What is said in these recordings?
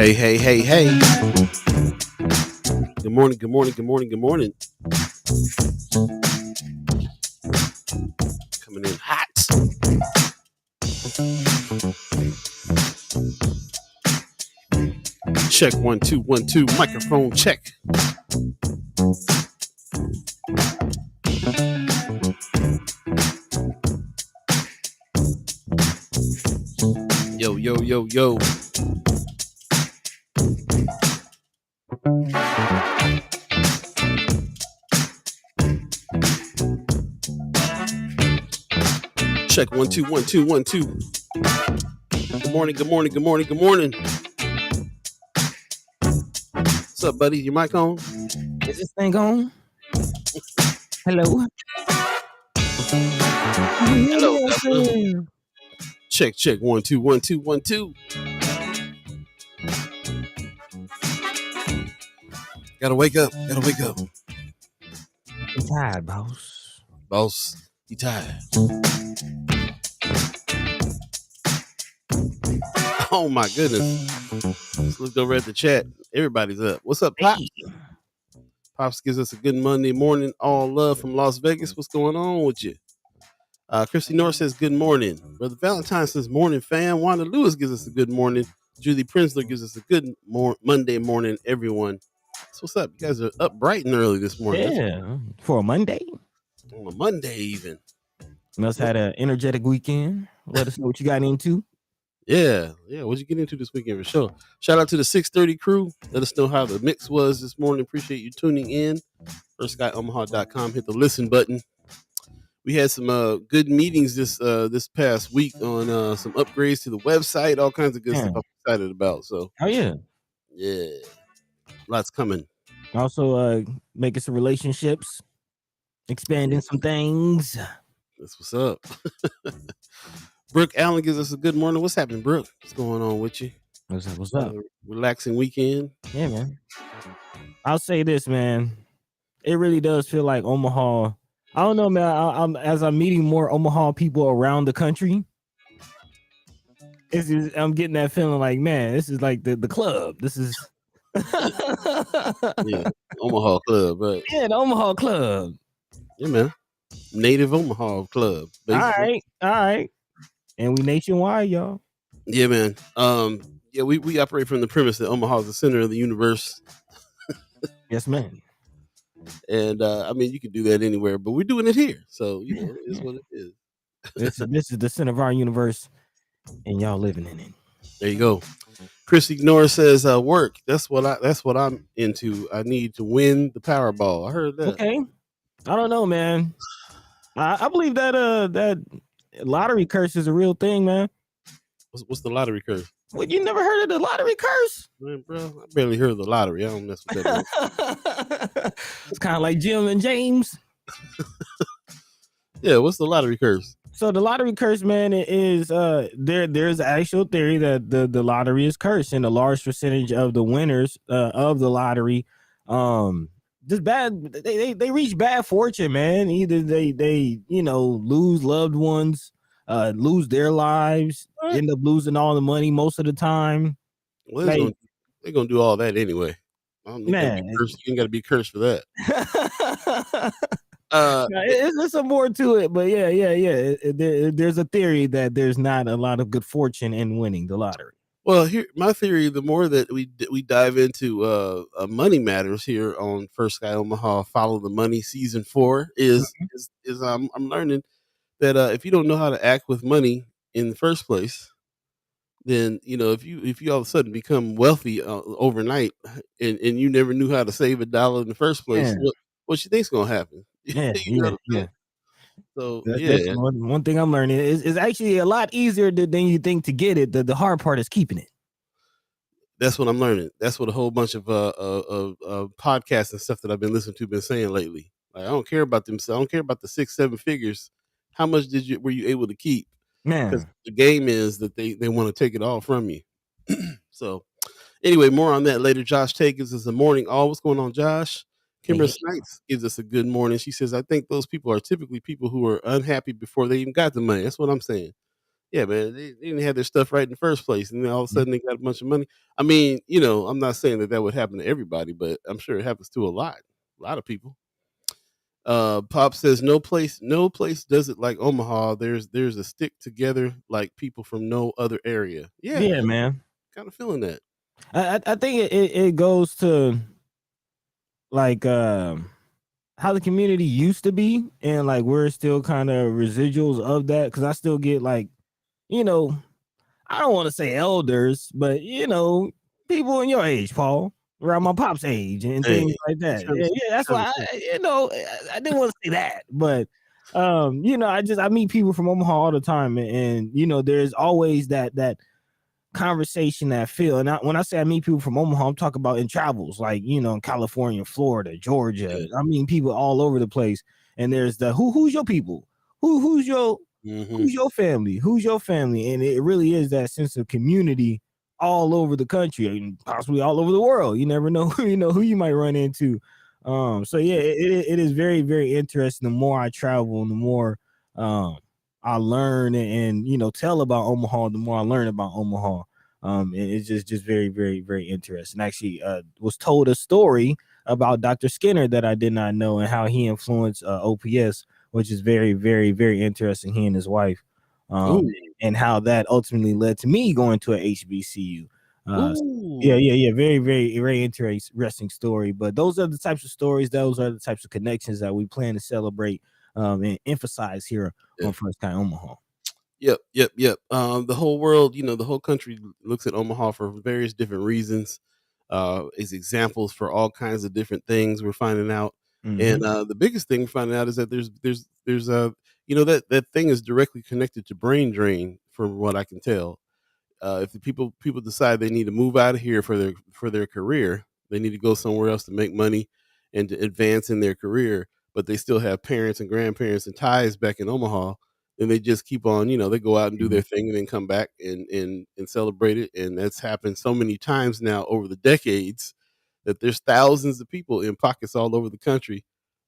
Hey, hey, hey, hey. Good morning, good morning, good morning, good morning. Coming in hot. Check 1 2 1 2. Microphone check. Yo, yo, yo, yo. Check 1 2 1 2 1 2. Good morning, good morning, good morning, good morning. What's up, buddy? Your mic on? Is this thing on? Hello. Hello. Check 1 2 1 2 1 2. Gotta wake up. I'm tired, boss. Boss, you tired. Oh my goodness. Let's look over at the chat. Everybody's up. What's up, Pops? Hey. Pops gives us a good Monday morning. All love from Las Vegas. What's going on with you? Christy Norris says good morning. Brother Valentine says morning, fam. Wanda Lewis gives us a good morning. Julie Prinsler gives us a good Monday morning, everyone. So what's up? You guys are up bright and early this morning. Yeah, for a Monday. On a Monday even. Must had an energetic weekend. Let us know what you got into. Yeah. What'd you get into this weekend for sure? Shout out to the 630 crew. Let us know how the mix was this morning. Appreciate you tuning in. SkyOmaha.com. Hit the listen button. We had some good meetings this past week on some upgrades to the website, all kinds of good stuff I'm excited about. So, yeah, lots coming. Also, making some relationships, expanding some things. That's what's up. Brooke Allen gives us a good morning. What's happening, Brooke? What's going on with you? What's up? Relaxing weekend. Yeah, man. I'll say this, man. It really does feel like Omaha. I don't know, man. I'm meeting more Omaha people around the country. I'm getting that feeling like, man, this is like the club. This is yeah, Omaha Club, right? Yeah, the Omaha Club. Yeah, man. Native Omaha Club. Basically. All right. And we nationwide, y'all. Yeah, man. We operate from the premise that Omaha is the center of the universe. Yes, man. And I mean, you can do that anywhere, but we're doing it here. So, it is what it is. This is the center of our universe, and y'all living in it. There you go. Christy Norris says, "Work. That's what I'm into. I need to win the Powerball." I heard that. Okay. I don't know, man. I believe that that lottery curse is a real thing, man. What's the lottery curse? What, you never heard of the lottery curse? Man, bro, I barely heard of the lottery. I don't mess with that. It's kind of like Jim and James. Yeah, what's the lottery curse? So the lottery curse, man, is there's actual theory that the lottery is cursed, and a large percentage of the winners of the lottery just bad, they reach bad fortune, man. Either they lose loved ones, lose their lives, end up losing all the money most of the time. Well, they're gonna do all that anyway. I don't think you ain't gotta be cursed for that. There's some more to it, but yeah. There's a theory that there's not a lot of good fortune in winning the lottery. Well, here my theory: the more that we dive into money matters here on First Sky Omaha, Follow the Money Season 4 is I'm learning that if you don't know how to act with money in the first place, then if you all of a sudden become wealthy overnight and you never knew how to save a dollar in the first place, what you think's gonna happen? Yeah. So that's one thing I'm learning is actually a lot easier than you think to get it. The hard part is keeping it. That's what I'm learning. That's what a whole bunch of podcasts and stuff that I've been listening to been saying lately. Like, I don't care about them. So I don't care about the 6-7 figures. How much were you able to keep? Because the game is that they want to take it all from you. So anyway, more on that later. Josh Tate gives us a morning. What's going on, Josh? Kimber Snipes gives us a good morning. She says, I think those people are typically people who are unhappy before they even got the money. That's what I'm saying. Yeah, man, they didn't have their stuff right in the first place, and then all of a Mhm. sudden they got a bunch of money. I mean, you know, I'm not saying that that would happen to everybody, but I'm sure it happens to a lot of people. Pop says no place does it like Omaha. There's a stick together like people from no other area. Yeah, Yeah, man. kind of feeling that. I think it goes to like how the community used to be, and like we're still kind of residuals of that because I still get like, you know, I don't want to say elders, but people in your age, Paul, around my pop's age and Hey, things like you that. trying to Yeah, say, yeah, that's trying to why say. I didn't want to say that, but I meet people from Omaha all the time, and there's always that conversation that feel. And when I say I meet people from Omaha, I'm talking about in travels, like in California, Florida, Georgia. Yeah. I mean people all over the place. And there's the who's your people? Who's your Hmm. who's your family? Who's your family? And it really is that sense of community all over the country and possibly all over the world. You never know who you might run into. So yeah, it is very, very interesting. The more I travel and the more um I learn and tell about Omaha, the more I learn about Omaha. And it's just very, very, very interesting. Actually, was told a story about Dr. Skinner that I did not know and how he influenced OPS, which is very, very, very interesting. He and his wife, um, Ooh, and how that ultimately led to me going to a HBCU. Yeah, ooh, yeah, yeah. Very, very, very interesting story. But those are the types of stories. Those are the types of connections that we plan to celebrate and emphasize here yeah. on First Kind Omaha. Yep, yep, yep. The whole world, the whole country looks at Omaha for various different reasons. Is examples for all kinds of different things we're finding out, and Hmm. the biggest thing we're finding out is that that thing is directly connected to brain drain, from what I can tell. If the people decide they need to move out of here for their career, they need to go somewhere else to make money and to advance in their career, but they still have parents and grandparents and ties back in Omaha, then they just keep on, they go out and do their Hmm. thing and then come back and celebrate it. And that's happened so many times now over the decades that there's thousands of people in pockets all over the country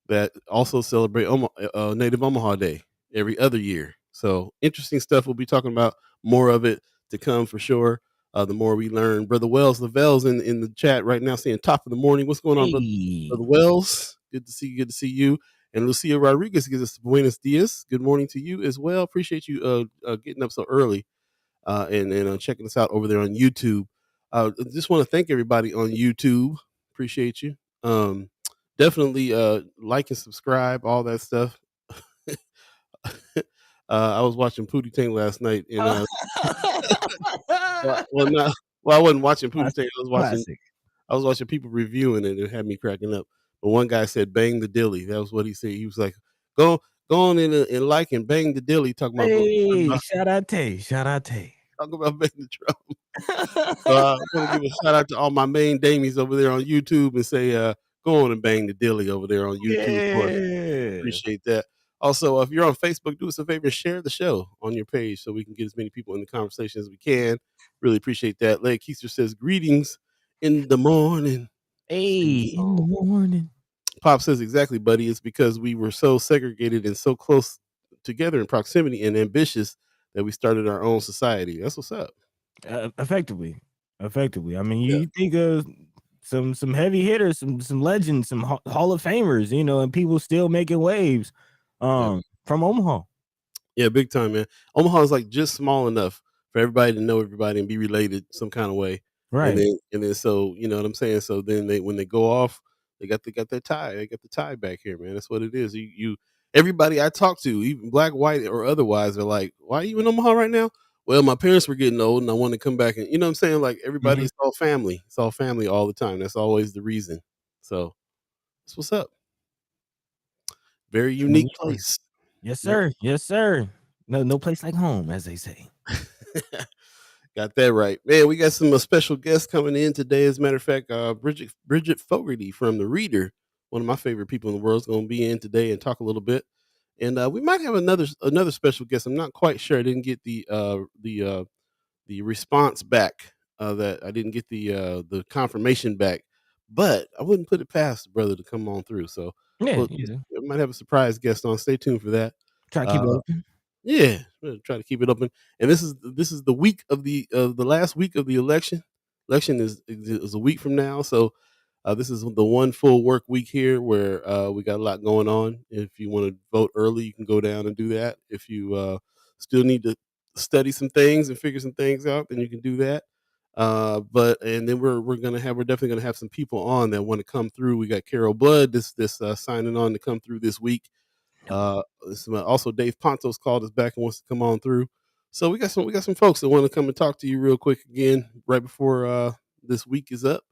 that also celebrate Native Omaha Day every other year. So interesting stuff. We'll be talking about more of it to come for sure. The more we learn, Brother Wells Lavelle's in the chat right now saying top of the morning. What's going on, Hey. Brother Wells? Good to see you. Good to see you. And Lucia Rodriguez gives us buenos dias. Good morning to you as well. Appreciate you getting up so early and checking us out over there on YouTube. Just want to thank everybody on YouTube. Appreciate you. Definitely like and subscribe, all that stuff. I was watching Pootie Tang last night, and well, not well, I wasn't watching Pootie Tang. Classic, classic. I was watching people reviewing it. It had me cracking up. But one guy said, "Bang the dilly." That was what he said. He was like, "Go, go on in and like and bang the dilly." Hey, shout out Tay, shout out Tay. Talking about bang the drum. So I want to give a shout out to all my main damies over there on YouTube and say, go on and bang the dilly over there on YouTube for us. Yeah. Appreciate that. Also, if you're on Facebook, do us a favor and share the show on your page so we can get as many people in the conversation as we can. Really appreciate that. Leigh Keister says, greetings in the morning. Hey, Sing in the song. morning. Pop says, exactly, buddy. It's because we were so segregated and so close together in proximity and ambitious that we started our own society. That's what's up. Effectively, effectively. I mean, Yeah. you think of some heavy hitters, some legends, some Hall of Famers, and people still making waves, Yeah. from Omaha. Yeah, big time, man. Omaha is like just small enough for everybody to know everybody and be related some kind of way. And Right. then so you know what I'm saying. So then they when they go off, they got that tie. They got the tie back here, man. That's what it is. You everybody I talk to, even black, white, or otherwise, are like, "Why are you in Omaha right now?" Well, my parents were getting old, and I want to come back. And you know what I'm saying. Like everybody, Mhm. it's all family. It's all family all the time. That's always the reason. So that's what's up. Very No, unique yeah. place. Yes, Yep. sir. Yes, sir. No place like home, as they say. Got that right, man. We got some special guests coming in today. As a matter of fact, Bridget Fogarty from the Reader, one of my favorite people in the world, is going to be in today and talk a little bit. And we might have another special guest. I'm not quite sure. I didn't get the response back. That I didn't get the confirmation back, but I wouldn't put it past the brother to come on through. So, Yeah, well, yeah. we might have a surprise guest on. Stay tuned for that. Try to keep Uh, it open. Yeah, we'll try to keep it open. And this is the week of the last week of the election. Election is a week from now, so this is the one full work week here where we got a lot going on. If you want to vote early, you can go down and do that. If you still need to study some things and figure some things out, then you can do that. But and then we're definitely gonna have some people on that want to come through. We got Carol Blood this signing on to come through this week. Also Dave Pontos called us back and wants to come on through. So we got some folks that want to come and talk to you real quick again right before this week is up.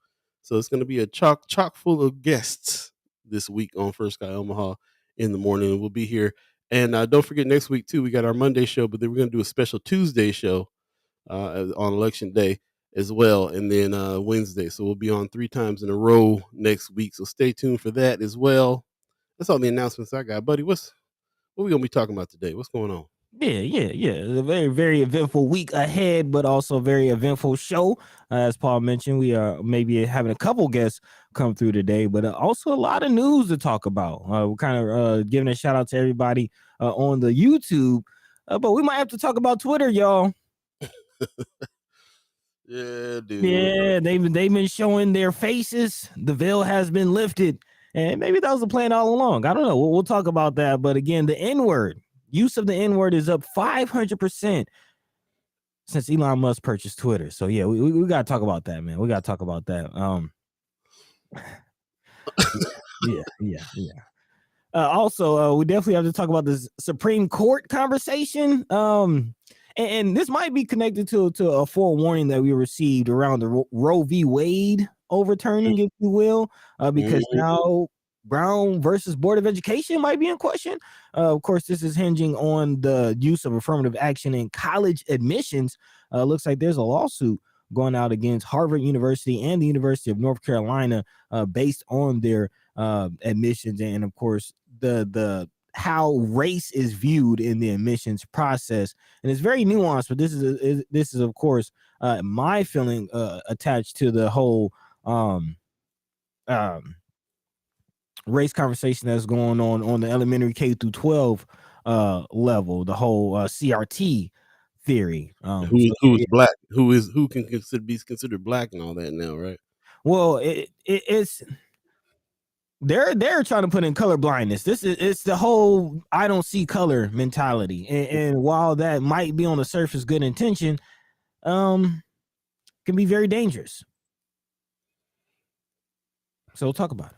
So it's going to be a chock full of guests this week on First Sky Omaha in the morning. We'll be here, and don't forget next week too. We got our Monday show, but then we're going to do a special Tuesday show on election day as well, and then Wednesday. So we'll be on 3 times in a row next week. So stay tuned for that as well. That's all the announcements I got, buddy. What we gonna be talking about today? What's going on? Yeah. A very, very eventful week ahead, but also a very eventful show. As Paul mentioned, we are maybe having a couple guests come through today, but also a lot of news to talk about. We're kind of giving a shout out to everybody on the YouTube, but we might have to talk about Twitter, y'all. Yeah, dude. Yeah, they've been showing their faces. The veil has been lifted, and maybe that was the plan all along. I don't know. We'll talk about that. But again, the N word use of the N word is up 500% since Elon Musk purchased Twitter. So yeah, we got to talk about that, man. We got to talk about that. Yeah. Also, we definitely have to talk about this Supreme Court conversation. And this might be connected to a forewarning that we received around the Roe v. Wade overturning, if you will, because Mhm. now Brown versus Board of Education might be in question. Of course, this is hinging on the use of affirmative action in college admissions. Looks like there's a lawsuit going out against Harvard University and the University of North Carolina based on their admissions, and of course the how race is viewed in the admissions process. And it's very nuanced, but this is of course my feeling attached to the whole um race conversation that's going on the elementary K through 12 level, the whole CRT theory. Who is black? Who can be considered black and all that now, right? Well, it's they're trying to put in color blindness. It's the whole I don't see color mentality. And while that might be on the surface good intention, can be very dangerous. So we'll talk about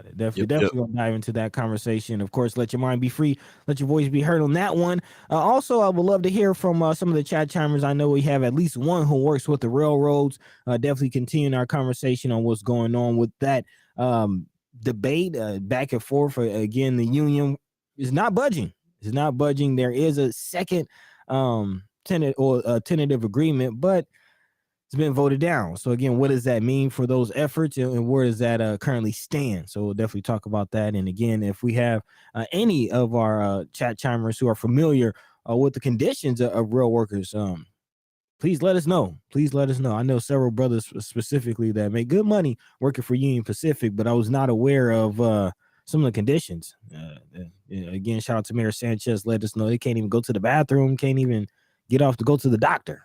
it. Definitely, Yep, yep. definitely gonna dive into that conversation. Of course, let your mind be free, let your voice be heard on that one. Also, I would love to hear from some of the chat chimers. I know we have at least one who works with the railroads. Definitely continuing our conversation on what's going on with that debate back and forth. Again, the union is not budging. It's not budging. There is a second tentative agreement, but it's been voted down. So again, what does that mean for those efforts, and where does that currently stand? So we'll definitely talk about that. And again, if we have any of our chat chimers who are familiar with the conditions of rail workers, please let us know. I know several brothers specifically that make good money working for Union Pacific, but I was not aware of some of the conditions. Again, shout out to Mayor Sanchez. Let us know they can't even go to the bathroom, can't even get off to go to the doctor.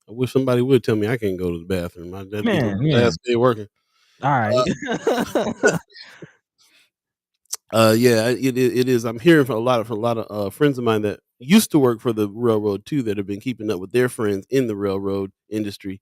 I wish somebody would tell me I can't go to the bathroom. That'd be my Man. last day working. All right. Yeah, it is. I'm hearing from a lot of friends of mine that used to work for the railroad too, that have been keeping up with their friends in the railroad industry,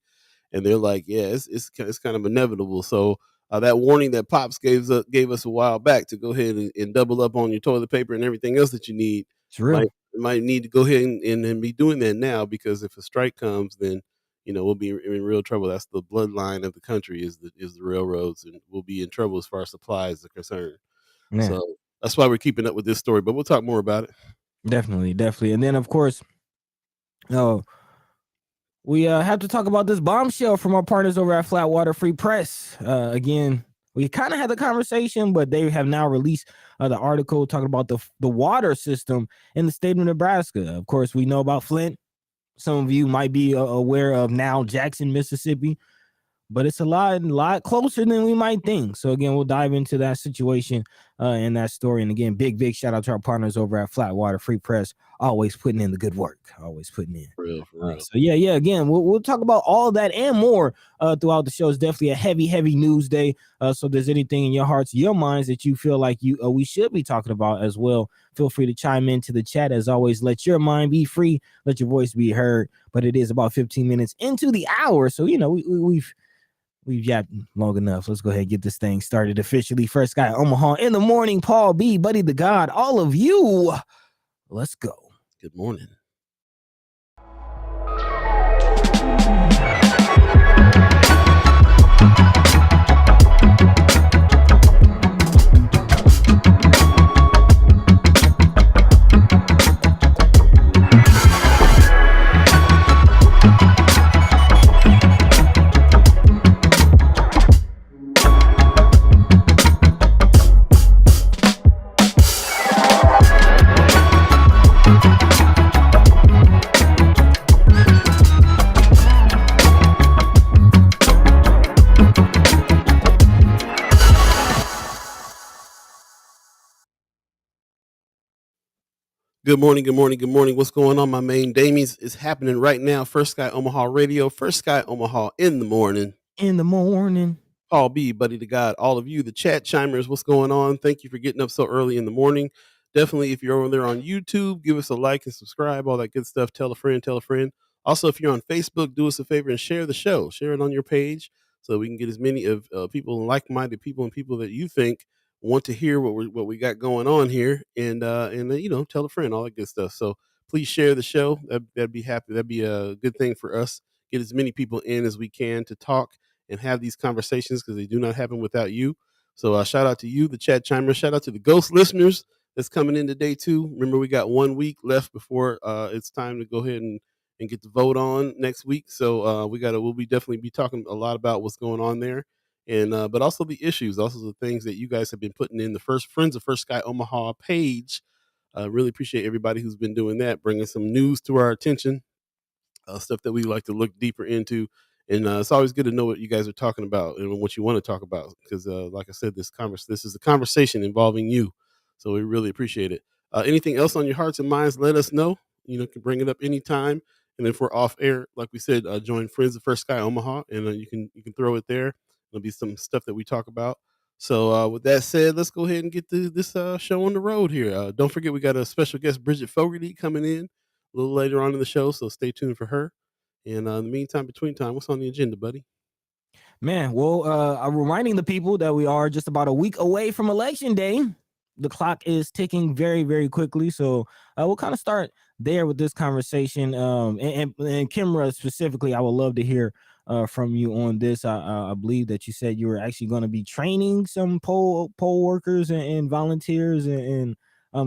and they're like, yeah, it's kind of inevitable. So that warning that Pops gave us a while back to go ahead and double up on your toilet paper and everything else that you need It's real. might need to go ahead and be doing that now, because if a strike comes, then we'll be in real trouble. That's the bloodline of the country, is the railroads, and we'll be in trouble as far as supplies are concerned. Yeah, So that's why we're keeping up with this story, but we'll talk more about it. definitely. And then of course, uh, we have to talk about this bombshell from our partners over at Flatwater Free Press. Again, we kind of had the conversation, but they have now released the article talking about the water system in the state of Nebraska. Of course, we know about Flint. Some of you might be aware of now Jackson, Mississippi, but it's a lot closer than we might think. So again, we'll dive into that situation in that story. And again, big shout out to our partners over at Flatwater Free Press, always putting in the good work, always putting in. For real. So yeah. Again, we'll talk about all that and more throughout the show. It's definitely a heavy news day. So if there's anything in your hearts, your minds that you feel like we should be talking about as well, feel free to chime into the chat. As always, let your mind be free, let your voice be heard. But it is about 15 minutes into the hour, so we've yapped long enough. Let's go ahead and get this thing started officially. First Sky Omaha in the morning. Paul B, Buddy the God, all of you. Let's go. Good morning. Good morning. What's going on, my main damies? It's happening right now. First Sky Omaha Radio, First Sky Omaha in the morning. Paul B, Buddy to God, all of you, the chat chimers, what's going on? Thank you for getting up so early in the morning. Definitely, if you're over there on YouTube, give us a like and subscribe, all that good stuff. Tell a friend. Also, if you're on Facebook, do us a favor and share the show. Share it on your page so we can get as many of people, like-minded people, and people that you think want to hear what we got going on here, and tell a friend, all that good stuff. So please share the show. That'd be happy. That'd be a good thing for us. Get as many people in as we can to talk and have these conversations, because they do not happen without you. So shout out to you, the chat chimer. Shout out to the ghost listeners that's coming in today too. Remember, we got 1 week left before it's time to go ahead and get the vote on next week. So we'll be definitely be talking a lot about what's going on there, and but also the issues, also the things that you guys have been putting in the first Friends of First Sky Omaha page. Really appreciate everybody who's been doing that, bringing some news to our attention, stuff that we like to look deeper into. And it's always good to know what you guys are talking about and what you want to talk about, because, like I said, this is a conversation involving you. So we really appreciate it. Anything else on your hearts and minds, let us know. You can bring it up anytime. And if we're off air, like we said, join Friends of First Sky Omaha, and you can throw it there. There'll be some stuff that we talk about. So with that said, let's go ahead and get this show on the road here. Don't forget, we got a special guest, Bridget Fogarty, coming in a little later on in the show, so stay tuned for her. And in the meantime, between time, what's on the agenda, buddy? Man, well, I'm reminding the people that we are just about a week away from Election Day. The clock is ticking very quickly, so we'll kind of start there with this conversation. And Kimra specifically, I would love to hear from you on this. I believe that you said you were actually going to be training some poll workers and volunteers and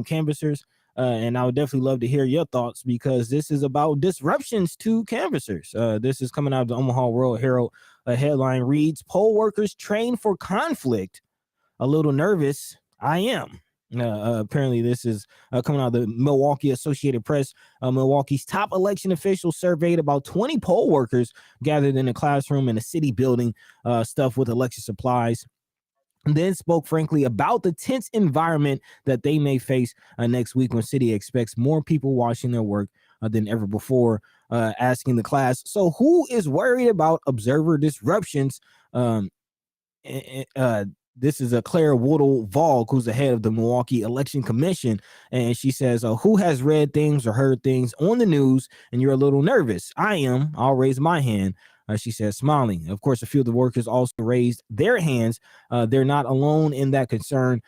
canvassers. And I would definitely love to hear your thoughts, because this is about disruptions to canvassers. This is coming out of the Omaha World Herald. A headline reads, "Poll workers train for conflict. A little nervous. I am." Apparently, this is coming out of the Milwaukee Associated Press. Milwaukee's top election officials surveyed about 20 poll workers gathered in a classroom in a city building stuffed with election supplies, and then spoke frankly about the tense environment that they may face next week, when city expects more people watching their work than ever before. Asking the class, so who is worried about observer disruptions? This is a Claire Woodle Vogue, who's the head of the Milwaukee Election Commission, and she says, who has read things or heard things on the news and you're a little nervous? I am. I'll raise my hand. She says, smiling. Of course, a few of the workers also raised their hands. They're not alone in that concern.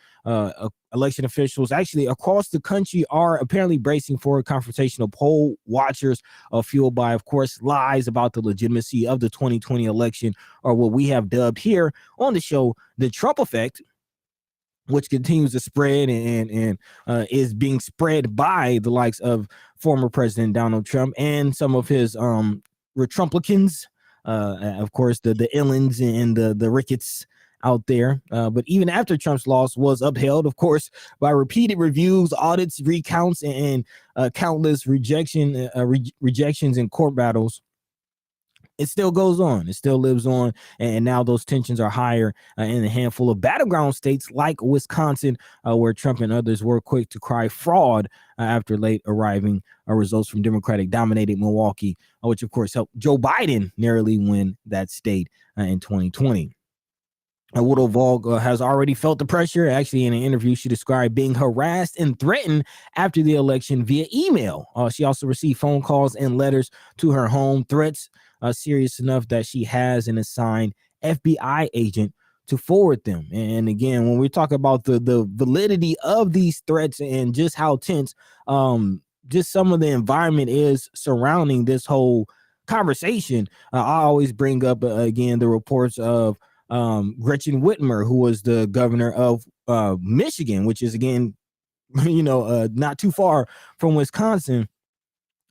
Election officials actually across the country are apparently bracing for confrontational poll watchers, fueled by, of course, lies about the legitimacy of the 2020 election, or what we have dubbed here on the show the Trump effect, which continues to spread and is being spread by the likes of former President Donald Trump and some of his Retrumplicans. Of course, the Illens and the Ricketts out there. But even after Trump's loss was upheld, of course, by repeated reviews, audits, recounts, and countless rejections in court battles, it still goes on. It still lives on, and now those tensions are higher in a handful of battleground states like Wisconsin, where Trump and others were quick to cry fraud after late arriving results from Democratic-dominated Milwaukee, which of course helped Joe Biden narrowly win that state in 2020. Widow Vogue has already felt the pressure. Actually, in an interview, she described being harassed and threatened after the election via email. She also received phone calls and letters to her home, threats serious enough that she has an assigned FBI agent to forward them. And again, when we talk about the validity of these threats and just how tense, just some of the environment is surrounding this whole conversation, I always bring up again the reports of Gretchen Whitmer, who was the governor of Michigan, which is again, not too far from Wisconsin.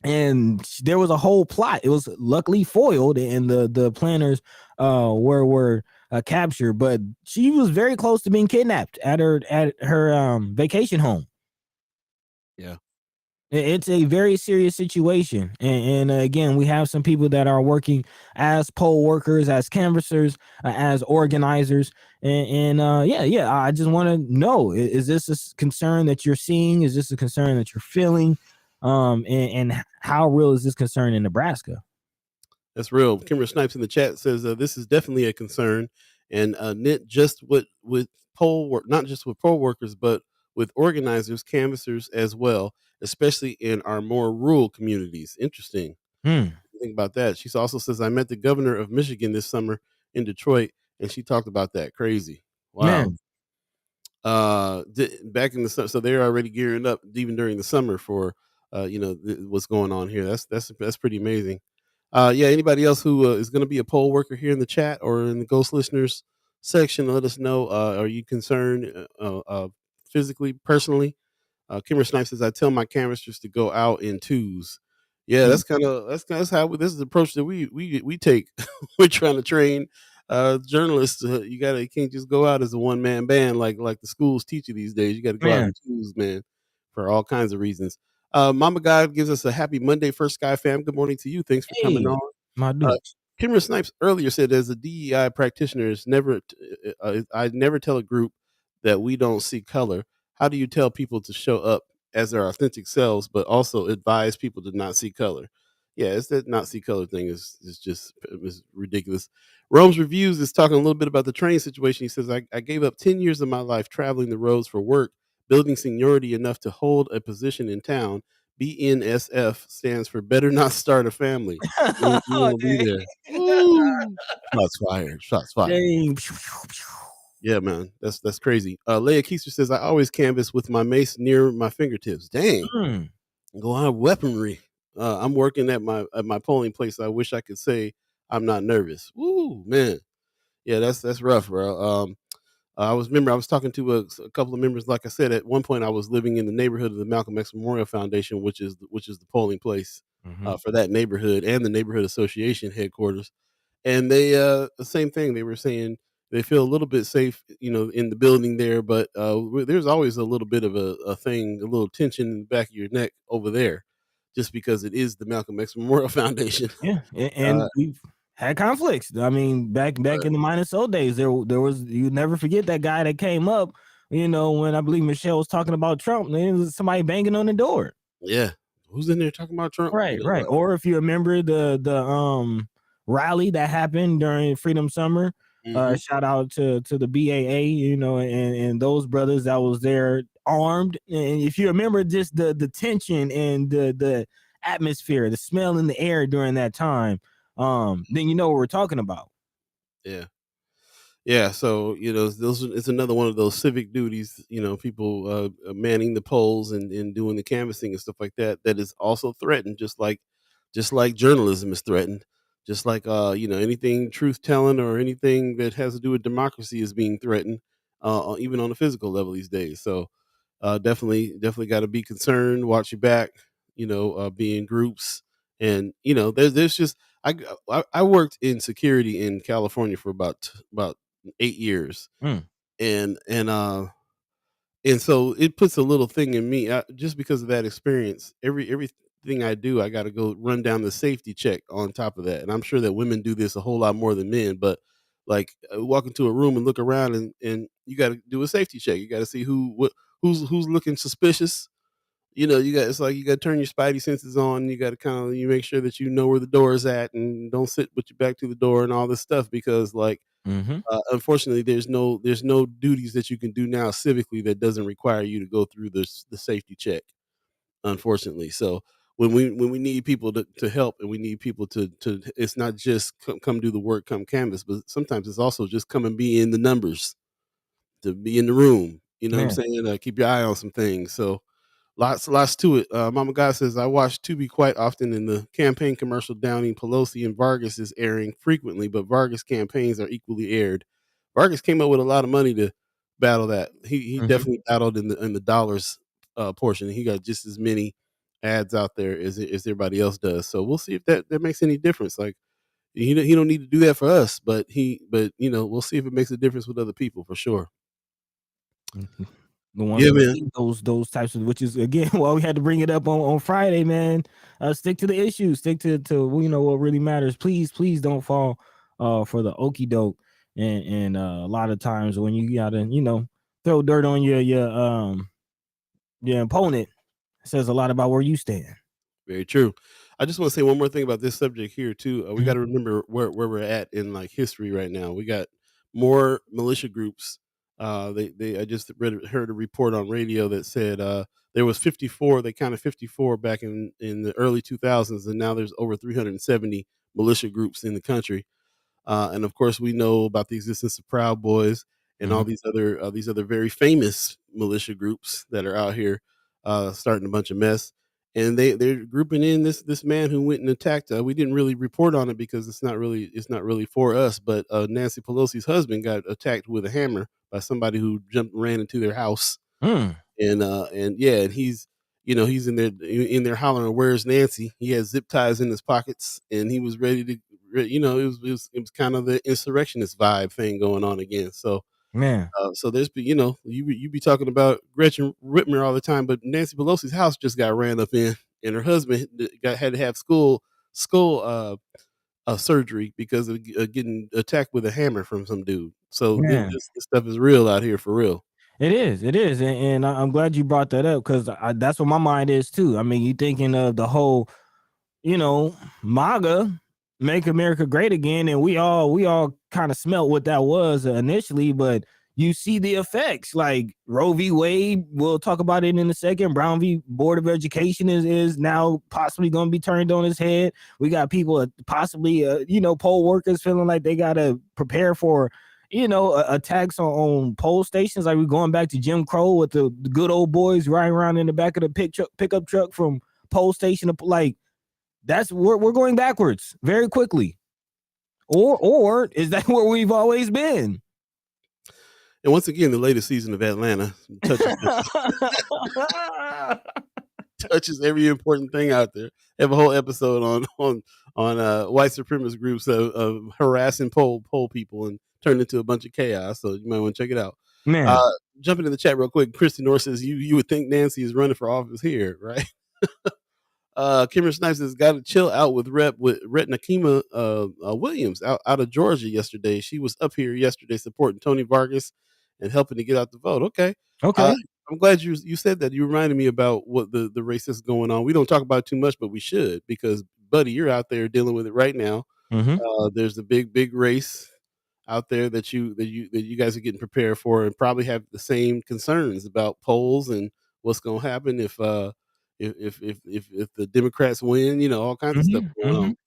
And there was a whole plot. It was luckily foiled, and the planners were captured. But she was very close to being kidnapped at her vacation home. Yeah. It's a very serious situation. And again, we have some people that are working as poll workers, as canvassers, as organizers. Yeah, I just want to know, is this a concern that you're seeing? Is this a concern that you're feeling? And how real is this concern in Nebraska? That's real. Kimber Snipes in the chat says this is definitely a concern, and knit just with poll work, not just with poll workers, but with organizers, canvassers as well, especially in our more rural communities. Interesting. Hmm. Think about that. She also says I met the governor of Michigan this summer in Detroit, and she talked about that. Crazy. Wow. Man. Back in the so they're already gearing up even during the summer for what's going on here. That's pretty amazing. Yeah, anybody else who is going to be a poll worker here in the chat or in the Ghost Listeners section, let us know. Are you concerned physically, personally? Kimmer Snipe says, I tell my canvassers to go out in twos. Yeah, Mm. that's how this is the approach that we take. We're trying to train journalists. You can't just go out as a one man band like the schools teach you these days. You got to go out in Man, twos, man, for all kinds of reasons. Mama God gives us a happy Monday, First Sky fam. Good morning to you. Thanks for coming hey, on. my Uh, dude. Kimmer Snipes earlier said, as a DEI practitioner, I never tell a group that we don't see color. How do you tell people to show up as their authentic selves, but also advise people to not see color? Yeah, it's that not see color thing is just is ridiculous. Rome's Reviews is talking a little bit about the train situation. He says, I gave up 10 years of my life traveling the roads for work, building seniority enough to hold a position in town. BNSF stands for Better Not Start a Family. We Oh, won't be dang. there. Woo! Shots fired. Shots fired. Dang. Yeah, man. That's crazy. Leia Keister says, I always canvas with my mace near my fingertips. Dang. Mm. Go on weaponry. I'm working at my polling place. I wish I could say I'm not nervous. Woo, man. Yeah, that's rough, bro. I was talking to a couple of members. Like I said, at one point I was living in the neighborhood of the Malcolm X Memorial Foundation, which is the polling place Mhm. for that neighborhood and the neighborhood association headquarters. And they the same thing. They were saying they feel a little bit safe, in the building there, but there's always a little bit of a thing, a little tension in the back of your neck over there, just because it is the Malcolm X Memorial Foundation. Yeah, uh, and we've had conflicts. I mean, back in the minus old days, there was, you never forget that guy that came up. When I believe Michelle was talking about Trump, and there was somebody banging on the door. yeah, who's in there talking about Trump? Right, right. Or if you remember the rally that happened during Freedom Summer, Mhm. shout out to the BAA, and those brothers that was there armed. And if you remember just the tension and the atmosphere, the smell in the air during that time, then you know what we're talking about. Yeah. Yeah, so it's another one of those civic duties. People manning the polls and doing the canvassing and stuff like that. That is also threatened, just like journalism is threatened, just like anything truth telling or anything that has to do with democracy is being threatened, even on a physical level these days. So definitely got to be concerned. Watch your back. Be in groups, and there's just I worked in security in California for about 8 years, Mm. and so it puts a little thing in me, just because of that experience. Every thing I do, I got to go run down the safety check on top of that. And I'm sure that women do this a whole lot more than men, but like walk into a room and look around and you got to do a safety check. You got to see who's looking suspicious. You know, you got it's like you got to turn your spidey senses on. You got to kind of you make sure that you know where the door is at and don't sit with your back to the door and all this stuff because like Mhm. unfortunately, there's no duties that you can do now civically that doesn't require you to go through the safety check. Unfortunately, so when we need people to help and we need people to it's not just come do the work, come canvas, but sometimes it's also just come and be in the numbers, to be in the room. You know what I'm Man. saying? Keep your eye on some things. So lots to it. Mama God says, I watch Tubi quite often in the campaign commercial downing Pelosi and Vargas is airing frequently, but Vargas campaigns are equally aired. Vargas came up with a lot of money to battle that. He Mhm. definitely battled in the dollars portion. He got just as many ads out there as everybody else does. So we'll see if that makes any difference. Like he don't need to do that for us, but you know we'll see if it makes a difference with other people for sure. Mhm. The ones Yeah, that man. need those types of, which is again why we had to bring it up on Friday, man. Stick to the issues, stick to what really matters. Please don't fall for the okey doke and a lot of times when you gotta throw dirt on your opponent, it says a lot about where you stand. Very true. I just want to say one more thing about this subject here too. We got Mhm. to remember where we're at in like history right now. We got more militia groups. They I just heard a report on radio that said there was 54. They counted 54 back in the early 2000s, and now there's over 370 militia groups in the country. And of course, we know about the existence of Proud Boys and all Mhm. these other very famous militia groups that are out here starting a bunch of mess. And they're grouping in this man who went and attacked. We didn't really report on it because it's not really for us. But Nancy Pelosi's husband got attacked with a hammer by somebody who ran into their house Mm. and yeah, and he's he's in there hollering, "Where's Nancy?" He has zip ties in his pockets, and he was ready to, it was kind of the insurrectionist vibe thing going on again. So, Man. so there's you be talking about Gretchen Whitmer all the time, but Nancy Pelosi's house just got ran up in, and her husband had to have skull surgery because of getting attacked with a hammer from some dude. So Man. this stuff is real out here for real. It is, and I'm glad you brought that up because that's what my mind is too. I mean, you thinking of the whole you know, MAGA, make America great again, and we all kind of smelt what that was initially, but you see the effects like Roe v. Wade. We'll talk about it in a second. Brown v. Board of Education is now possibly going to be turned on its head. We got people possibly poll workers feeling like they got to prepare for attacks on poll stations. Like we're going back to Jim Crow with the good old boys riding around in the back of the pickup truck from poll station to like that's we're going backwards very quickly. Or is that where we've always been? And once again, the latest season of Atlanta touches every important thing out there. They have a whole episode on white supremacist groups of harassing poll people and turned into a bunch of chaos. So you might want to check it out. Man. Uh, Jumping in the chat real quick, Christy North says you would think Nancy is running for office here, right? Cameron Snipes has got to chill out with Rep Nakima Williams out of Georgia yesterday. She was up here yesterday supporting Tony Vargas and helping to get out the vote. Okay, uh, Okay. I'm glad you said that. You reminded me about what the race is going on. We don't talk about it too much, but we should because, buddy, you're out there dealing with it right now. Mm-hmm. There's a big race out there that you guys are getting prepared for, and probably have the same concerns about polls and what's going to happen if the Democrats win. You know, all kinds of stuff Mm-hmm. going Mm-hmm. on.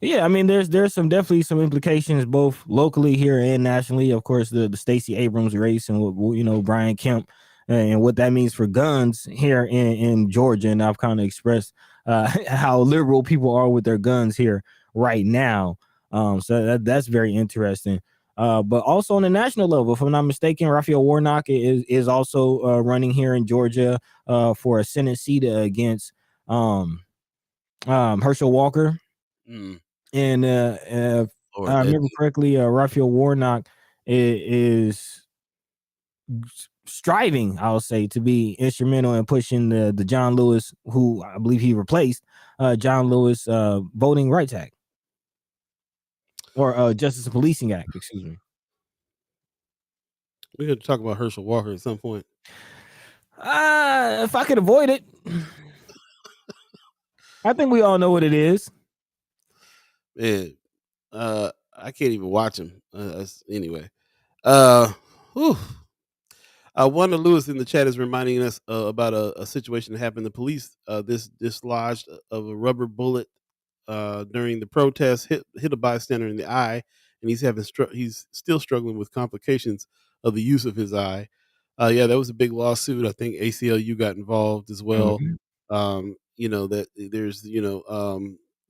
Yeah, I mean, there's some definitely some implications both locally here and nationally. Of course, the Stacey Abrams race and Brian Kemp and what that means for guns here in Georgia. And I've kind of expressed how liberal people are with their guns here right now. So that's very interesting. But also on the national level, if I'm not mistaken, Raphael Warnock is also running here in Georgia for a Senate seat against Herschel Walker. Mm, And if Lord, I that remember correctly, Raphael Warnock is striving, I'll say, to be instrumental in pushing the John Lewis, who I believe he replaced, John Lewis Voting Rights Act, or Justice and Policing Act, excuse me. We had to talk about Herschel Walker at some point. If I could avoid it, I think we all know what it is. Man, I can't even watch him. Anyway, uh, whew. Wanda Lewis in the chat is reminding us about a situation that happened. The police this dislodged of a rubber bullet during the protest, hit a bystander in the eye, and he's still struggling with complications of the use of his eye. Yeah, that was a big lawsuit. I think ACLU got involved as well. Mhm. That there's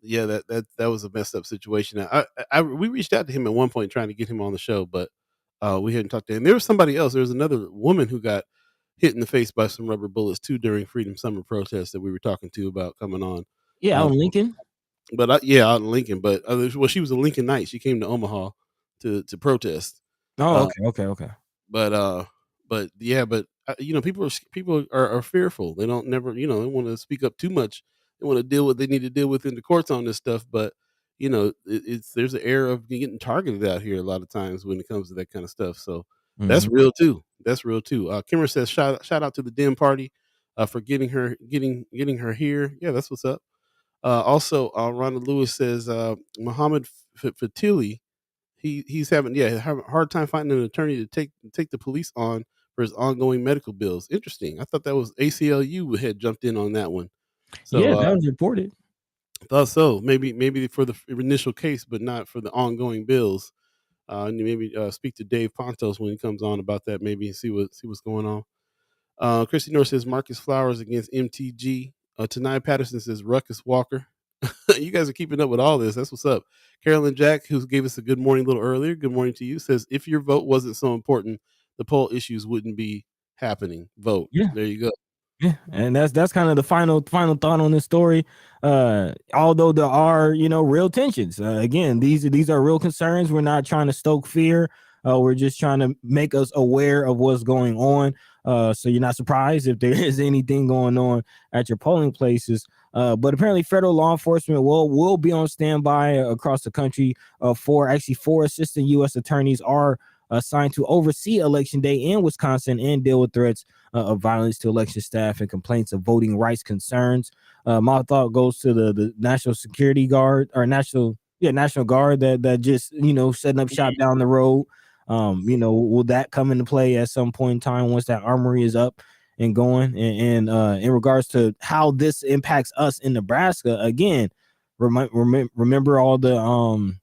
yeah, that was a messed up situation. We reached out to him at one point trying to get him on the show, but we hadn't talked to him. There was somebody else. There was another woman who got hit in the face by some rubber bullets too during Freedom Summer protests that we were talking to about coming on. Yeah, Uh, on Lincoln. but yeah, out in Lincoln. But well, she was a Lincolnite. She came to Omaha to protest. Oh, Uh, okay, okay, okay. but yeah, people are fearful. They don't never they want to speak up too much. They want to deal with they need to deal with in the courts on this stuff. But it's there's an air of getting targeted out here a lot of times when it comes to that kind of stuff. So that's Mhm. real too. That's real too. Kimmer says shout out to the Dem party for getting her here. Yeah, that's what's up. Also, Rhonda Lewis says Muhammad Fatili, he's having a hard time finding an attorney to take the police on for his ongoing medical bills. Interesting. I thought that was ACLU had jumped in on that one. So Yeah, that was reported. thought so. Maybe for the initial case, but not for the ongoing bills. And maybe speak to Dave Pontos when he comes on about that. Maybe and see what's going on. Christy North says Marcus Flowers against MTG. Tanai Patterson says Ruckus Walker. You guys are keeping up with all this. That's what's up. Carolyn Jack, who gave us a good morning a little earlier, good morning to you, says if your vote wasn't so important, the poll issues wouldn't be happening. Vote. Yeah. There you go. Yeah, and that's kind of the final thought on this story. Although there are real tensions. Again, these are real concerns. We're not trying to stoke fear. We're just trying to make us aware of what's going on. So you're not surprised if there is anything going on at your polling places. But apparently, federal law enforcement will be on standby across the country. Four assistant U.S. attorneys are assigned to oversee election day in Wisconsin and deal with threats of violence to election staff and complaints of voting rights concerns. My thought goes to the National Security Guard or National Guard that just setting up shop down the road. Will that come into play at some point in time once that armory is up and going? And in regards to how this impacts us in Nebraska, again, remember all the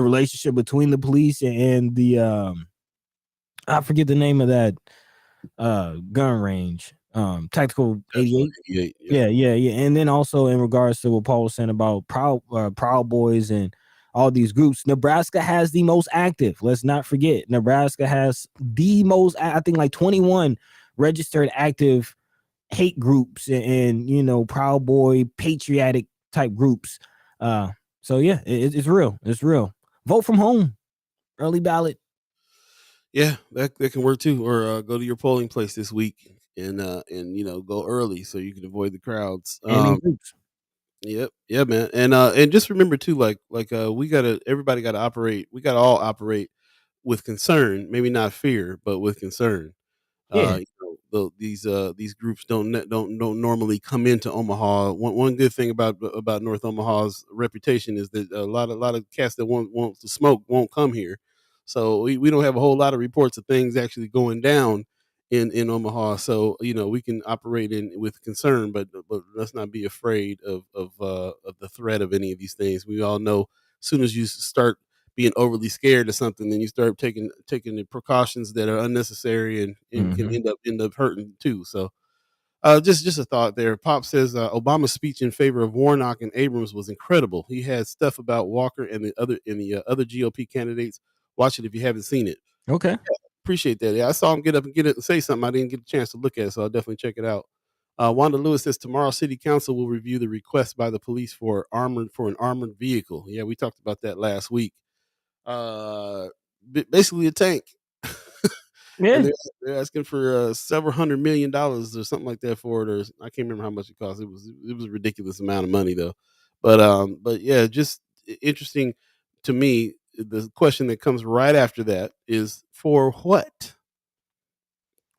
relationship between the police and the I forget the name of that gun range, tactical Tactical 88. 88. Yep. Yeah, and then also in regards to what Paul was saying about Proud Boys and all these groups, Nebraska has the most active. Let's not forget, Nebraska has the most, I think, like 21 registered active hate groups and Proud Boy patriotic type groups. So yeah, it's real. It's real. Vote from home, early ballot. Yeah, that can work too. Or go to your polling place this week and go early so you can avoid the crowds. And in groups. Yep, yeah, man, and just remember too, everybody gotta operate. We gotta all operate with concern, maybe not fear, but with concern. Yeah. These groups don't normally come into Omaha. One good thing about North Omaha's reputation is that a lot of cats that want to smoke won't come here. So we don't have a whole lot of reports of things actually going down in Omaha. So we can operate in with concern, but let's not be afraid of the threat of any of these things. We all know as soon as you start being overly scared of something, then you start taking the precautions that are unnecessary and can Mhm. end up hurting too. So just a thought there. Pop says Obama's speech in favor of Warnock and Abrams was incredible. He had stuff about Walker and the other GOP candidates. Watch it if you haven't seen it. Okay. Appreciate that. Yeah, I saw him get up and get it and say something. I didn't get a chance to look at it, so I'll definitely check it out. Wanda Lewis says tomorrow City Council will review the request by the police for an armored vehicle. Yeah, we talked about that last week. Uh, basically a tank. Yeah. and they're asking for several $100 million or something like that for it, or I can't remember how much it cost. It was a ridiculous amount of money though. But yeah, just interesting to me. The question that comes right after that is for what?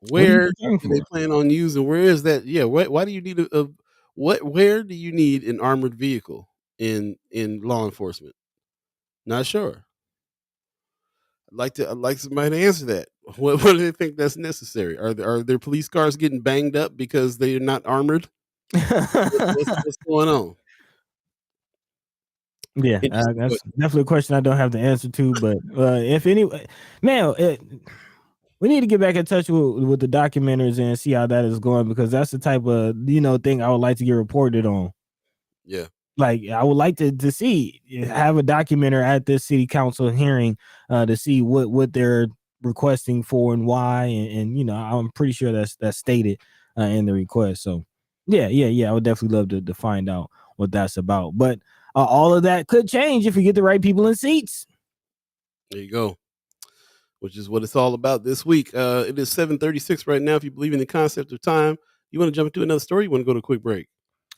What are you Where preparing do they for? plan on using? Where is that? Yeah, why do you need a what? Where do you need an armored vehicle in law enforcement? Not sure. I'd like somebody to answer that. What do they think that's necessary? Are their police cars getting banged up because they are not armored? What's going on? Yeah, Interesting that's question. definitely a question I don't have the answer to. But if any, man, we need to get back in touch with the documenters and see how that is going, because that's the type of thing I would like to get reported on. Yeah, Like, I would like to see have a documenter at this city council hearing to see what they're requesting for and why, and I'm pretty sure that's stated in the request. So yeah, I would definitely love to find out what that's about. But all of that could change if you get the right people in seats. there you go. Which is what it's all about this week. It is 7:36 right now. If you believe in the concept of time, you want to jump into another story. You want to go to a quick break.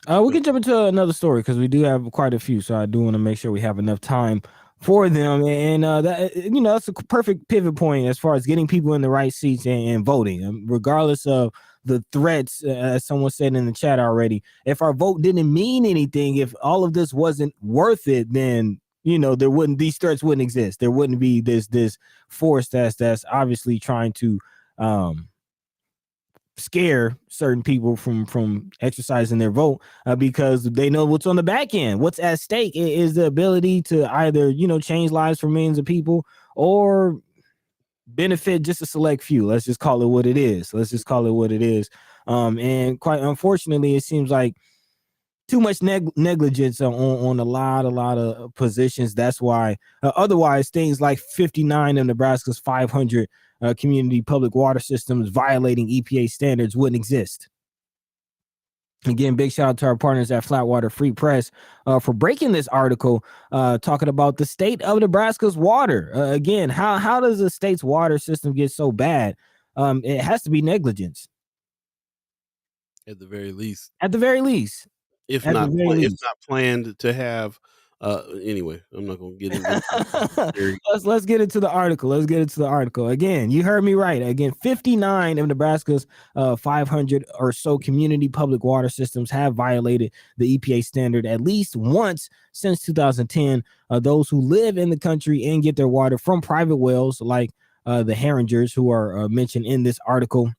We can jump into another story because we do have quite a few. So I do want to make sure we have enough time for them. And that that's a perfect pivot point as far as getting people in the right seats and voting, regardless of the threats. As someone said in the chat already, if our vote didn't mean anything, if all of this wasn't worth it, then there wouldn't these threats wouldn't exist. There wouldn't be this force that's obviously trying to scare certain people from exercising their vote, because they know what's on the back end. What's at stake is the ability to either change lives for millions of people, or benefit just a select few. Let's just call it what it is. And quite unfortunately, it seems like too much negligence on a lot of positions. That's why otherwise things like 59 of Nebraska's 500 community public water systems violating EPA standards wouldn't exist. Again, big shout out to our partners at Flatwater Free Press for breaking this article, talking about the state of Nebraska's water. Again, how does the state's water system get so bad? It has to be negligence, At the very least, at the very least. At the very if least. not planned to have. Anyway, I'm not going to get into very. Let's get into the article. Let's get into the article. Again, you heard me right. Again, 59 of Nebraska's 500 or so community public water systems have violated the EPA standard at least once since 2010. Those who live in the country and get their water from private wells, like the Herringers, who are mentioned in this article,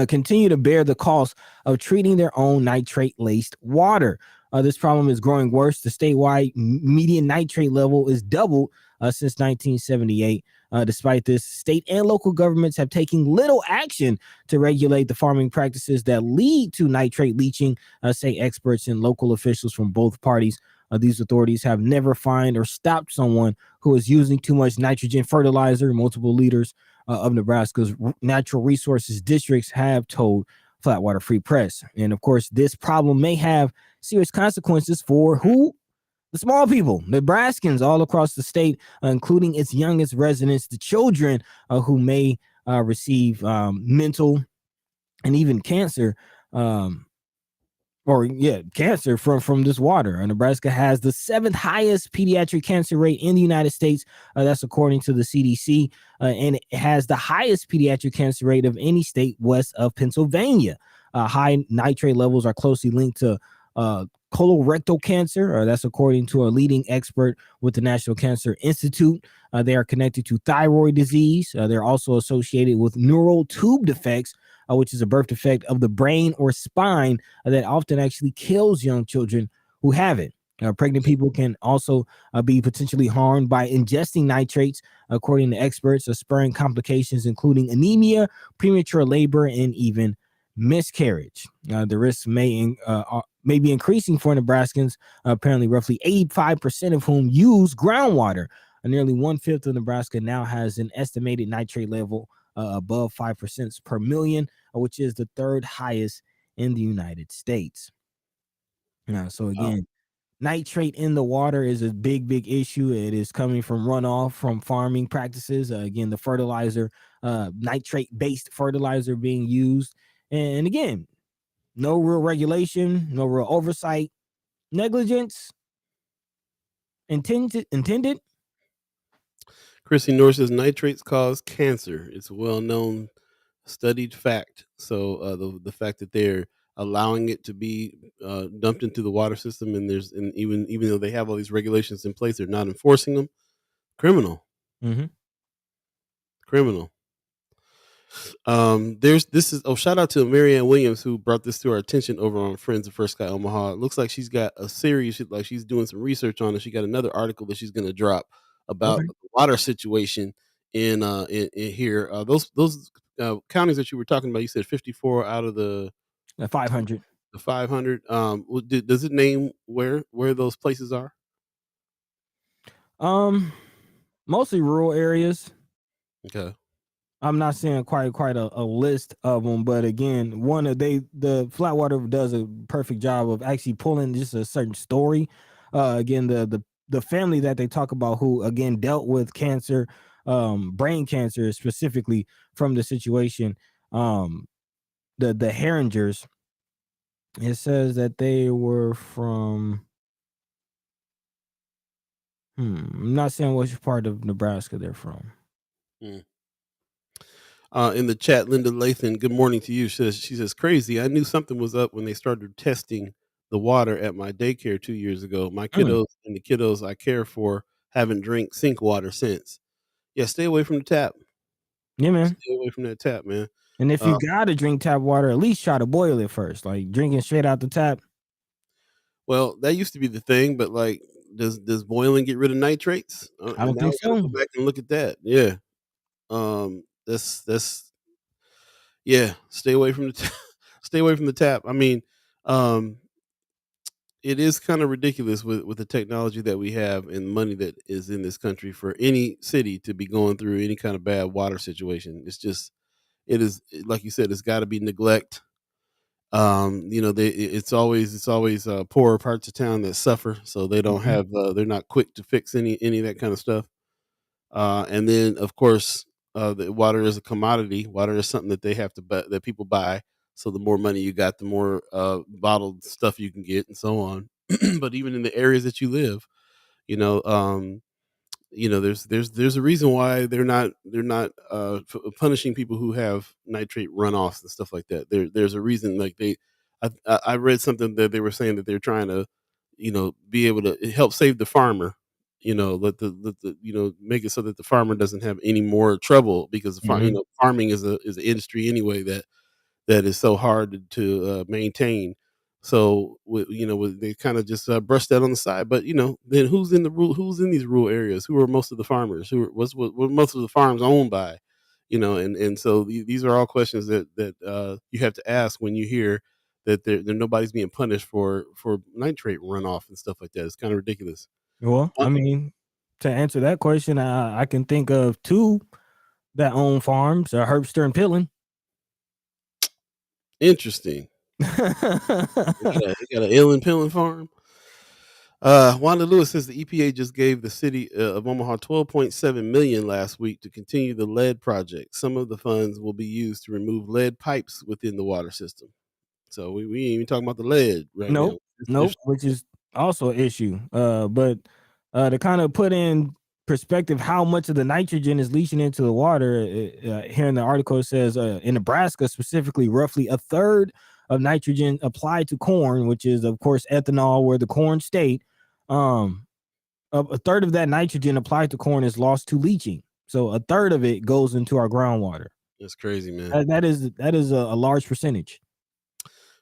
continue to bear the cost of treating their own nitrate laced water. This problem is growing worse. The statewide median nitrate level is doubled since 1978. Despite this, state and local governments have taken little action to regulate the farming practices that lead to nitrate leaching, say experts and local officials from both parties. These authorities have never fined or stopped someone who is using too much nitrogen fertilizer. Multiple leaders of Nebraska's natural resources districts have told Flatwater Free Press. And of course, this problem may have serious consequences for who? The small people, Nebraskans all across the state, including its youngest residents, the children who may receive mental and even cancer. Cancer from this water. Nebraska has the 7th highest pediatric cancer rate in the United States. That's according to the CDC, and it has the highest pediatric cancer rate of any state west of Pennsylvania. High nitrate levels are closely linked to colorectal cancer. That's according to a leading expert with the National Cancer Institute. They are connected to thyroid disease. They're also associated with neural tube defects, which is a birth defect of the brain or spine that often actually kills young children who have it. Pregnant people can also be potentially harmed by ingesting nitrates, according to experts, spurring complications including anemia, premature labor, and even miscarriage. The risks may be increasing for Nebraskans, apparently roughly 85% of whom use groundwater. Nearly 1/5 of Nebraska now has an estimated nitrate level above 5% per million, which is the 3rd highest in the United States. So again, nitrate in the water is a big issue. It is coming from runoff from farming practices. Again, the fertilizer nitrate based fertilizer being used. And again, no real regulation, no real oversight, negligence, intended. Chrissy North says nitrates cause cancer. It's a well known studied fact. So the fact that they're allowing it to be dumped into the water system, and even though they have all these regulations in place, they're not enforcing them. Criminal, Mm-hmm. criminal. There's this is shout out to Marianne Williams who brought this to our attention over on Friends of First Sky Omaha. It looks like she's got a series like she's doing some research on it. She got another article that she's going to drop about Okay. the water situation in here. Those counties that you were talking about, you said 54 out of At 500. the 500. Does it name where those places are? Um, Mostly rural areas. Okay. I'm not saying quite a list of them, but again, the Flatwater does a perfect job of actually pulling just a certain story. Again, the family that they talk about who again dealt with cancer, brain cancer specifically from the situation. The Herringers. It says that they were from. I'm not saying which part of Nebraska they're from. Hmm. In the chat, Linda Lathan, good morning to you. She says, crazy. I knew something was up when they started testing the water at my daycare 2 years ago. My Mm. kiddos and the kiddos I care for haven't drank sink water since. Yeah, stay away from the tap. Yeah, man. Stay away from that tap, man. And if you Uh, gotta drink tap water, at least try to boil it first. Like drinking straight out the tap. well, that used to be the thing, but like, does boiling get rid of nitrates? I And don't now think we got to so. go back and look at that. Yeah. That's yeah. Stay away from the stay away from the tap. I mean, um, it is kind of ridiculous with the technology that we have and money that is in this country for any city to be going through any kind of bad water situation. It's just it is like you said, it's got to be neglect. It's always poorer parts of town that suffer, so they don't Mhm. have they're not quick to fix any of that kind of stuff. And then of course, the water is a commodity. Water is something that they have to buy, that people buy. So the more money you got, the more bottled stuff you can get, and so on. But even in the areas that you live, you know, um, there's a reason why they're not punishing people who have nitrate runoffs and stuff like that. There's a reason. Like I read something that they were saying that they're trying to, be able to help save the farmer. Make it so that the farmer doesn't have any more trouble because Mhm. farming is an industry anyway that is so hard to maintain. So they kind of just brush that on the side. But then who's in these rural areas? Who are most of the farmers? What most of the farms owned by? And so these are all questions that you have to ask when you hear that there nobody's being punished for nitrate runoff and stuff like that. It's kind of ridiculous. Well, Uh, I mean, to answer that question, I can think of two that own farms, Herbster and Pillin. Interesting. They got an Ellen Pillin farm. Wanda Lewis says the EPA just gave the city of Omaha 12.7 million last week to continue the lead project. Some of the funds will be used to remove lead pipes within the water system. So we ain't even talking about the lead right now. Nope, nope, which is also an issue. But to kind of put in perspective how much of the nitrogen is leaching into the water, here in the article it says in Nebraska specifically, roughly a third of nitrogen applied to corn, which is of course ethanol, where the corn state, a third of that nitrogen applied to corn is lost to leaching. So a third of it goes into our groundwater. That's crazy, man. That is a large percentage.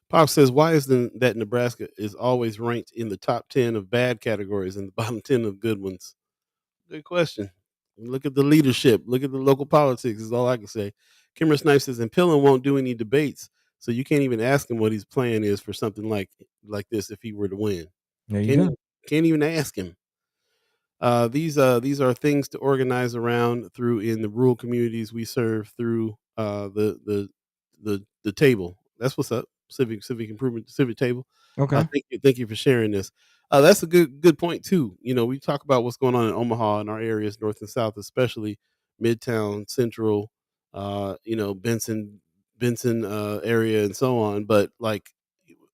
Pop says, why is that Nebraska is always ranked in the top 10 of bad categories and the bottom 10 of good ones? Good question. Look at the leadership. Look at the local politics. Is all I can say. Kimmer Snipes says, and Pillin won't do any debates, so you can't even ask him what his plan is for something like this if he were to win. There you Can't go. even, can't even ask him. These are things to organize around through in the rural communities we serve through the table. That's what's up. Civic improvement civic table. Okay. Thank you for sharing this. That's a good point too. We talk about what's going on in Omaha and our areas, north and south, especially Midtown, Central, Benson area and so on. But like,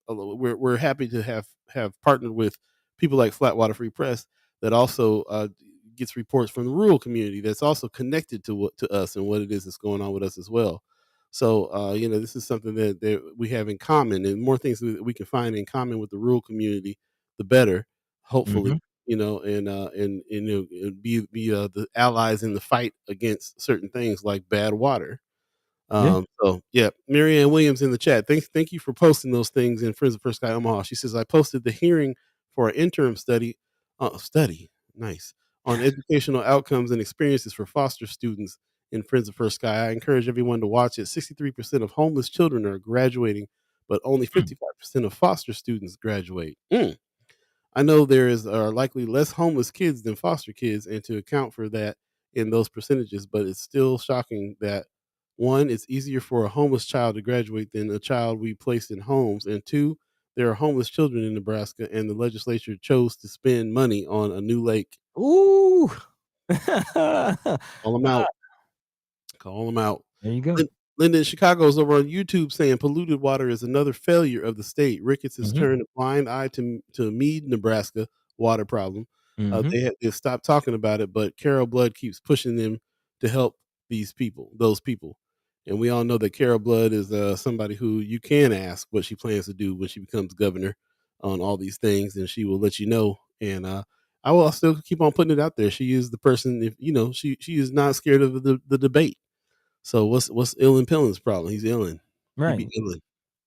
we're happy to have partnered with people like Flatwater Free Press that also gets reports from the rural community that's also connected to us and what it is that's going on with us as well. So this is something that we have in common, and more things that we can find in common with the rural community, the better. Hopefully, Mhm. be the allies in the fight against certain things like bad water. Yeah. So yeah, Marianne Williams in the chat. Thank you for posting those things in Friends of First Sky Omaha. She says I posted the hearing for an interim study, nice, on educational outcomes and experiences for foster students in Friends of First Sky. I encourage everyone to watch it. 63% of homeless children are graduating, but only Mm. 55% of foster students graduate. I know there is are likely less homeless kids than foster kids, and to account for that in those percentages, but it's still shocking that one, it's easier for a homeless child to graduate than a child we place in homes, and two, there are homeless children in Nebraska, and the legislature chose to spend money on a new lake. Ooh. Call them out. Call them out. There you go. Linda in Chicago is over on YouTube saying polluted water is another failure of the state. Ricketts has Mhm. turned a blind eye to Meade, Nebraska water problem. Mhm. They've stopped talking about it, but Carol Blood keeps pushing them to help those people. And we all know that Carol Blood is somebody who you can ask what she plans to do when she becomes governor on all these things, and she will let you know. And I will still keep on putting it out there. She is the person, if she is not scared of the debate. So what's Illin Pillen's problem? He's Illin. He Right. be Illin.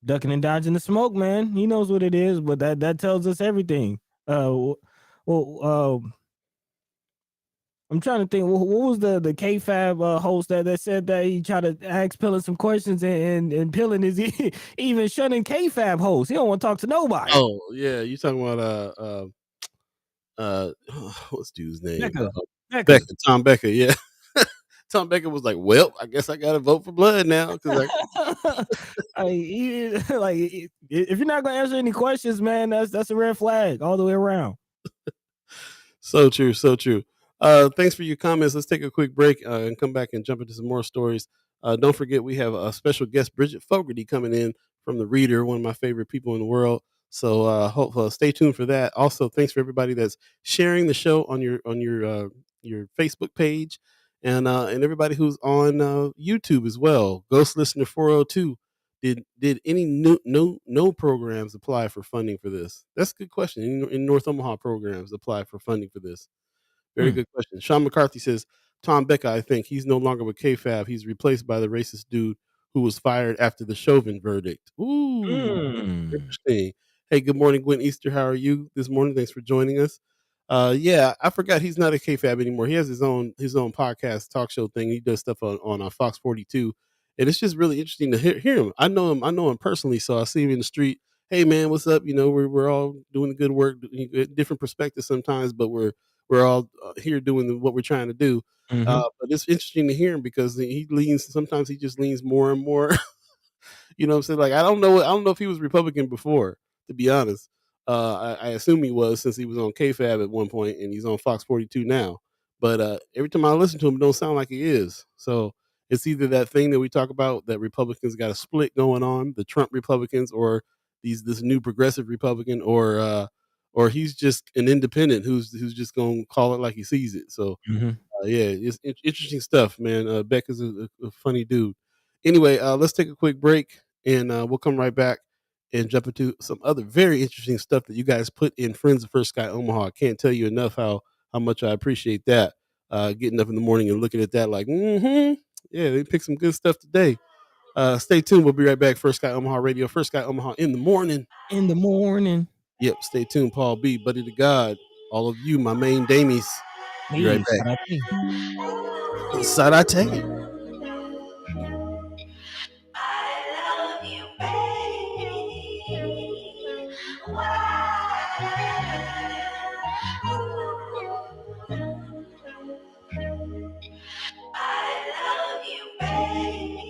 Ducking and dodging the smoke, man. He knows what it is, but that tells us everything. W well, I'm trying to think, what was the KFAB, host that said that he tried to ask Pillin some questions, and Pillin is even shunning KFAB hosts. He don't wanna talk to nobody. Oh, yeah, you talking about, what's dude's name? Becca. Becca. Becca, Tom Becca, yeah. Tom Becca was like, "Well, I guess I gotta vote for Blood now because I." I like, if you're not gonna answer any questions, man, that's a red flag all the way around. So true, so true. Thanks for your comments. Let's take a quick break and come back and jump into some more stories. Don't forget, we have a special guest, Bridget Fogarty, coming in from the Reader, one of my favorite people in the world. So stay tuned for that. Also, thanks for everybody that's sharing the show on your Facebook page, and everybody who's on YouTube as well. Ghost Listener 402. Did any no programs apply for funding for this? That's a good question. In North Omaha, programs apply for funding for this? Very Hmm. good question. Sean McCarthy says Tom Becca. I think he's no longer with KFAB. He's replaced by the racist dude who was fired after the Chauvin verdict. Ooh, Mm. interesting. Hey, good morning, Gwen Easter. How are you this morning? Thanks for joining us. Yeah, I forgot he's not at KFAB anymore. He has his own podcast talk show thing. He does stuff on Fox 42, and it's just really interesting to hear him. I know him personally, so I see him in the street. Hey man, what's up? We're all doing the good work, different perspectives sometimes, but we're all here doing what we're trying to do. Mhm. But it's interesting to hear him because he leans. Sometimes he just leans more and more. You know what I'm saying? Like I don't know if he was Republican before, to be honest. I assume he was since he was on KFAB at one point and he's on Fox 42 now. But every time I listen to him, it don't sound like he is. So it's either that thing that we talk about that Republicans got a split going on, the Trump Republicans, or this new progressive Republican, or he's just an independent who's just gonna call it like he sees it. So Mhm. yeah, it's interesting stuff, man. Beck is a funny dude. Anyway, let's take a quick break, and we'll come right back and jump into some other very interesting stuff that you guys put in Friends of First Sky Omaha. I can't tell you enough how much I appreciate that. Getting up in the morning and looking at that, like, yeah, they picked some good stuff today. Stay tuned. We'll be right back. First Sky Omaha Radio, First Sky Omaha in the morning. In the morning. Yep, stay tuned. Paul B, Buddy to God, all of you, my main damies. Be right Please, back. karate. Sarate. I love you, baby. I love you, baby.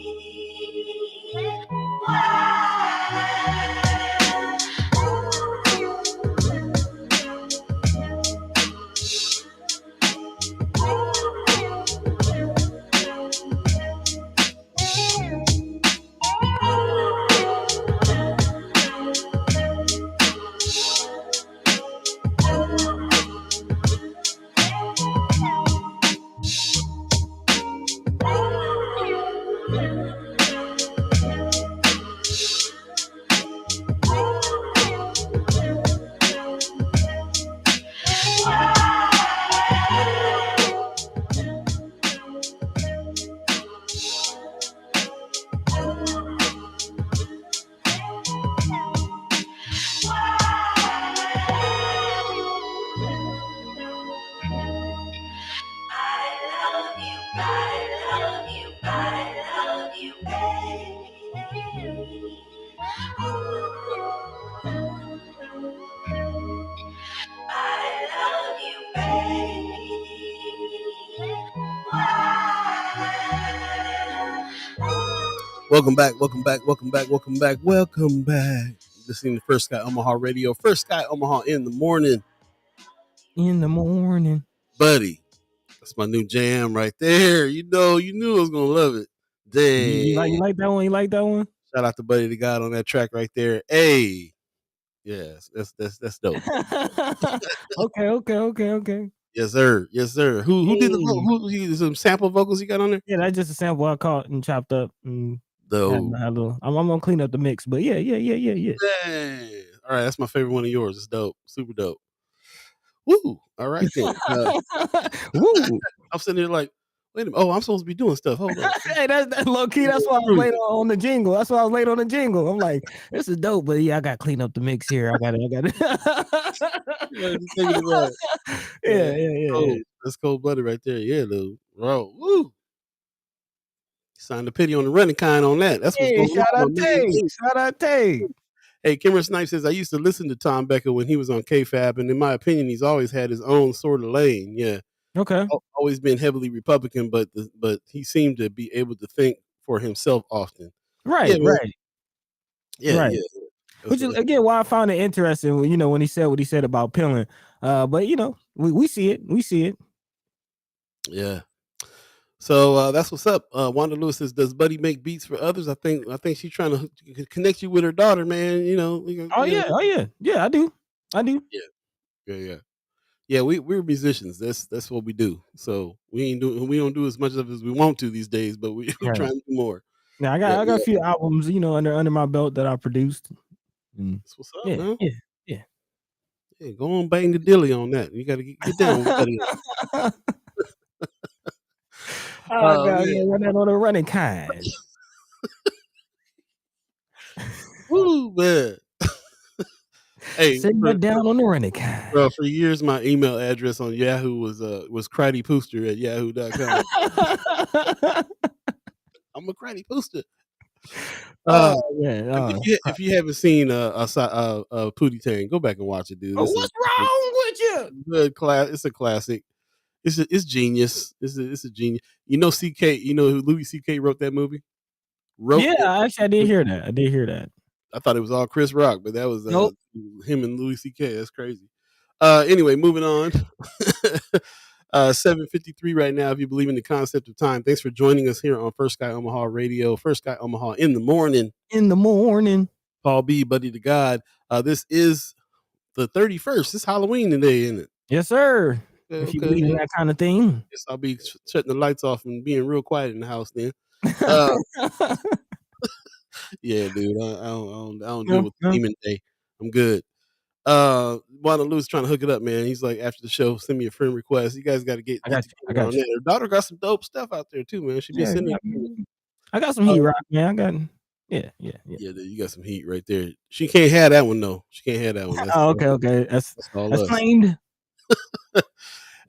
Welcome back, welcome back, welcome back, welcome back, welcome back. Listening to First Sky Omaha Radio. First Sky Omaha in the morning. In the morning. Buddy, that's my new jam right there. You knew I was going to love it. You Dang. like that one? You like that one? Shout out to Buddy the God on that track right there. Hey. Yes, that's dope. Okay. Yes, sir. Yes, sir. Who did the Hey. who some sample vocals you got on there? Yeah, that's just a sample I caught and chopped up. And Dope. had a little, I'm gonna clean up the mix, but yeah. Dang. All right, that's my favorite one of yours. It's dope. Super dope. Woo. All right then. Woo. I'm sitting there like, wait a minute. Oh, I'm supposed to be doing stuff. Hold on. Hey, that's low key. That's why I was late on the jingle. That's why I was late on the jingle. I'm like, this is dope, but yeah, I gotta clean up the mix here. I got it. Yeah. That's cold blooded right there. Yeah, dude. Bro. Woo. Signed the pity on the running kind on that. That's what's Hey, going shout on. out Tate. Shout out Tate. Hey, Kimmer Snipe says, I used to listen to Tom Becker when he was on KFAB, and in my opinion, he's always had his own sort of lane. Yeah. Okay. Always been heavily Republican, but he seemed to be able to think for himself often. Right. Yeah. Which is again why I found it interesting, when he said what he said about Pillin. But we see it. We see it. Yeah. So that's what's up. Wanda Lewis says, "Does Buddy make beats for others?" I think she's trying to connect you with her daughter, man. Yeah. I do. Yeah. We're musicians. That's what we do. So we don't do as much of it as we want to these days, but we're trying to do more. Now I got a few albums, under my belt that I produced. That's what's up, man. Yeah. Yeah, go on, bang the dilly on that. You got to get down with that. Oh God, run that on a running kind. Woo, man. Hey, sitting down on the running kind. Bro, for years my email address on Yahoo was crattypooster@yahoo.com. I'm a cratty pooster. If you haven't seen Pootie Tang, go back and watch it, dude. What's wrong with you? Good class. It's a classic. It's genius. It's a genius. CK. Who Louis CK wrote that movie? Actually, I did hear that. I thought it was all Chris Rock, but that was Nope. him and Louis CK. That's crazy. Anyway, moving on. 7:53 right now. If you believe in the concept of time, thanks for joining us here on First Sky Omaha Radio. First Sky Omaha in the morning. Paul B, Buddy the God. This is the 31st. It's Halloween today, isn't it? Yes, sir. If you believe in that kind of thing. Guess I'll be shutting the lights off and being real quiet in the house then. Yeah, dude. I don't deal with Demon Day. I'm good. Wanda Lou's trying to hook it up, man. He's like, after the show, send me a friend request. You guys got to get. I got you. Her daughter got some dope stuff out there too, man. She be sending. I got some heat rock, man. I got. Yeah. Yeah, dude, you got some heat right there. She can't have that one though. She can't have that one. Okay. That's claimed.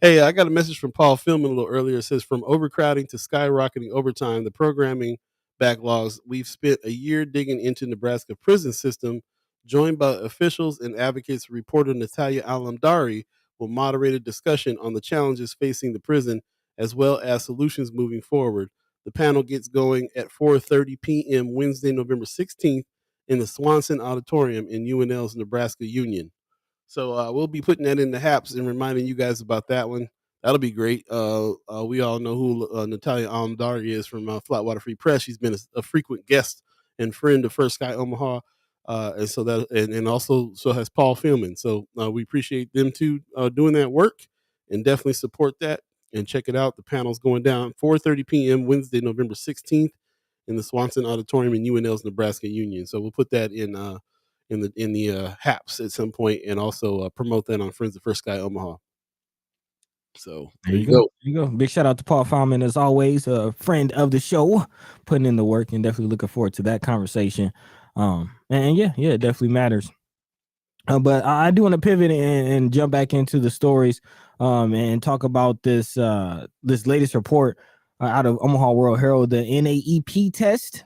Hey, I got a message from Paul Philman a little earlier. It says, from overcrowding to skyrocketing overtime, the programming backlogs, we've spent a year digging into Nebraska prison system. Joined by officials and advocates, reporter Natalia Alamdari will moderate a discussion on the challenges facing the prison as well as solutions moving forward. The panel gets going at 4:30 p.m. Wednesday, November 16th in the Swanson Auditorium in UNL's Nebraska Union. So we'll be putting that in the haps and reminding you guys about that one. That'll be great. We all know who Natalia Alamdari is from Flatwater Free Press. She's been a frequent guest and friend of First Sky Omaha. And so that, and also so has Paul Philman. So we appreciate them too doing that work, and definitely support that and check it out. The panel's going down 4:30 p.m. Wednesday, November 16th in the Swanson Auditorium in UNL's Nebraska Union. So we'll put that in the HAPS at some point, and also promote that on Friends of First Sky Omaha. So there you go. There you go. Big shout out to Paul Fallman, as always, a friend of the show, putting in the work, and definitely looking forward to that conversation. And yeah, it definitely matters. But I do want to pivot and jump back into the stories, and talk about this latest report out of Omaha World Herald, the NAEP test.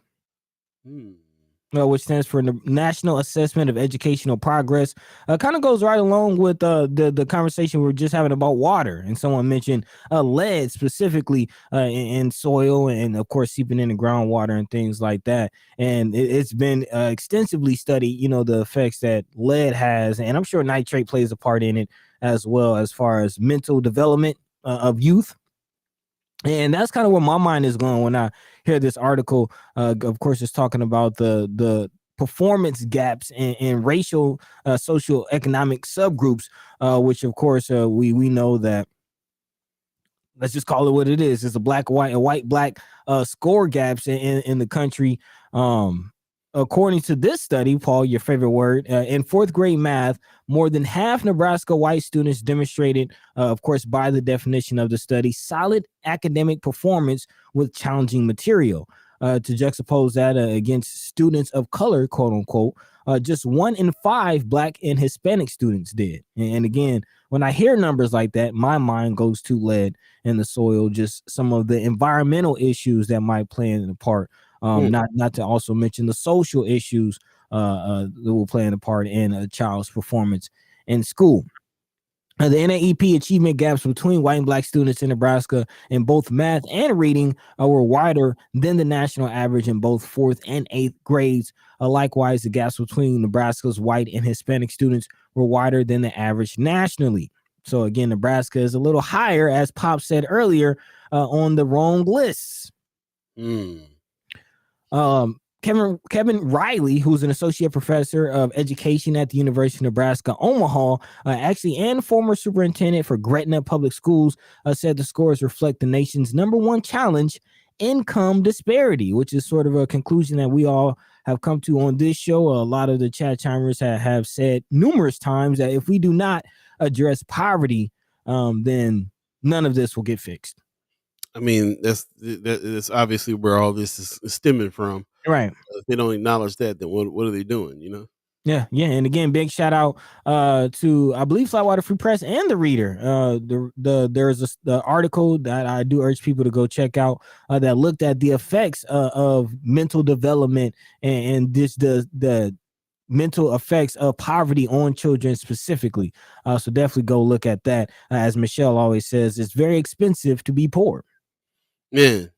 which stands for the National Assessment of Educational Progress. Kind of goes right along with the conversation we were just having about water. And someone mentioned lead specifically in soil and, of course, seeping into groundwater and things like that. And it's been extensively studied, the effects that lead has. And I'm sure nitrate plays a part in it as well, as far as mental development of youth. And that's kind of where my mind is going when I hear this article. Of course, it's talking about the performance gaps in racial, social economic subgroups, which of course we know that. Let's just call it what it is. It's a white black score gaps in the country. According to this study, Paul, your favorite word, in fourth grade math, more than half Nebraska white students demonstrated, of course, by the definition of the study, solid academic performance with challenging material. To juxtapose that against students of color, quote unquote, just 1 in 5 Black and Hispanic students did. And again, when I hear numbers like that, my mind goes to lead in the soil, just some of the environmental issues that might play in a part. Not to also mention the social issues that will play a part in a child's performance in school. The NAEP achievement gaps between white and black students in Nebraska in both math and reading were wider than the national average in both fourth and eighth grades. Likewise, the gaps between Nebraska's white and Hispanic students were wider than the average nationally. So again, Nebraska is a little higher, as Pop said earlier, on the wrong lists. Kevin Riley, who's an associate professor of education at the University of Nebraska, Omaha, actually, and former superintendent for Gretna Public Schools, said the scores reflect the nation's #1 challenge, income disparity, which is sort of a conclusion that we all have come to on this show. A lot of the chat chimers have said numerous times that if we do not address poverty, then none of this will get fixed. I mean, that's obviously where all this is stemming from. Right. If they don't acknowledge that, then what are they doing? Yeah. And again, big shout out to, I believe, Flatwater Free Press and the Reader. There's the article that I do urge people to go check out that looked at the effects of mental development and the mental effects of poverty on children specifically. So definitely go look at that. As Michelle always says, it's very expensive to be poor. Man,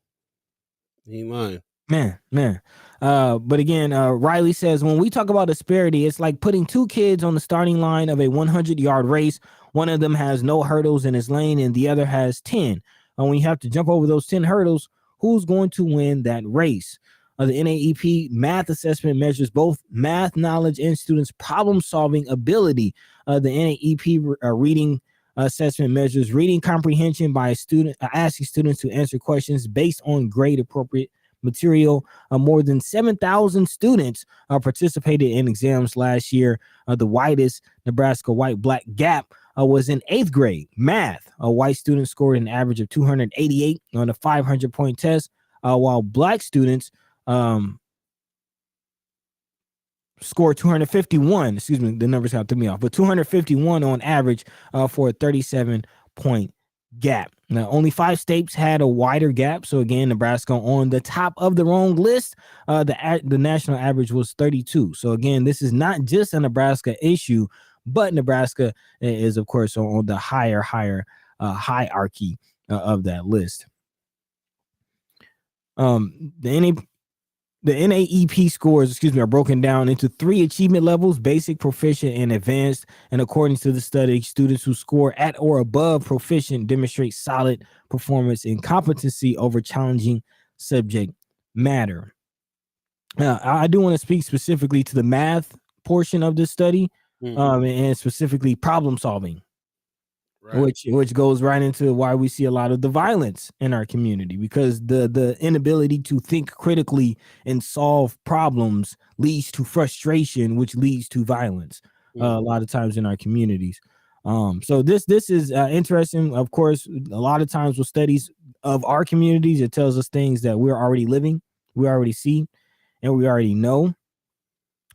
he lying. Man. But again, Riley says, when we talk about disparity, it's like putting 2 kids on the starting line of a 100-yard race. One of them has no hurdles in his lane and the other has 10. And when you have to jump over those 10 hurdles, who's going to win that race? The NAEP math assessment measures both math knowledge and students' problem-solving ability. The NAEP reading assessment measures reading comprehension by a student, asking students to answer questions based on grade-appropriate material. More than 7,000 students participated in exams last year. The widest Nebraska white-black gap was in 8th grade math. White students scored an average of 288 on a 500-point test, while black students scored 251. Excuse me, the numbers got to me off, but 251 on average for a 37-point gap. Now, only 5 states had a wider gap. So again, Nebraska on the top of the wrong list. The national average was 32. So again, this is not just a Nebraska issue, but Nebraska is, of course, on the higher hierarchy of that list. The NAEP scores, are broken down into 3 achievement levels: basic, proficient, and advanced. And according to the study, students who score at or above proficient demonstrate solid performance and competency over challenging subject matter. I do want to speak specifically to the math portion of this study, and specifically problem solving. Right. Which goes right into why we see a lot of the violence in our community, because the inability to think critically and solve problems leads to frustration, which leads to violence a lot of times in our communities. So this is interesting. Of course, a lot of times with studies of our communities, it tells us things that we're already living, we already see, and we already know.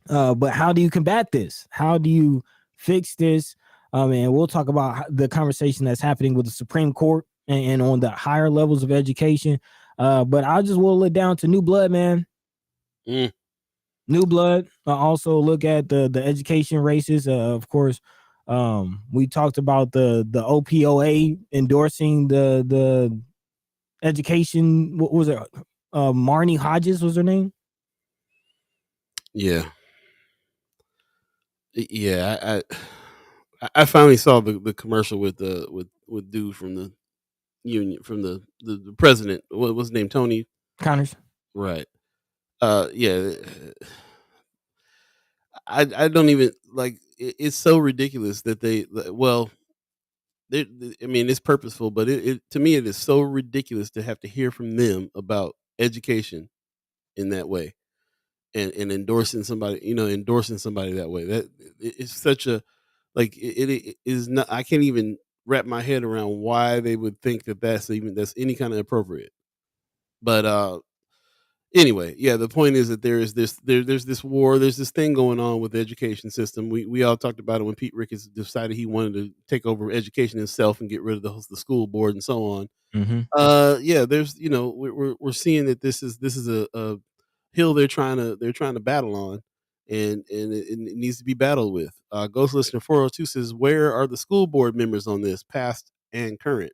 But how do you combat this? How do you fix this? And we'll talk about the conversation that's happening with the Supreme Court and on the higher levels of education. But I'll just whittle it down to new blood, man. New blood. Also look at the education races. Of course, we talked about the OPOA endorsing the education. What was it? Marnie Hodges was her name. Yeah, yeah. I finally saw the commercial with with dude from the union from the president. What was his name? Tony. Connors. Right. Yeah. I don't even like. It's so ridiculous that well, I mean, it's purposeful, but to me, it is so ridiculous to have to hear from them about education in that way, and endorsing somebody, endorsing somebody that way. That it's such a like it is not. I can't even wrap my head around why they would think that that's any kind of appropriate. But anyway, yeah, the point is that there's this war, there's this thing going on with the education system. We all talked about it when Pete Ricketts decided he wanted to take over education himself and get rid of the school board and so on. Mm-hmm. Yeah, there's we're seeing that this is a hill they're trying to battle on, and it needs to be battled with. Ghost Listener 402 says, where are the school board members on this, past and current?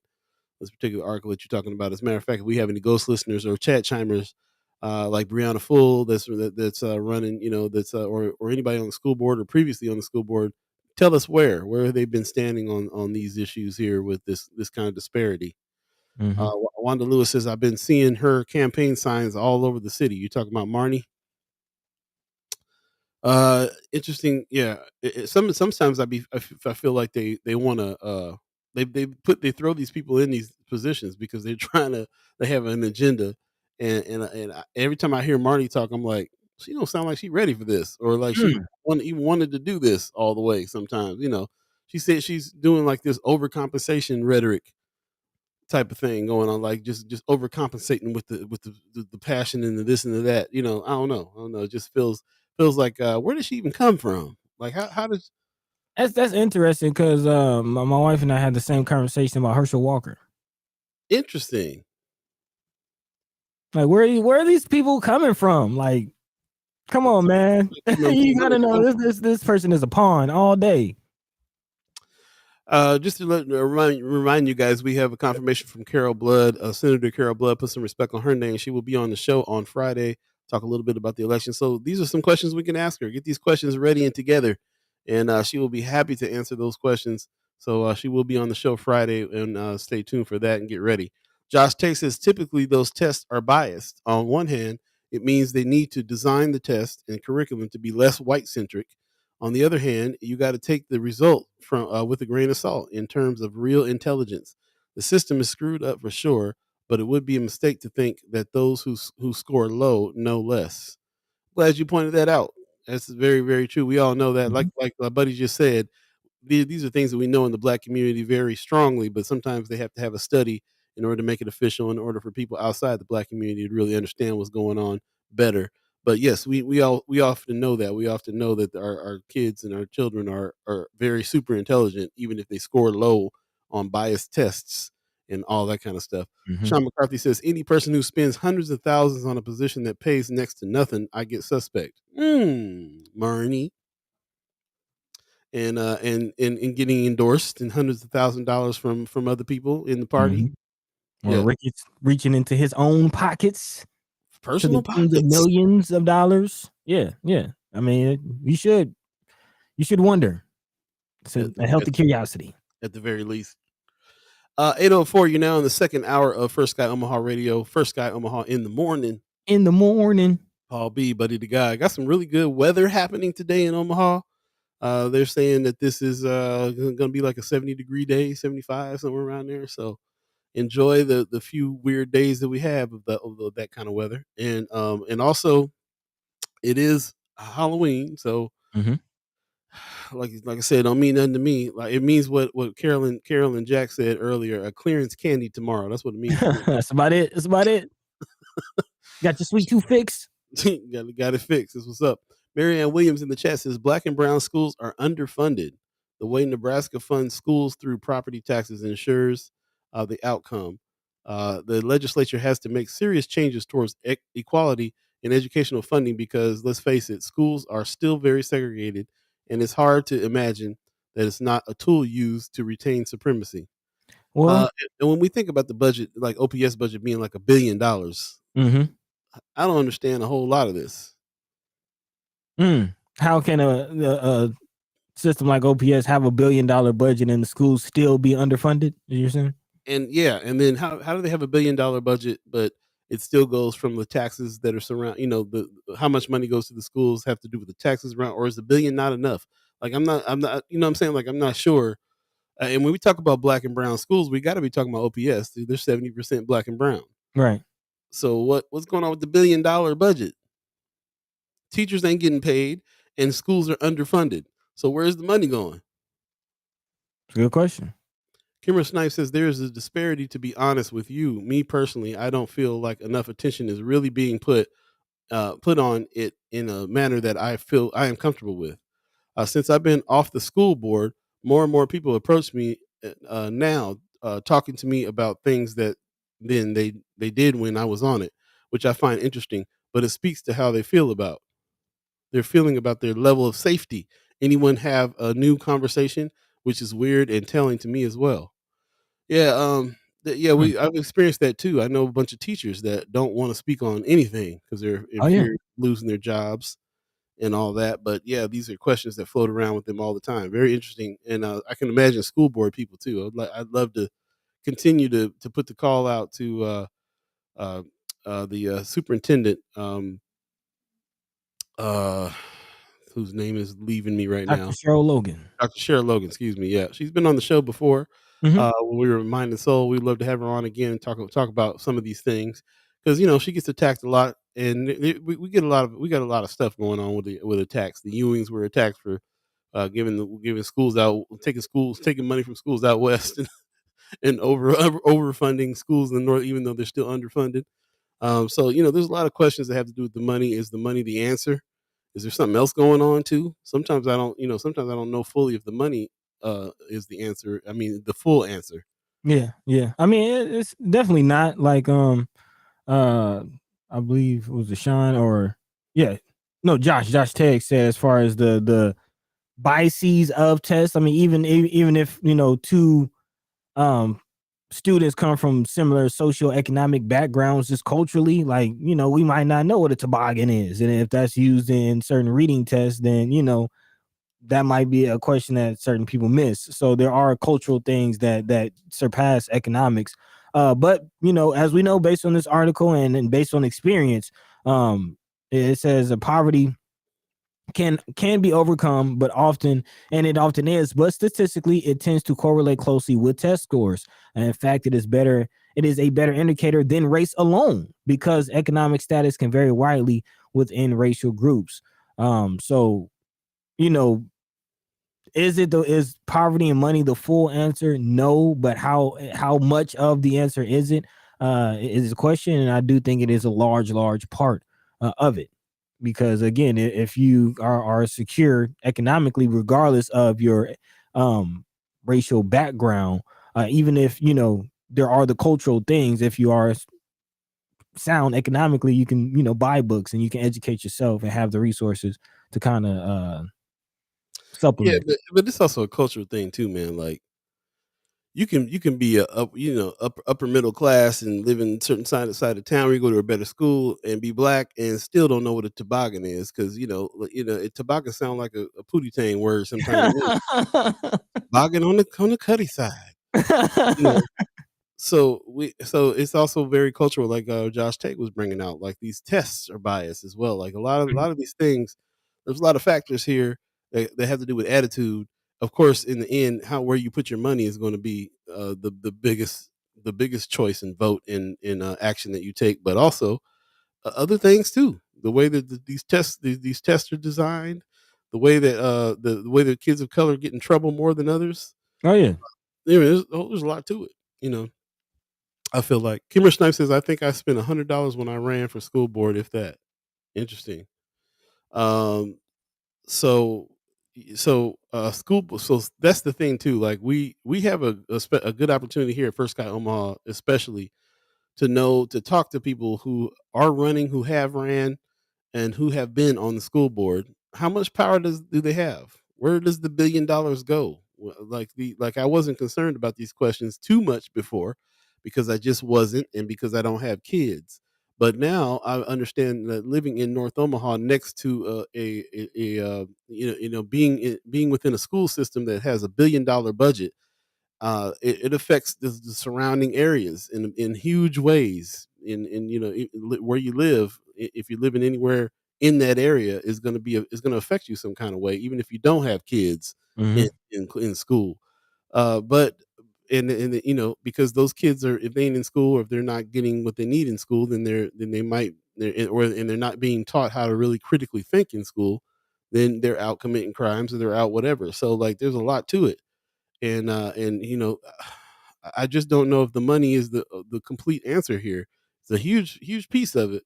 This particular article that you're talking about. As a matter of fact, if we have any ghost listeners or chat chimers, like Brianna Full, that's running, that's or anybody on the school board or previously on the school board, tell us where they've been standing on these issues here with this kind of disparity. Mm-hmm. Wanda Lewis says, I've been seeing her campaign signs all over the city. You talking about Marnie? Interesting. Yeah. Sometimes I feel like they want to they throw these people in these positions because they're trying to they have an agenda, every time I hear Marty talk, I'm like, she don't sound like she ready for this, or like she even wanted to do this all the way. Sometimes, she said she's doing like this overcompensation rhetoric type of thing going on, like just overcompensating with the passion and the this and the that. I don't know. It just feels like, where did she even come from? Like how does That's interesting because my wife and I had the same conversation about Herschel Walker. interesting. Like, where are these people coming from? Like, come on, man. You gotta know this person is a pawn all day. Just to remind you guys, we have a confirmation from Carol Blood, Senator Carol Blood. Put some respect on her name. She will be on the show on Friday. Talk a little bit about the election. So these are some questions we can ask her. Get these questions ready and together, and she will be happy to answer those questions. So she will be on the show Friday, and stay tuned for that and get ready. Josh Tate says typically those tests are biased. On one hand, it means they need to design the test and curriculum to be less white centric. On the other hand, you got to take the result from with a grain of salt in terms of real intelligence. The system is screwed up for sure, but it would be a mistake to think that those who score low know less. Glad you pointed that out. That's very, very true. We all know that. Mhm. Like my buddy just said, these are things that we know in the black community very strongly, but sometimes they have to have a study in order to make it official, in order for people outside the black community to really understand what's going on better. But yes, we often know that. We often know that our kids and our children are very super intelligent, even if they score low on biased tests and all that kind of stuff. Mhm. Sean McCarthy says, any person who spends hundreds of thousands on a position that pays next to nothing, I get suspect. Marnie. And getting endorsed and hundreds of $1,000s from other people in the party. Mhm. Or Yeah, Ricketts reaching into his own pockets to the personal tunes of pockets. millions of dollars. Yeah, yeah. I mean, you should wonder. It's At a the, at, healthy curiosity. at the very least. 8:04. You're now in the second hour of First Sky Omaha Radio. First Sky Omaha in the morning. In the morning. Paul B, buddy the guy. Got some really good weather happening today in Omaha. They're saying that this is going to be like a 70-degree day, 75, somewhere around there. So enjoy the few weird days that we have of that kind of weather, and also it is Halloween, so Mhm. like I said, don't mean nothing to me. Like, it means what Carolyn Jack said earlier, a clearance candy tomorrow. That's what it means to me. That's about it. That's about it. Got your sweet tooth fixed. got it fixed. That's what's up. Marianne Williams in the chat says black and brown schools are underfunded. The way Nebraska funds schools through property taxes ensures the outcome. The legislature has to make serious changes towards equality in educational funding because let's face it, schools are still very segregated, and it's hard to imagine that it's not a tool used to retain supremacy. Well, And when we think about the budget, like OPS budget being like $1 billion, mhm. I don't understand a whole lot of this. How can a system like OPS have $1 billion budget and the schools still be underfunded? You're saying? And yeah, and then how do they have $1 billion budget, but it still goes from the taxes that are surround, the how much money goes to the schools have to do with the taxes around, or is the billion not enough? Like I'm not, what I'm saying, like I'm not sure. And when we talk about black and brown schools, we got to be talking about OPS. Dude, they're 70% black and brown. Right. So what's going on with the $1 billion budget? Teachers ain't getting paid, and schools are underfunded. So where's the money going? It's a good question. Kimmer Snipe says there is a disparity. To be honest with you, me personally, I don't feel like enough attention is really being put on it in a manner that I feel I am comfortable with. Since I've been off the school board, more and more people approach me now, talking to me about things that then they did when I was on it, which I find interesting. But it speaks to how they feel about their feeling about their level of safety. Anyone have a new conversation, which is weird and telling to me as well. Yeah, yeah, Hmm. I've experienced that too. I know a bunch of teachers that don't want to speak on anything because they're in Oh yeah. fear of losing their jobs and all that. But yeah, these are questions that float around with them all the time. Very interesting, and I can imagine school board people too. I'd love to continue to put the call out to uh, the superintendent, uh, whose name is leaving me right Dr. now. Cheryl Logan. Dr. Cheryl Logan, excuse me. Yeah, she's been on the show before. Mhm. When we were Mind and Soul, we'd love to have her on again and talk about some of these things because she gets attacked a lot, and we get a lot of we got a lot of stuff going on with attacks. The Ewings were attacked for giving schools out, taking money from schools out west, and overfunding schools in the north, even though they're still underfunded. So there's a lot of questions that have to do with the money. Is the money the answer? Is there something else going on too? Sometimes I don't know fully if the money is the answer. I mean, the full answer. Yeah, yeah. I mean, it's definitely not like uh I believe it was a Sean or yeah, no, Josh Teg said as far as the biases of tests. I mean, even if two um students come from similar socioeconomic backgrounds, just culturally, like we might not know what a toboggan is, and if that's used in certain reading tests, then that might be a question that certain people miss. So there are cultural things that surpass economics. But as we know, based on this article and based on experience, it says poverty can be overcome, but it often is, but statistically it tends to correlate closely with test scores. And in fact, it is a better indicator than race alone because economic status can vary widely within racial groups. So you know is poverty and money the full answer? No, but how much of the answer is it? Is a question, and I do think it is a large part of it. Because again, if you are secure economically, regardless of your racial background, even if there are the cultural things, if you are sound economically, you can buy books and you can educate yourself and have the resources to kind of Yeah, supplement. but it's also a cultural thing too, man. Like you can be upper middle class and live in a certain side of town where you go to a better school and be black and still don't know what a toboggan is because a toboggan sound like a pootie tang word sometimes to me. Toboggan on the cutty side, you know. So it's also very cultural, like Josh Tate was bringing out. Like these tests are biased as well. Like a lot of these things, there's a lot of factors here that have to do with attitude. Of course, in the end, how where you put your money is going to be the biggest choice and vote in action that you take, but also other things too. The way that these tests are designed, the way that the way that kids of color get in trouble more than others. Oh yeah. There's a lot to it. You know, I feel like Kimmer Snipe says, I think I spent $100 when I ran for school board, if that. Interesting. Um, so so that's the thing too. Like we have a good opportunity here at First Sky Omaha, especially to talk to people who are running, who have ran, and who have been on the school board, how much power do they have? Where does the $1 billion go? Like I wasn't concerned about these questions too much before because I just wasn't, and because I don't have kids. But now I understand that living in North Omaha, next to being within a school system that has $1 billion budget, it affects the surrounding areas in huge ways. Where you live, if you're living anywhere in that area, is going to affect you some kind of way, even if you don't have kids Mm-hmm. in school. But and because those kids are, if they ain't in school, or if they're not getting what they need in school, then they might and they're not being taught how to really critically think in school, then they're out committing crimes, or they're out whatever. So like there's a lot to it. And I just don't know if the money is the complete answer here. It's a huge piece of it,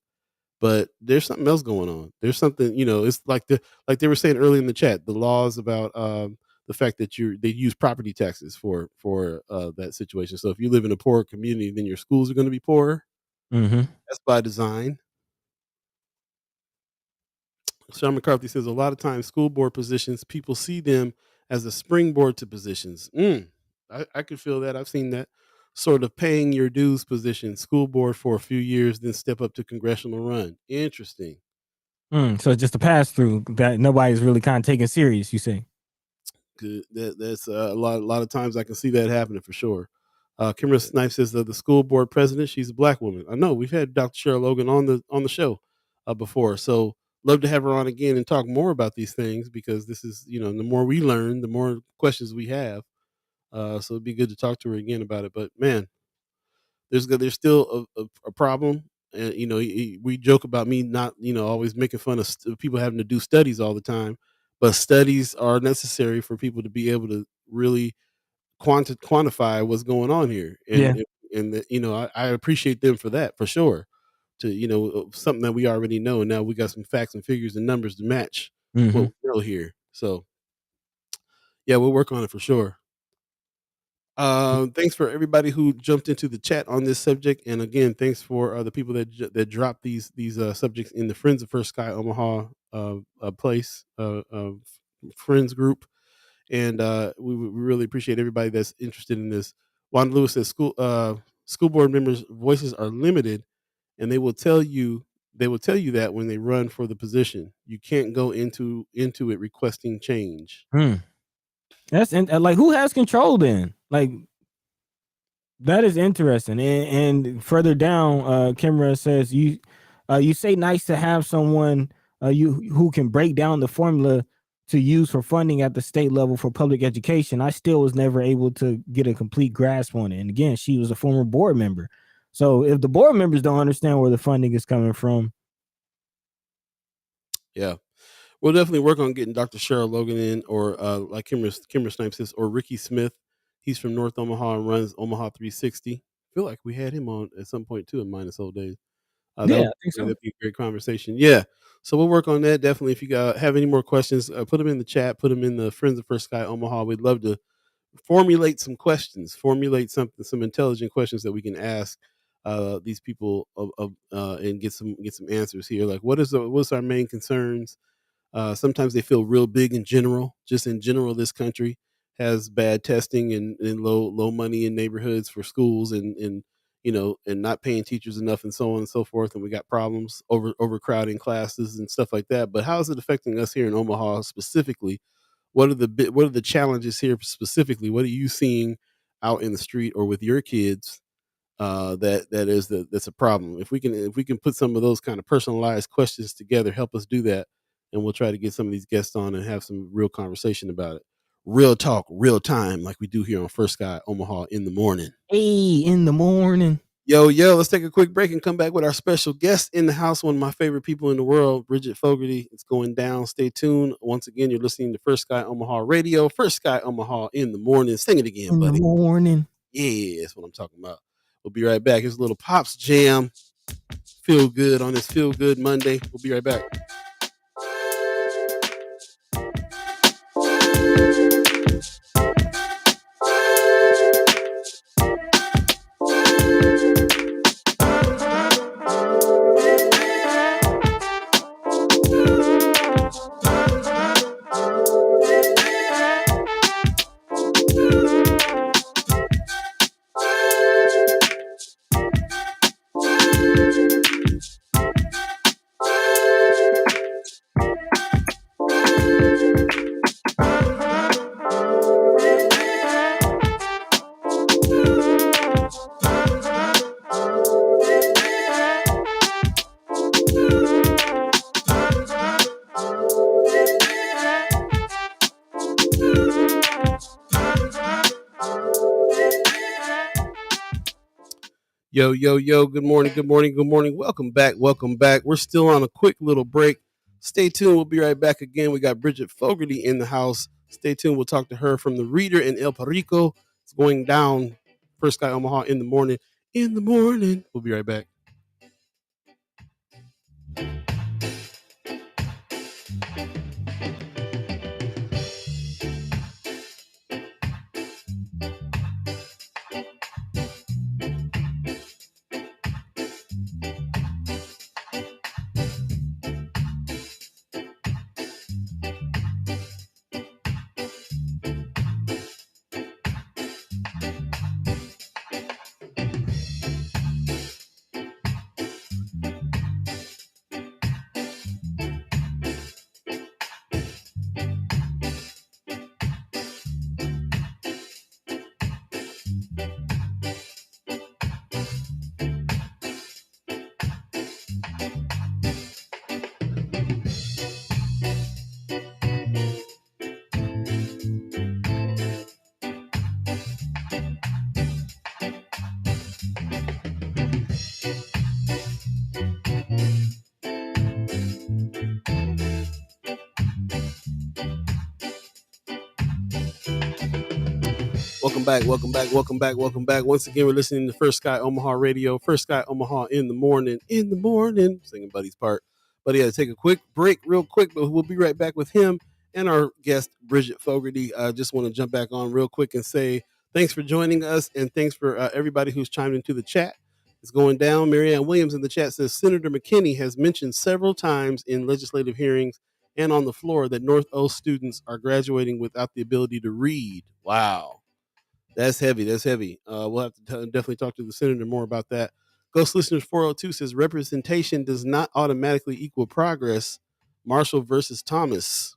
but there's something else going on. There's something, it's like they were saying earlier in the chat, the laws about the fact that they use property taxes for that situation. So if you live in a poor community, then your schools are going to be poorer. Mm-hmm. That's by design. Sean McCarthy says a lot of times school board positions, people see them as a springboard to positions. I could feel that. I've seen that sort of paying your dues position, school board for a few years, then step up to congressional run. Interesting. So it's just a pass through that nobody's really kind of taking serious. You say? Good. That's a lot of times I can see that happening for sure. Kimra Snipes says that the school board president, she's a black woman. I know we've had Dr. Cheryl Logan on the show before, so love to have her on again and talk more about these things, because this is, the more we learn, the more questions we have. So it'd be good to talk to her again about it. But man, there's still a problem. And we joke about me not, always making fun of people having to do studies all the time, but studies are necessary for people to be able to really quantify what's going on here. Yeah. And I appreciate them for that, for sure. To something that we already know, and now we got some facts and figures and numbers to match what Mm-hmm. we know here. So yeah, we'll work on it for sure. Thanks for everybody who jumped into the chat on this subject, and again, thanks for the people that dropped these subjects in the Friends of First Sky Omaha place friends group, and we really appreciate everybody that's interested in this. Juan Lewis says school board members' voices are limited, and they will tell you that when they run for the position. You can't go into it requesting change. Hmm. That's like, who has control then? Like, that is interesting. And further down, Kimra says you say nice to have someone you who can break down the formula to use for funding at the state level for public education. I still was never able to get a complete grasp on it. And again, she was a former board member. So if the board members don't understand where the funding is coming from, Yeah. We'll definitely work on getting Dr. Cheryl Logan in, or like Kimmer Snipes says, or Ricky Smith. He's from North Omaha and runs Omaha 360. I feel like we had him on at some point too in Minus Old Days. yeah, I think so. That'd be a great conversation. Yeah. So we'll work on that. Definitely. If you have any more questions, put them in the chat, put them in the Friends of First Sky Omaha. We'd love to formulate some questions, some intelligent questions that we can ask these people and get some answers here. Like, what's our main concerns? Sometimes they feel real big in general. Just in general, this country has bad testing and low money in neighborhoods for schools, and not paying teachers enough, and so on and so forth. And we got problems overcrowding classes and stuff like that. But how is it affecting us here in Omaha specifically? What are the challenges here specifically? What are you seeing out in the street or with your kids that's a problem? If we can put some of those kind of personalized questions together, help us do that, and we'll try to get some of these guests on and have some real conversation about it. Real talk, real time, like we do here on First Sky Omaha in the morning. Hey, in the morning. Yo, let's take a quick break and come back with our special guest in the house, one of my favorite people in the world, Bridget Fogarty. It's going down. Stay tuned. Once again, you're listening to First Sky Omaha Radio, First Sky Omaha in the morning. Sing it again, In the buddy. morning. Yeah, that's what I'm talking about. We'll be right back. Here's a little Pops Jam. Feel good on this Feel Good Monday. We'll be right back. Yo, yo, yo, good morning, good morning, good morning. Welcome back, welcome back. We're still on a quick little break. Stay tuned. We'll be right back again. We got Bridget Fogarty in the house. Stay tuned. We'll talk to her from the Reader in El Perico. It's going down First Sky Omaha in the morning. In the morning. We'll be right back. Welcome back, welcome back, welcome back, welcome back. Once again, we're listening to First Sky Omaha Radio, First Sky Omaha in the morning, singing Buddy's part. Buddy had to take a quick break, real quick, but we'll be right back with him and our guest, Bridget Fogarty. I just want to jump back on real quick and say thanks for joining us and thanks for everybody who's chimed into the chat. It's going down. Marianne Williams in the chat says Senator McKinney has mentioned several times in legislative hearings and on the floor that North O students are graduating without the ability to read. Wow. That's heavy. That's heavy. We'll have to definitely talk to the senator more about that. Ghost Listeners 402 says representation does not automatically equal progress. Marshall versus Thomas.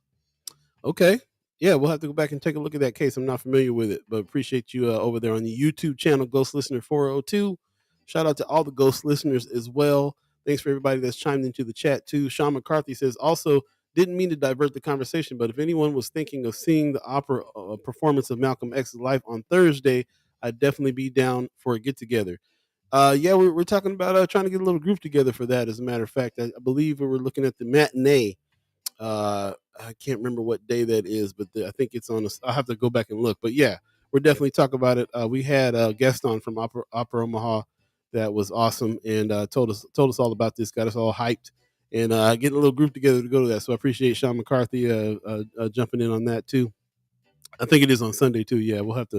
Okay. Yeah, we'll have to go back and take a look at that case. I'm not familiar with it, but appreciate you over there on the YouTube channel, Ghost Listener 402. Shout out to all the Ghost listeners as well. Thanks for everybody that's chimed into the chat too. Sean McCarthy says also didn't mean to divert the conversation, but if anyone was thinking of seeing the opera performance of Malcolm X's life on Thursday, I'd definitely be down for a get together. Yeah, we're talking about trying to get a little group together for that. As a matter of fact, I believe we were looking at the matinee. I can't remember what day that is, but I think it's on. I'll have to go back and look. But yeah, we're definitely talking about it. We had a guest on from Opera Omaha that was awesome and told us all about this, got us all hyped, and getting a little group together to go to that. So I appreciate Sean McCarthy jumping in on that too. I think it is on Sunday too. Yeah, we'll have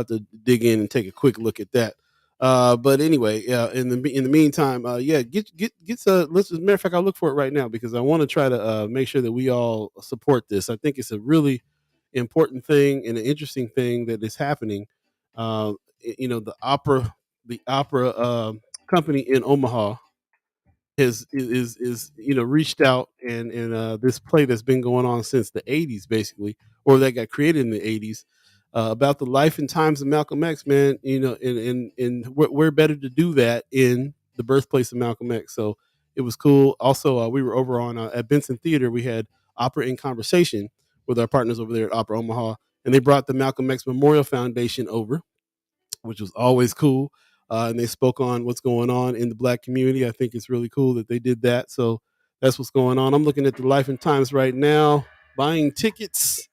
to dig in and take a quick look at that. But anyway, yeah. In the meantime, yeah, get let's. As a matter of fact, I'll look for it right now because I want to try to make sure that we all support this. I think it's a really important thing and an interesting thing that is happening. The opera company in Omaha is reached out and this play that's been going on since the 80s basically, or that got created in the 80s, about the life and times of Malcolm X, man. And we're better to do that in the birthplace of Malcolm X. So it was cool. Also, we were over on at Benson Theater. We had Opera in Conversation with our partners over there at Opera Omaha, and they brought the Malcolm X Memorial Foundation over, which was always cool. And they spoke on what's going on in the black community. I think it's really cool that they did that. So that's what's going on. I'm looking at the Life and Times right now, buying tickets.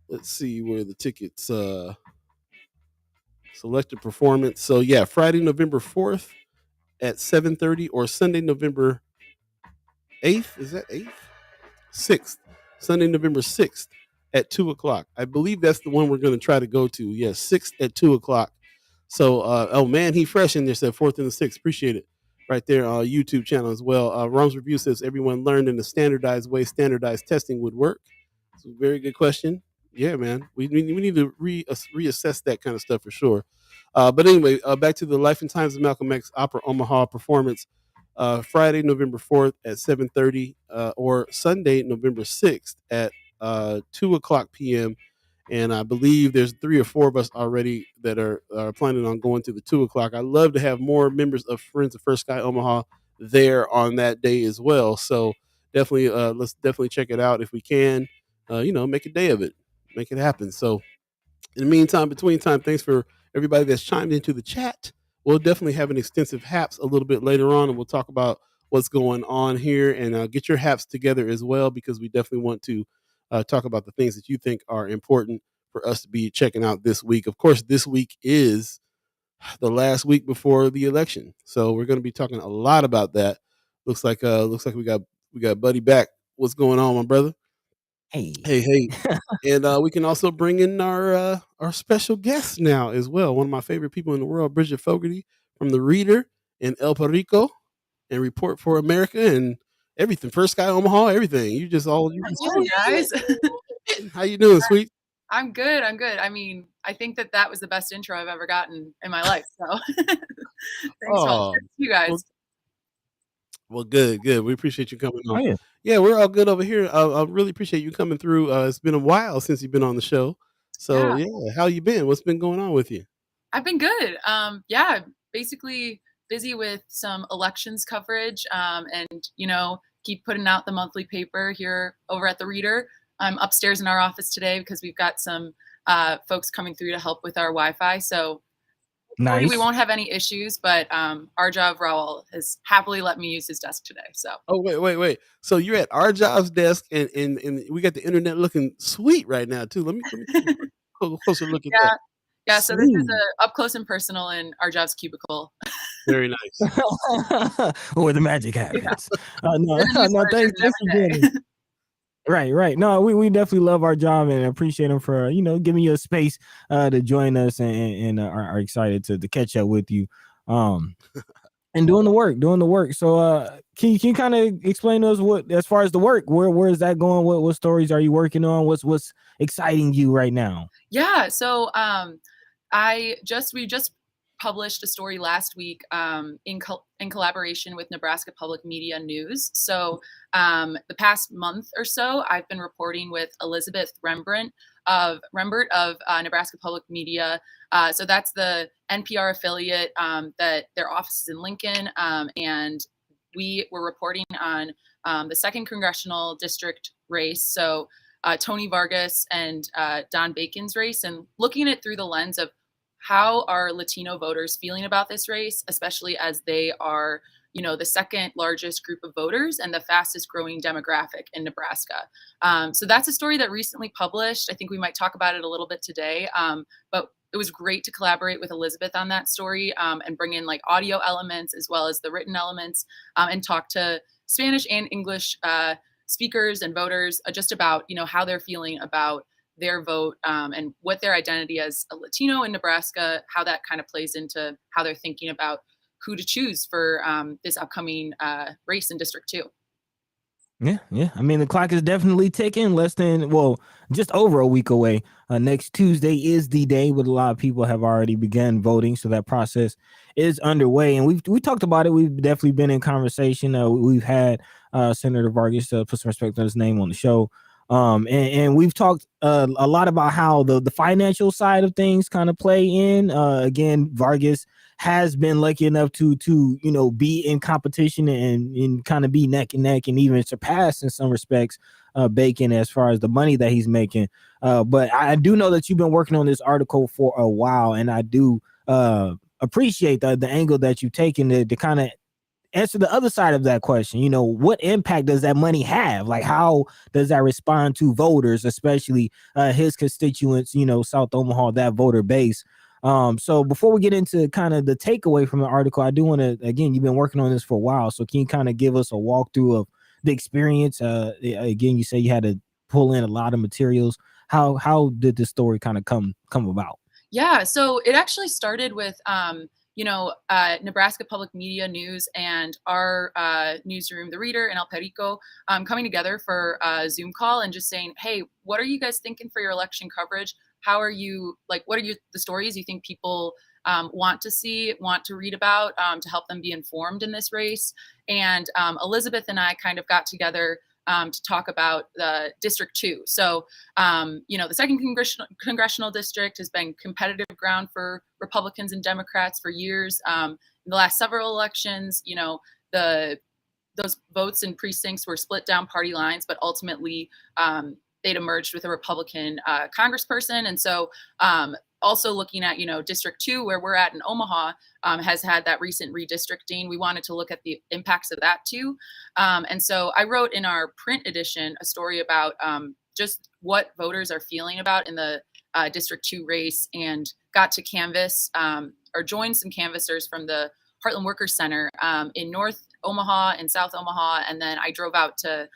Let's see where the tickets selected performance. So yeah, Friday, November 4th at 7:30, or Sunday, November 8th. Is that 8th? 6th. Sunday, November 6th at 2 o'clock. I believe that's the one we're going to try to go to. Yes, 6th at 2 o'clock. So, oh man, he fresh in there. Said 4th and the 6th. Appreciate it. Right there on YouTube channel as well. Rom's review says everyone learned in a standardized way standardized testing would work. It's a very good question. Yeah, man. We need to reassess that kind of stuff for sure. But anyway, back to the Life and Times of Malcolm X Opera Omaha performance. Friday, November 4th at 7:30, or Sunday, November 6th at 2 o'clock p.m. And I believe there's 3 or 4 of us already that are planning on going to the 2 o'clock. I'd love to have more members of Friends of First Sky Omaha there on that day as well. So definitely, let's definitely check it out if we can. Make a day of it, make it happen. So in the meantime, between time, thanks for everybody that's chimed into the chat. we'll definitely have an extensive haps a little bit later on, and we'll talk about what's going on here and get your haps together as well, because we definitely want to talk about the things that you think are important for us to be checking out this week. Of course, this week is the last week before the election, so we're going to be talking a lot about that. Looks like we got Buddy back. What's going on, my brother? Hey. Hey, hey. And we can also bring in our special guest now as well. One of my favorite people in the world, Bridget Fogarty from the Reader in El Perico and Report for America and everything. First Sky Omaha, everything. You just all you. How you Oh doing, guys? yeah. How you doing, sweet? I'm good. I'm good. I mean, I think that was the best intro I've ever gotten in my life. So thanks for all. Oh, Thanks to you well, guys. well, good, good. We appreciate you coming Oh on. yeah. Yeah, we're all good over here. I really appreciate you coming through. It's been a while since you've been on the show. So Yeah, yeah, how you been? What's been going on with you? I've been good. Yeah, basically busy with some elections coverage, and keep putting out the monthly paper here over at the Reader. I'm upstairs in our office today because we've got some folks coming through to help with our Wi-Fi. So hopefully we Nice. won't have any issues. But Arjav Rawal has happily let me use his desk today. So Oh wait. So you're at our job's desk, and we got the internet looking sweet right now too. Let me take a closer look at that. yeah, yeah. So this is Smooth, a up close and personal in Arjav's cubicle. very nice. Where the magic Yeah, happens. No, we're the news no, thanks, version thanks for every joining. day. Right, right. No, we definitely love our job and appreciate them for giving you a space to join us and are excited to catch up with you. Um, and doing the work. So can you kind of explain to us what, as far as the work, where is that going? What stories are you working on? What's exciting you right now? Yeah. So we just published a story last week in collaboration with Nebraska Public Media News. So the past month or so, I've been reporting with Elizabeth Rembert of Nebraska Public Media. So that's the NPR affiliate that their office is in Lincoln, and we were reporting on the second congressional district race. So Tony Vargas and Don Bacon's race, and looking at it through the lens of how are Latino voters feeling about this race, especially as they are, the second largest group of voters and the fastest growing demographic in Nebraska. So that's a story that recently published. I think we might talk about it a little bit today, but it was great to collaborate with Elizabeth on that story and bring in like audio elements as well as the written elements and talk to Spanish and English speakers and voters just about how they're feeling about their vote and what their identity as a Latino in Nebraska, how that kind of plays into how they're thinking about who to choose for this upcoming race in District 2. Yeah, yeah. I mean, the clock is definitely ticking. Just over a week away. Next Tuesday is the day, but a lot of people have already begun voting, so that process is underway. And we talked about it. We've definitely been in conversation. We've had Senator Vargas put some respect on his name on the show. And we've talked a lot about how the financial side of things kind of play in. Again, Vargas has been lucky enough to be in competition and kind of be neck and neck and even surpass in some respects Bacon as far as the money that he's making. But I do know that you've been working on this article for a while, and I do appreciate the angle that you've taken to kind of answer the other side of that question. What impact does that money have? Like, how does that respond to voters, especially his constituents, South Omaha, that voter base? So before we get into kind of the takeaway from the article, I do want to, again, you've been working on this for a while, so can you kind of give us a walkthrough of the experience? Again, you say you had to pull in a lot of materials. How did this story kind of come about? Yeah, so it actually started with Nebraska Public Media News and our newsroom, The Reader in El Perico, coming together for a Zoom call and just saying, hey, what are you guys thinking for your election coverage? How are you, what are the stories you think people want to see, want to read about to help them be informed in this race? And Elizabeth and I kind of got together to talk about the District 2. So, the second congressional district has been competitive ground for Republicans and Democrats for years. In the last several elections, those votes and precincts were split down party lines, but ultimately they'd emerged with a Republican congressperson. And so also looking at, District 2, where we're at in Omaha, has had that recent redistricting. We wanted to look at the impacts of that too. And so I wrote in our print edition a story about just what voters are feeling about in the District 2 race, and got to canvass or join some canvassers from the Heartland Workers Center in North Omaha and South Omaha. And then I drove out to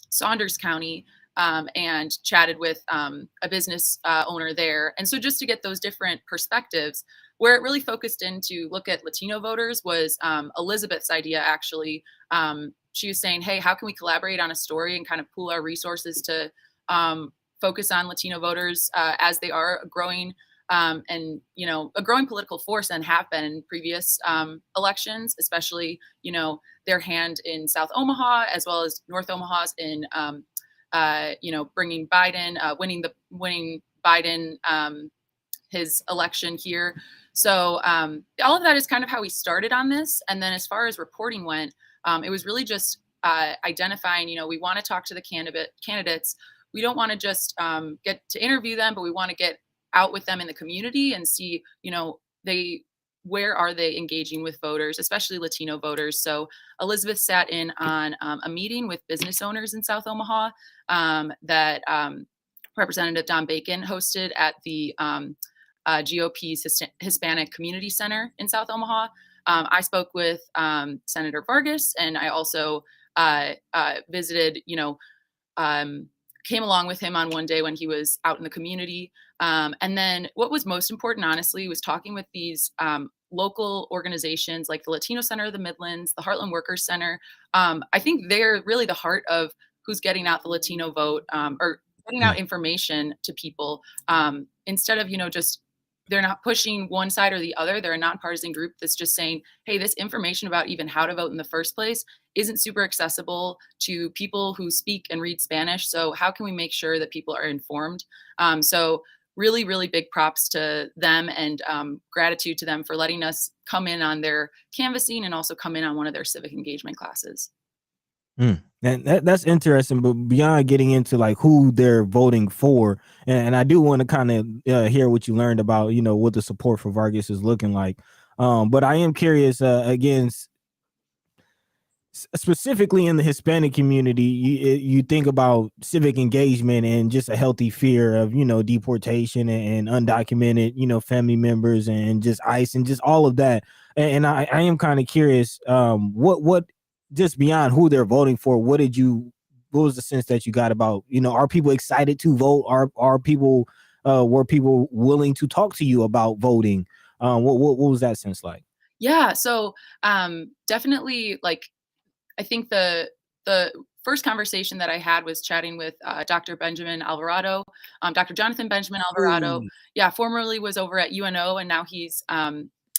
Saunders County and chatted with a business owner there. And so just to get those different perspectives, where it really focused in to look at Latino voters was Elizabeth's idea, actually. She was saying, hey, how can we collaborate on a story and kind of pool our resources to focus on Latino voters as they are growing and, a growing political force and have been in previous elections, especially, their hand in South Omaha as well as North Omaha's in, bringing Biden, winning Biden his election here. So all of that is kind of how we started on this. And then as far as reporting went, it was really just identifying, we want to talk to the candidates. We don't want to just get to interview them, but we want to get out with them in the community and see, where are they engaging with voters, especially Latino voters. So Elizabeth sat in on a meeting with business owners in South Omaha that Representative Don Bacon hosted at the GOP's Hispanic Community Center in South Omaha. I spoke with Senator Vargas, and I also visited, came along with him on one day when he was out in the community. And then what was most important, honestly, was talking with these local organizations like the Latino Center of the Midlands, the Heartland Workers Center. I think they're really the heart of who's getting out the Latino vote or getting out information to people instead of, just they're not pushing one side or the other. They're a nonpartisan group that's just saying, hey, this information about even how to vote in the first place isn't super accessible to people who speak and read Spanish. So how can we make sure that people are informed? So really, really big props to them and gratitude to them for letting us come in on their canvassing and also come in on one of their civic engagement classes. And that's interesting, but beyond getting into like who they're voting for, and I do want to kind of hear what you learned about, what the support for Vargas is looking like. But I am curious, again, specifically in the Hispanic community, you think about civic engagement and just a healthy fear of, deportation and undocumented, family members and just ICE and just all of that. And I am kind of curious, what just beyond who they're voting for, what was the sense that you got about, are people excited to vote? Are people, were people willing to talk to you about voting? What was that sense like? Yeah. So definitely, like, I think the first conversation that I had was chatting with Dr. Benjamin Alvarado, Dr. Jonathan Benjamin Alvarado. Yeah, formerly was over at UNO, and now he's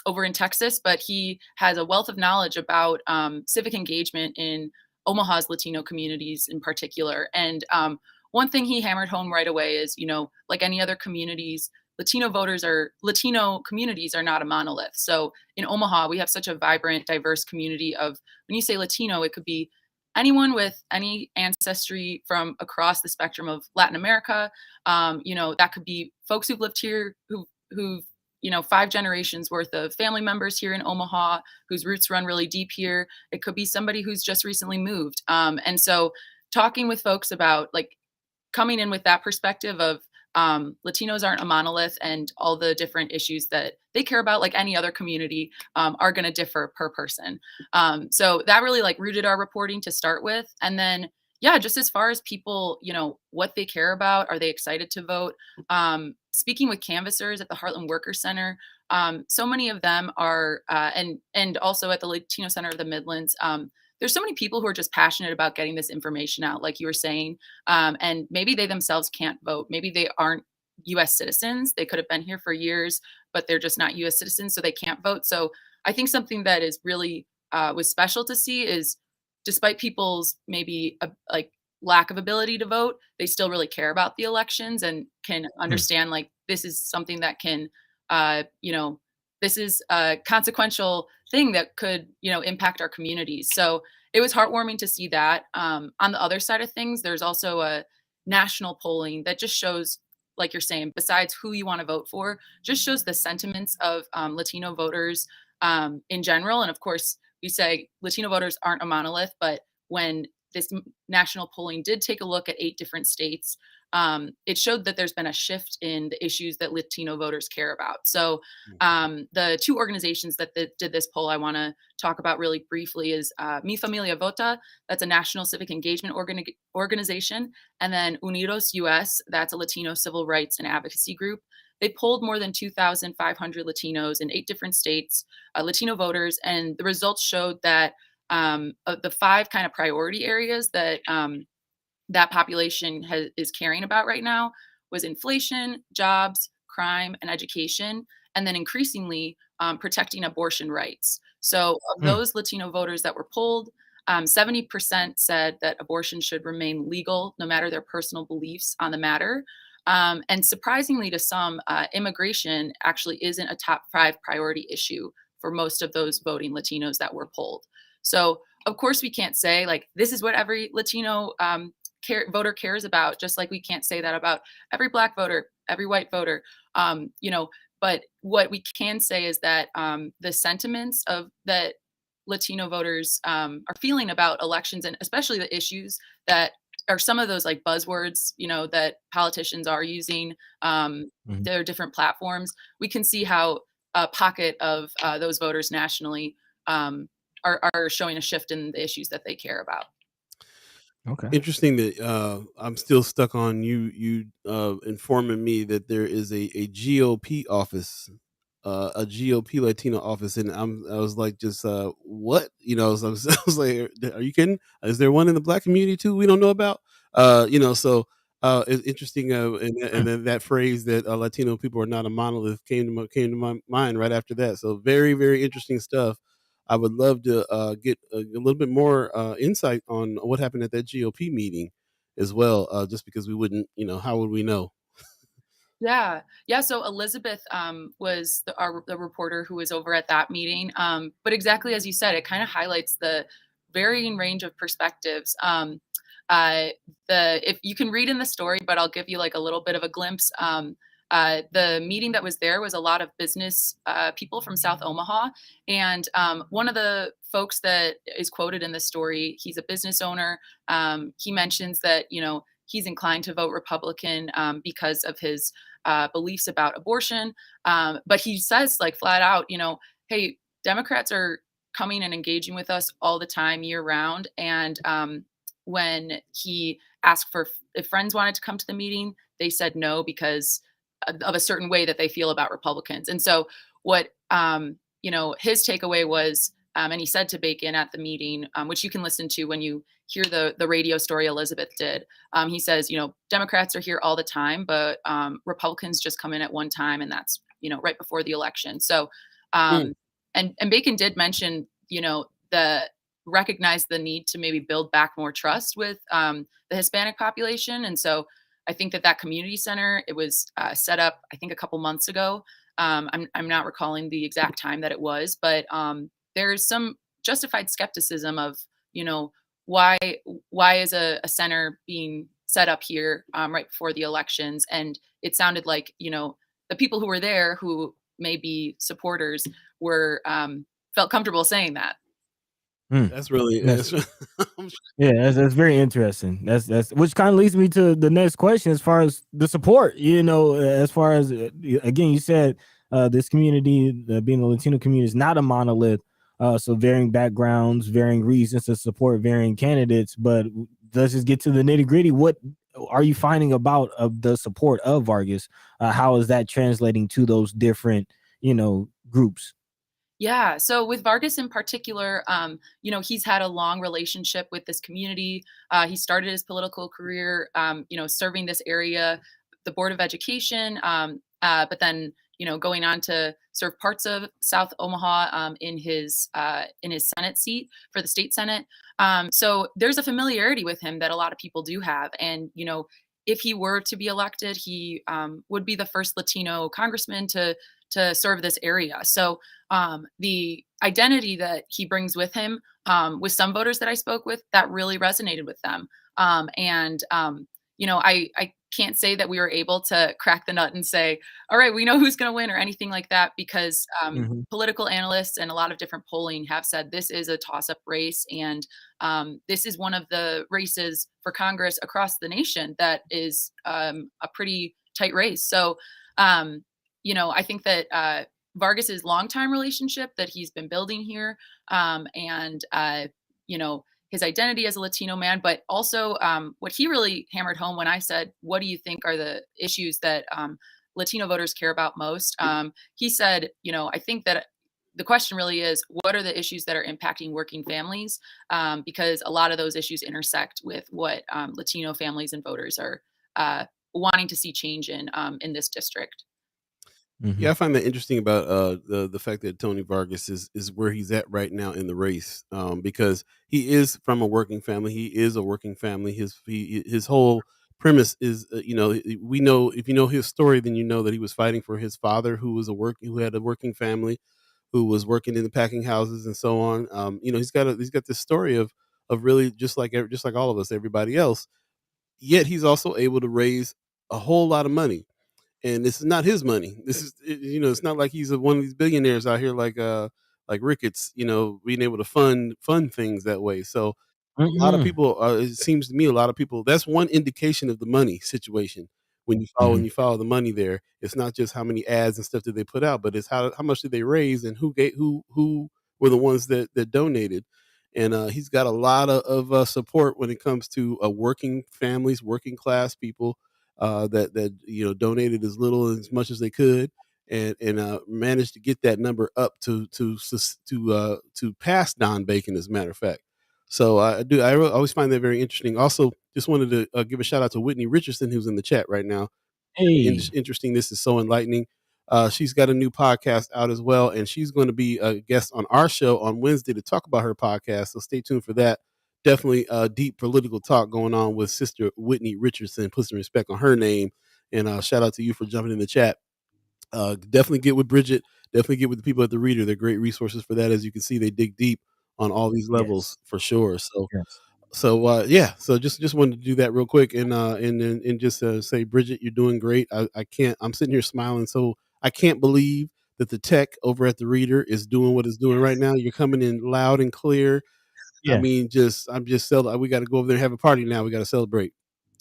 over in Texas, but he has a wealth of knowledge about civic engagement in Omaha's Latino communities in particular. And one thing he hammered home right away is, like any other communities, Latino communities are not a monolith. So in Omaha, we have such a vibrant, diverse community of, when you say Latino, it could be anyone with any ancestry from across the spectrum of Latin America. That could be folks who've lived here, who've 5 generations worth of family members here in Omaha, whose roots run really deep here. It could be somebody who's just recently moved. And so talking with folks about like coming in with that perspective of Latinos aren't a monolith, and all the different issues that they care about, like any other community, are going to differ per person. So that really like rooted our reporting to start with. And then, yeah, just as far as people, what they care about, are they excited to vote? Speaking with canvassers at the Heartland Workers Center, so many of them are, and also at the Latino Center of the Midlands, there's so many people who are just passionate about getting this information out, like you were saying, and maybe they themselves can't vote. Maybe they aren't U.S. citizens. They could have been here for years, but they're just not U.S. citizens, so they can't vote. So I think something that is really was special to see is, despite people's maybe like lack of ability to vote, they still really care about the elections and can understand like this is something that can, this is a consequential thing that could, impact our communities. So it was heartwarming to see that. On the other side of things, there's also a national polling that just shows like you're saying, besides who you want to vote for, just shows the sentiments of Latino voters in general. And of course, we say Latino voters aren't a monolith, but when this national polling did take a look at 8 different states, it showed that there's been a shift in the issues that Latino voters care about. So the 2 organizations that did this poll I want to talk about really briefly is Mi Familia Vota, that's a national civic engagement organization, and then Unidos US, that's a Latino civil rights and advocacy group. They polled more than 2,500 Latinos in 8 different states, Latino voters, and the results showed that of the 5 kind of priority areas that that population is caring about right now was inflation, jobs, crime, and education, and then increasingly protecting abortion rights. So, of Mm. those Latino voters that were polled, 70% said that abortion should remain legal no matter their personal beliefs on the matter. And surprisingly to some, immigration actually isn't a top 5 priority issue for most of those voting Latinos that were polled. So, of course, we can't say like this is what every Latino voter cares about, just like we can't say that about every Black voter, every white voter. You know, but what we can say is that the sentiments of that Latino voters are feeling about elections, and especially the issues that are some of those like buzzwords, you know, that politicians are using Mhm. their different platforms. We can see how a pocket of those voters nationally are showing a shift in the issues that they care about. Okay. Interesting that I'm still stuck on you informing me that there is a GOP office, a GOP Latino office, and I was like, just what, So I was like, are you kidding? Is there one in the Black community too we don't know about? So it's interesting, and then that phrase that Latino people are not a monolith came to my mind right after that. So very very interesting stuff. I would love to get a little bit more insight on what happened at that GOP meeting as well, just because we wouldn't, how would we know? Yeah, yeah. So Elizabeth was the reporter who was over at that meeting. But exactly as you said, it kind of highlights the varying range of perspectives. Uh, the if you can read in the story, but I'll give you like a little bit of a glimpse. The meeting that was there was a lot of business people from South Omaha, and one of the folks that is quoted in the story, he's a business owner. He mentions that he's inclined to vote Republican because of his beliefs about abortion. But he says, like, flat out, hey, Democrats are coming and engaging with us all the time, year round. And when he asked for if friends wanted to come to the meeting, they said no because of a certain way that they feel about Republicans. And so, what his takeaway was, and he said to Bacon at the meeting, which you can listen to when you hear the radio story Elizabeth did. He says, Democrats are here all the time, but Republicans just come in at one time, and that's right before the election. So, Mm. and Bacon did mention, the recognize the need to maybe build back more trust with the Hispanic population, and so I think that community center, it was set up, I think, a couple months ago. I'm not recalling the exact time that it was, but there's some justified skepticism of you know why why is a center being set up here right before the elections. And it sounded like the people who were there, who may be supporters, were felt comfortable saying that. Mm. That's really That's that's, I'm Yeah, that's very interesting. That's which kind of leads me to the next question as far as the support. As far as again, you said this community, being the Latino community, is not a monolith. So varying backgrounds, varying reasons to support varying candidates. But let's just get to the nitty gritty. What are you finding about the support of Vargas? How is that translating to those different, groups? Yeah. So with Vargas in particular, he's had a long relationship with this community. He started his political career, serving this area, the Board of Education, but then, going on to serve parts of South Omaha in his Senate seat for the state Senate. So there's a familiarity with him that a lot of people do have, and if he were to be elected, he would be the first Latino congressman to serve this area. So the identity that he brings with him, with some voters that I spoke with, that really resonated with them. And I can't say that we were able to crack the nut and say, all right, we know who's going to win or anything like that, because political analysts and a lot of different polling have said this is a toss-up race, and this is one of the races for Congress across the nation that is a pretty tight race. So, I think that Vargas's longtime relationship that he's been building here, and his identity as a Latino man, but also what he really hammered home when I said, what do you think are the issues that Latino voters care about most? He said, I think that the question really is, what are the issues that are impacting working families? Because a lot of those issues intersect with what Latino families and voters are wanting to see change in this district. Yeah, I find that interesting about the fact that Tony Vargas is where he's at right now in the race, because he is from a working family. He is a working family. His whole premise is, we know, if you know his story, then you know that he was fighting for his father, who had a working family, who was working in the packing houses and so on. He's got this story of really just like all of us, everybody else. Yet he's also able to raise a whole lot of money, and this is not his money. It's not like he's one of these billionaires out here like Ricketts, being able to fund things that way. So a lot of Mm-mm. people, it seems to me, a lot of people. That's one indication of the money situation. When Mhm. you follow the money there, it's not just how many ads and stuff did they put out, but it's how much did they raise, and who were the ones that donated. And he's got a lot of support when it comes to working families, working class people that donated as little and as much as they could, and managed to get that number up to pass Don Bacon, as a matter of fact. So always find that very interesting. Also, just wanted to give a shout out to Whitney Richardson, who's in the chat right now. Hey. Interesting. This is so enlightening. She's got a new podcast out as well, and she's going to be a guest on our show on Wednesday to talk about her podcast. So stay tuned for that. Definitely deep political talk going on with Sister Whitney Richardson. Put some respect on her name, and shout out to you for jumping in the chat. Definitely get with Bridget. Definitely get with the people at the Reader. They're great resources for that. As you can see, they dig deep on all these levels Yes. for sure. So Yes. yeah, so just wanted to do that real quick, and just say, Bridget, you're doing great. I can't. I'm sitting here smiling, so I can't believe that the tech over at the Reader is doing what it's doing right Yes. now. You're coming in loud and clear. I Yeah. mean, I'm just we got to go over there and have a party now. We got to celebrate.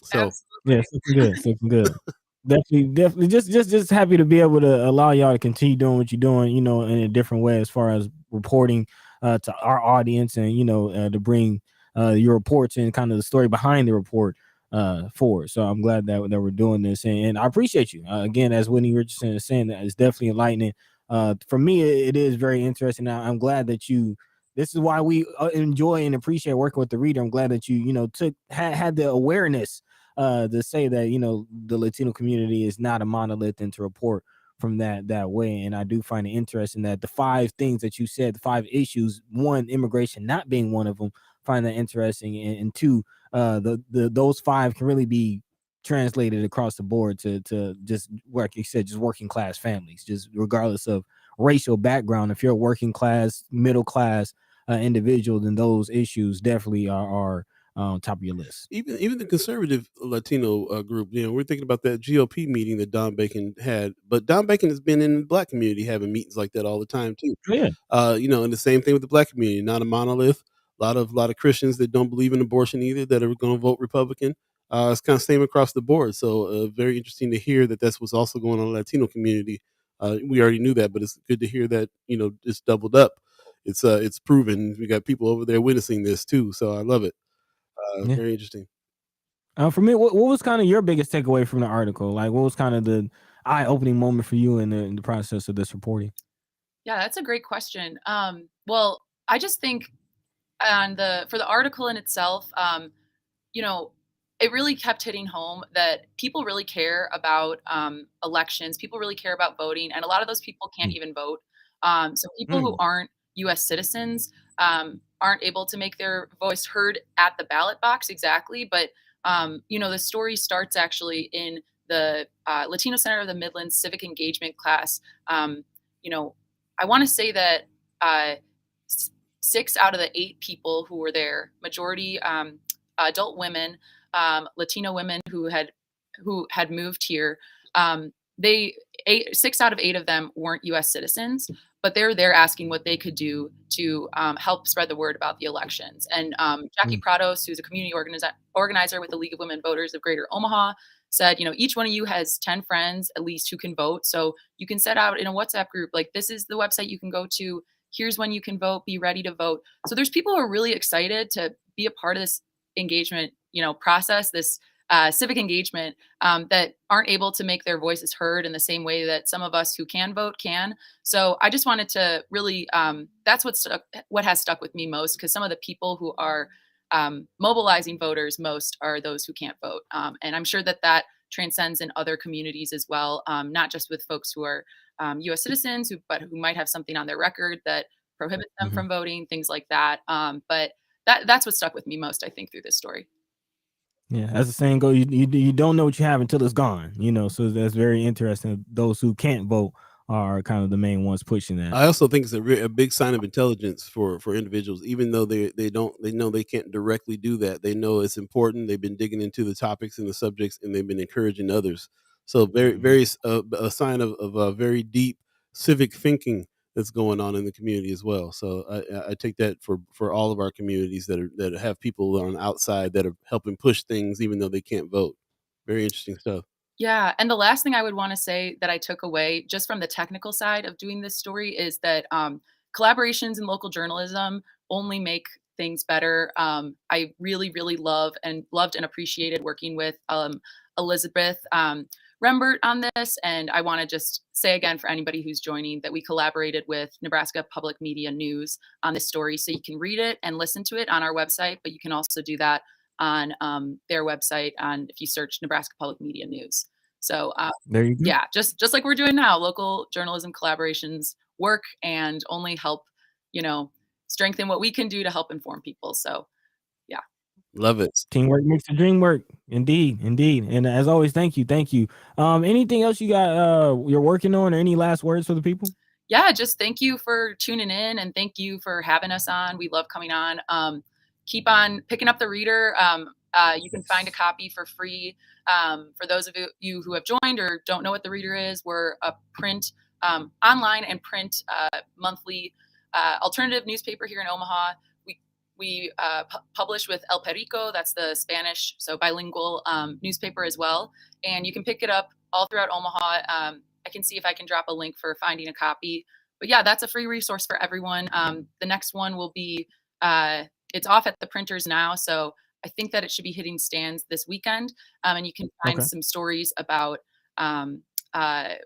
So Yeah, Absolutely. it's looking good. It's looking good. Definitely. Just happy to be able to allow y'all to continue doing what you're doing, in a different way as far as reporting to our audience, and to bring your reports and kind of the story behind the report forward. So I'm glad that we're doing this, and I appreciate you. Again, as Whitney Richardson is saying, that it's definitely enlightening. For me, it is very interesting. I'm glad that you. This is why we enjoy and appreciate working with the Reader. I'm glad that you had the awareness to say that the Latino community is not a monolith, and to report from that way. And I do find it interesting that the 5 things that you said, the 5 issues, one, immigration not being one of them, find that interesting, and two, the those 5 can really be translated across the board to just, like you said, just working class families, just regardless of racial background. If you're a working class, middle class individual, then those issues definitely are on top of your list. even the conservative Latino group, we're thinking about that GOP meeting that Don Bacon had, but Don Bacon has been in the black community having meetings like that all the time too. Yeah. And the same thing with the black community, not a monolith. A lot of Christians that don't believe in abortion either, that are going to vote Republican. It's kind of same across the board. So very interesting to hear that that's what's also going on in the Latino community. We already knew that, but it's good to hear that it's doubled up. It's proven. We got people over there witnessing this too, so I love it. Yeah. Very interesting. For me, what was kind of your biggest takeaway from the article? Like, what was kind of the eye-opening moment for you in the process of this reporting? Yeah, that's a great question. Well, I just think for the article in itself, you know, it really kept hitting home that people really care about elections. People really care about voting, and a lot of those people can't Mm. even vote. So people who Mm. aren't U.S. citizens aren't able to make their voice heard at the ballot box exactly. But the story starts actually in the Latino Center of the Midlands Civic Engagement class. You know, I want to say that 6 out of the 8 people who were there, majority adult women, Latino women who had who had moved here, they 6 out of 8 of them weren't U.S. citizens, but they're there asking what they could do to help spread the word about the elections. And Jackie Prados, who's a community organizer with the League of Women Voters of Greater Omaha, said, each one of you has 10 friends at least who can vote. So you can set out in a WhatsApp group, like, this is the website you can go to. Here's when you can vote. Be ready to vote. So there's people who are really excited to be a part of this engagement, process, this civic engagement, that aren't able to make their voices heard in the same way that some of us who can vote can. So I just wanted to really, that's what has stuck with me most, because some of the people who are mobilizing voters most are those who can't vote. And I'm sure that transcends in other communities as well, not just with folks who are U.S. citizens, but who might have something on their record that prohibits them from voting, things like that. But that's what stuck with me most, I think, through this story. Yeah, as the saying goes, you don't know what you have until it's gone. So that's very interesting. Those who can't vote are kind of the main ones pushing that. I also think it's a big sign of intelligence for individuals, even though they know they can't directly do that. They know it's important. They've been digging into the topics and the subjects, and they've been encouraging others. So very a sign of a very deep civic thinking that's going on in the community as well. So I take that for all of our communities that have people on the outside that are helping push things, even though they can't vote. Very interesting stuff. Yeah, and the last thing I would wanna say that I took away just from the technical side of doing this story is that, collaborations in local journalism only make things better. I really, really loved and appreciated working with, Elizabeth, Rembert on this, and I wanna just say again for anybody who's joining that we collaborated with Nebraska Public Media News on this story, so you can read it and listen to it on our website, but you can also do that on their website if you search Nebraska Public Media News. So there you go. yeah, just like we're doing now, local journalism collaborations work and only help, strengthen what we can do to help inform people. So yeah. Love it. Teamwork makes the dream work. Indeed. And as always, thank you. Anything else you got you're working on, or any last words for the people? Yeah, just thank you for tuning in, and thank you for having us on. We love coming on. Keep on picking up the Reader. You can find a copy for free. For those of you who have joined or don't know what the Reader is, we're a print, online and print monthly alternative newspaper here in Omaha. We publish with El Perico, that's the Spanish, so bilingual newspaper as well. And you can pick it up all throughout Omaha. I can see if I can drop a link for finding a copy. But yeah, that's a free resource for everyone. The next one will be, it's off at the printers now, so I think that it should be hitting stands this weekend. And you can find some stories about, I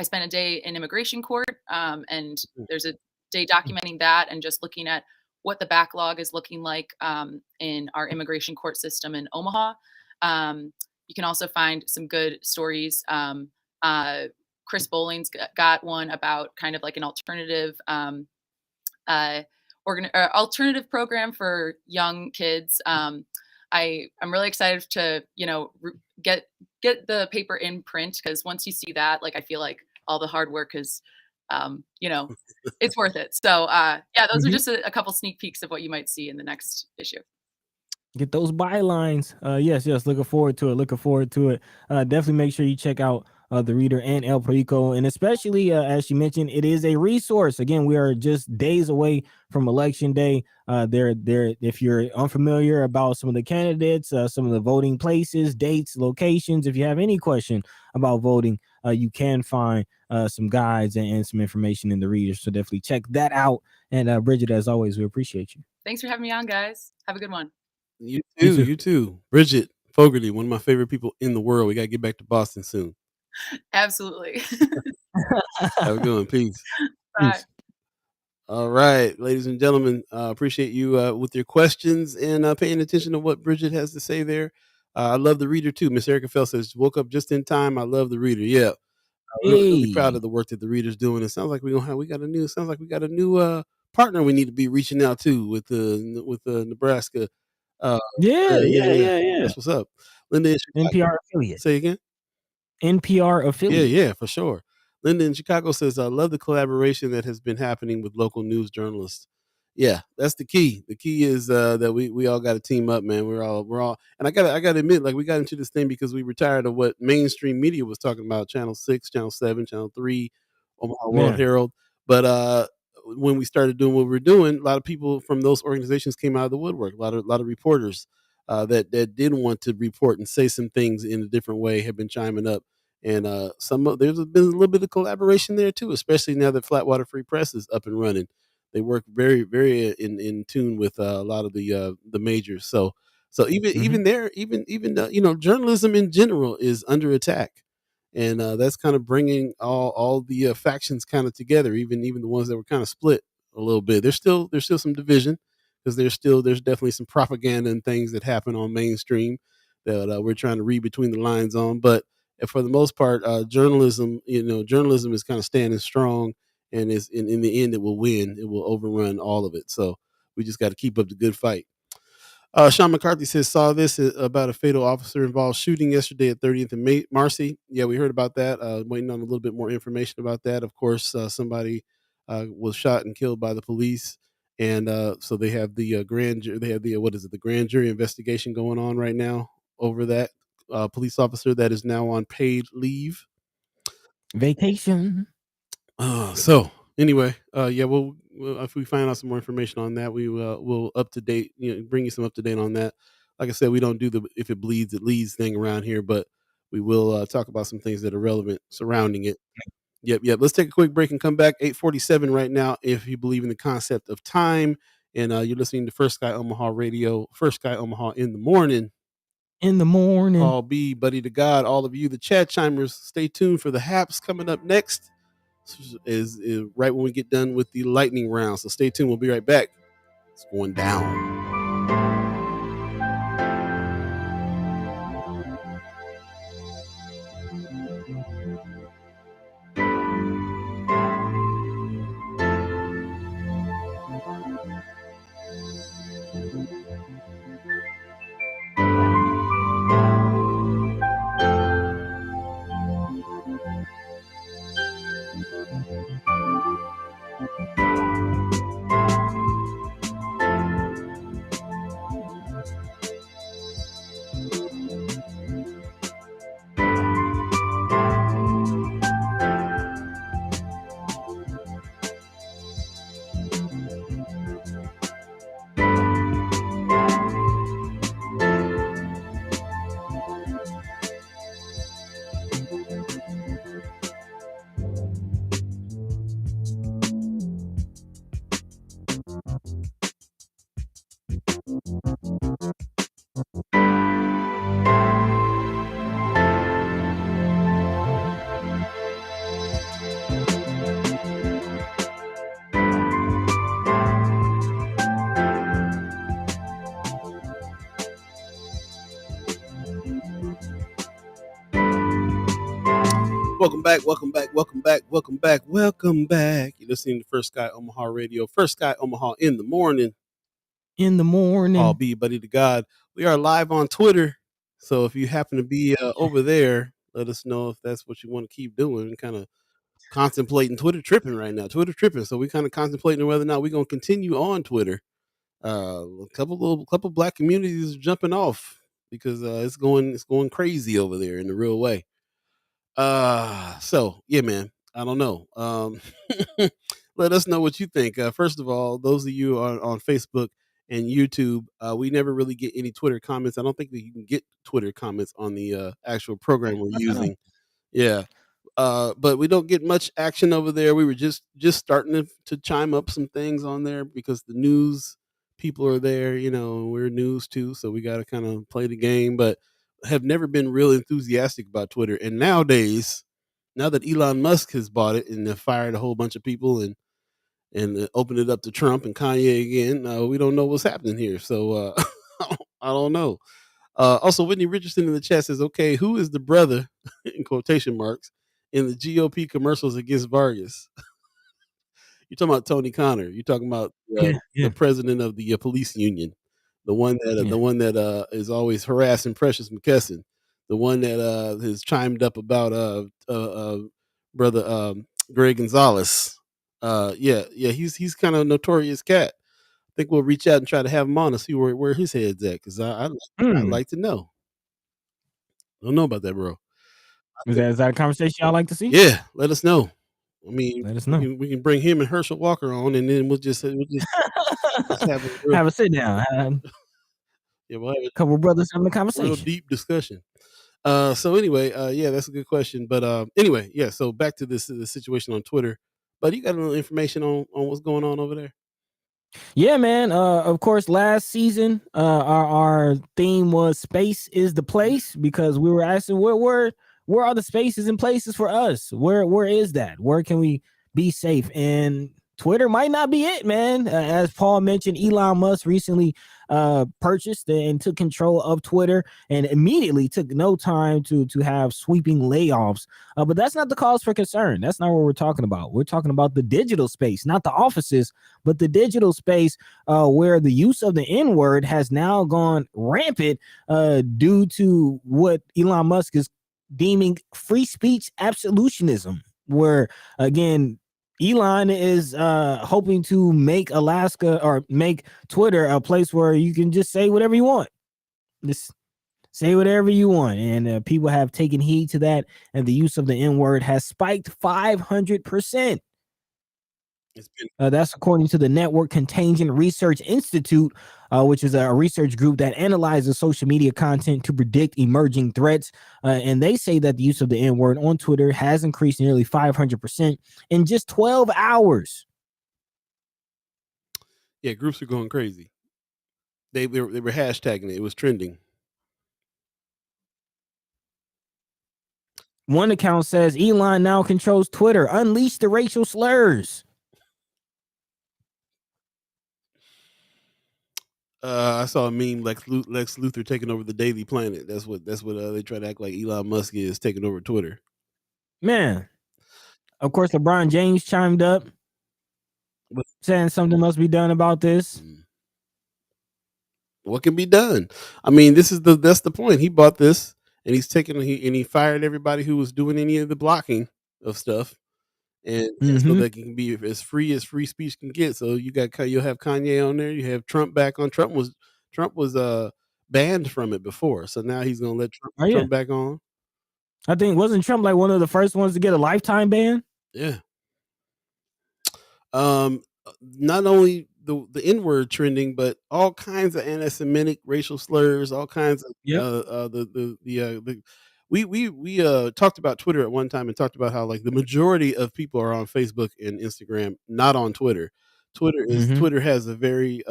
spent a day in immigration court, and there's a day documenting that and just looking at what the backlog is looking like in our immigration court system in Omaha. You can also find some good stories. Chris Bowling's got one about kind of like an alternative alternative program for young kids. I'm really excited to get the paper in print, because once you see that, like, I feel like all the hard work is it's worth it. So yeah, those are just a couple sneak peeks of what you might see in the next issue. Get those bylines. Yes, looking forward to it. Definitely make sure you check out the Reader and El Perico, and especially as you mentioned, it is a resource. Again, we are just days away from election day. There if you're unfamiliar about some of the candidates, some of the voting places, dates, locations, if you have any question about voting, you can find some guides and some information in the Reader, so definitely check that out. And Bridget, as always, we appreciate you. Thanks for having me on, guys. Have a good one. You too. Bridget Fogarty, one of my favorite people in the world. We got to get back to Boston soon. Absolutely. Have a good one. Peace. Bye. Peace. All right, ladies and gentlemen, appreciate you with your questions and paying attention to what Bridget has to say there. I love the Reader too. Miss Erica Fell says, woke up just in time. I love the Reader. Yeah. Really proud of the work that the Reader's doing. It sounds like we got a new partner we need to be reaching out to with the Nebraska. Yeah. That's what's up. Linda in Chicago. NPR affiliate. Say again. NPR affiliate. Yeah, for sure. Linda in Chicago says, I love the collaboration that has been happening with local news journalists. Yeah, that's the key. The key is that we all got to team up, man. We're all, and I gotta admit, like we got into this thing because we were tired of what mainstream media was talking about. Channel 6, Channel 7, Channel 3, Omaha World Yeah. Herald. But when we started doing what we're doing, a lot of people from those organizations came out of the woodwork. A lot of reporters that did want to report and say some things in a different way have been chiming up. And there's been a little bit of collaboration there too, especially now that Flatwater Free Press is up and running. They work very, very in tune with a lot of the majors. So Hmm. even there, even journalism in general is under attack, and that's kind of bringing all the factions kind of together. Even the ones that were kind of split a little bit. There's still some division because there's definitely some propaganda and things that happen on mainstream that we're trying to read between the lines on, but. For the most part, journalism is kind of standing strong, and is in the end it will win. It will overrun all of it. So we just got to keep up the good fight. Sean McCarthy says saw this about a fatal officer involved shooting yesterday at 30th and Marcy. Yeah, we heard about that. Waiting on a little bit more information about that. Of course, somebody was shot and killed by the police, and so they have the grand jury. They have the what is it? The grand jury investigation going on right now over that police officer that is now on paid leave. Vacation. So anyway, yeah, we'll if we find out some more information on that, we'll up to date, bring you some up to date on that. Like I said, we don't do the if it bleeds it leads thing around here, but we will talk about some things that are relevant surrounding it. Yep. Let's take a quick break and come back. 8:47 right now. If you believe in the concept of time, and you're listening to First Sky Omaha Radio, First Sky Omaha in the morning. In the morning. Paul B, buddy to God, all of you, the chat chimers, stay tuned for the haps coming up next. Is right when we get done with the lightning round. So stay tuned. We'll be right back. It's going down. Welcome back, welcome back, welcome back, welcome back, welcome back. You're listening to First Sky Omaha Radio, First Sky Omaha in the morning. In the morning. Paul B, buddy to God. We are live on Twitter. So if you happen to be over there, let us know if that's what you want to keep doing. Kind of contemplating Twitter tripping right now. Twitter tripping. So we kind of contemplating whether or not we're going to continue on Twitter. A couple black communities jumping off because it's going crazy over there in the real way. So yeah, man. I don't know. Let us know what you think. First of all, those of you on Facebook and YouTube, we never really get any Twitter comments. I don't think that you can get Twitter comments on the actual program we're using. Yeah. But we don't get much action over there. We were just starting to chime up some things on there because the news people are there, we're news too, so we got to kind of play the game, but have never been real enthusiastic about Twitter. And nowadays, now that Elon Musk has bought it and have fired a whole bunch of people and opened it up to Trump and Kanye again, we don't know what's happening here. So I don't know. Also, Whitney Richardson in the chat says, "Okay, who is the brother in quotation marks in the GOP commercials against Vargas?" You're talking about Tony Connor. You're talking about Yeah. the president of the police union, Yeah. the one that is always harassing Precious McKesson, the one that has chimed up about brother Greg Gonzalez. Yeah, he's kind of a notorious cat. think we'll reach out and try to have him on to see where his head's at, because I'd Hmm. like to know. I don't know about that, bro. I think, Is that a conversation y'all like to see? yeah, let us know. I mean, Let us know. we can bring him and Herschel Walker on, and then we'll just have a real, Have a sit down. Have a yeah, we'll have a couple brothers having a real conversation. deep discussion. So anyway, yeah, that's a good question. But anyway, yeah. So back to the situation on Twitter. But you got a little information on what's going on over there? Yeah, man. Of course, last season, our theme was "Space is the place" because we were asking where are the spaces and places for us? Where is that? Where can we be safe? And Twitter might not be it, man. As Paul mentioned, Elon Musk recently purchased and took control of Twitter, and immediately took no time to have sweeping layoffs. But that's not the cause for concern. That's not what we're talking about. We're talking about the digital space, not the offices, but the digital space, where the use of the N word has now gone rampant due to what Elon Musk is deeming free speech absolutionism, where again, Elon is hoping to make Alaska, or make Twitter, a place where you can just say whatever you want. Just say whatever you want. And people have taken heed to that. And the use of the N word has spiked 500%. It's been That's according to the Network Contagion Research Institute, which is a research group that analyzes social media content to predict emerging threats. And they say that the use of the N word on Twitter has increased nearly 500% in just 12 hours. Yeah, groups are going crazy. They were hashtagging it. It was trending. One account says Elon now controls Twitter. Unleash the racial slurs. I saw a meme like Lex Luthor taking over the Daily Planet. That's what they try to act like Elon Musk is taking over Twitter. Man, of course, LeBron James chimed up, But saying something must be done about this. what can be done? I mean, that's the point. He bought this, and he fired everybody who was doing any of the blocking of stuff, and so Mm-hmm. that can be as free speech can get. So you'll have Kanye on there. You have Trump back on. Trump was banned from it before, so now he's gonna let Oh yeah, Trump back on. I think wasn't Trump like one of the first ones to get a lifetime ban? Yeah. Not only the N word trending, but all kinds of anti-Semitic racial slurs, all kinds of Yep. we talked about Twitter at one time and talked about how like the majority of people are on Facebook and Instagram, not on Twitter. Mm-hmm. Twitter has a very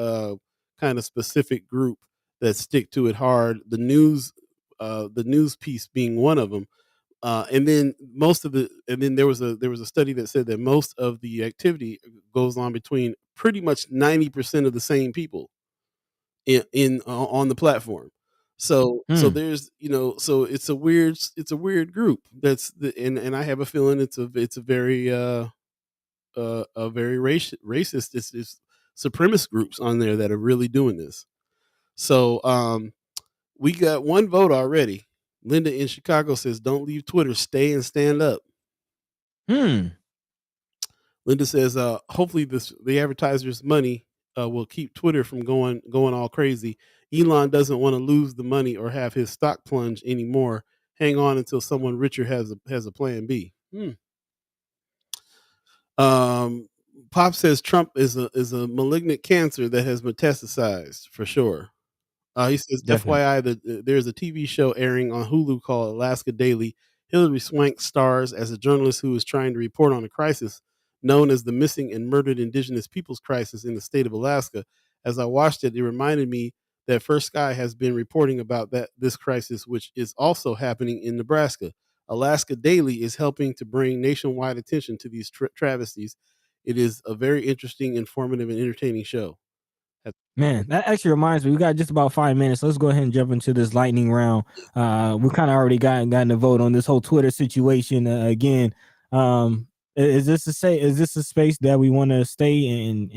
kind of specific group that stick to it hard. The news piece being one of them, and then there was a study that said that most of the activity goes on between pretty much 90% of the same people in on the platform. So Hmm. there's so it's a weird group and I have a feeling it's a very a very racist. It's supremacist groups on there that are really doing this. So we got one vote already. Linda in Chicago says, "Don't leave Twitter. Stay and stand up." Hmm. Linda says, "Hopefully, the advertisers' money will keep Twitter from going all crazy. Elon doesn't want to lose the money or have his stock plunge anymore. Hang on until someone richer has a plan B." Um, Pop says Trump is a malignant cancer that has metastasized for sure. He says, Definitely. FYI, that there's a TV show airing on Hulu called Alaska Daily. Hillary Swank stars as a journalist who is trying to report on a crisis known as the Missing and Murdered Indigenous Peoples Crisis in the state of Alaska. As I watched it, it reminded me that First Sky has been reporting about this crisis, which is also happening in Nebraska. Alaska Daily is helping to bring nationwide attention to these travesties. It is a very interesting, informative, and entertaining show. Man, that actually reminds me. We got just about 5 minutes. Let's go ahead and jump into this lightning round. We kind of already gotten a vote on this whole Twitter situation again. Is this is this a space that we want to stay in?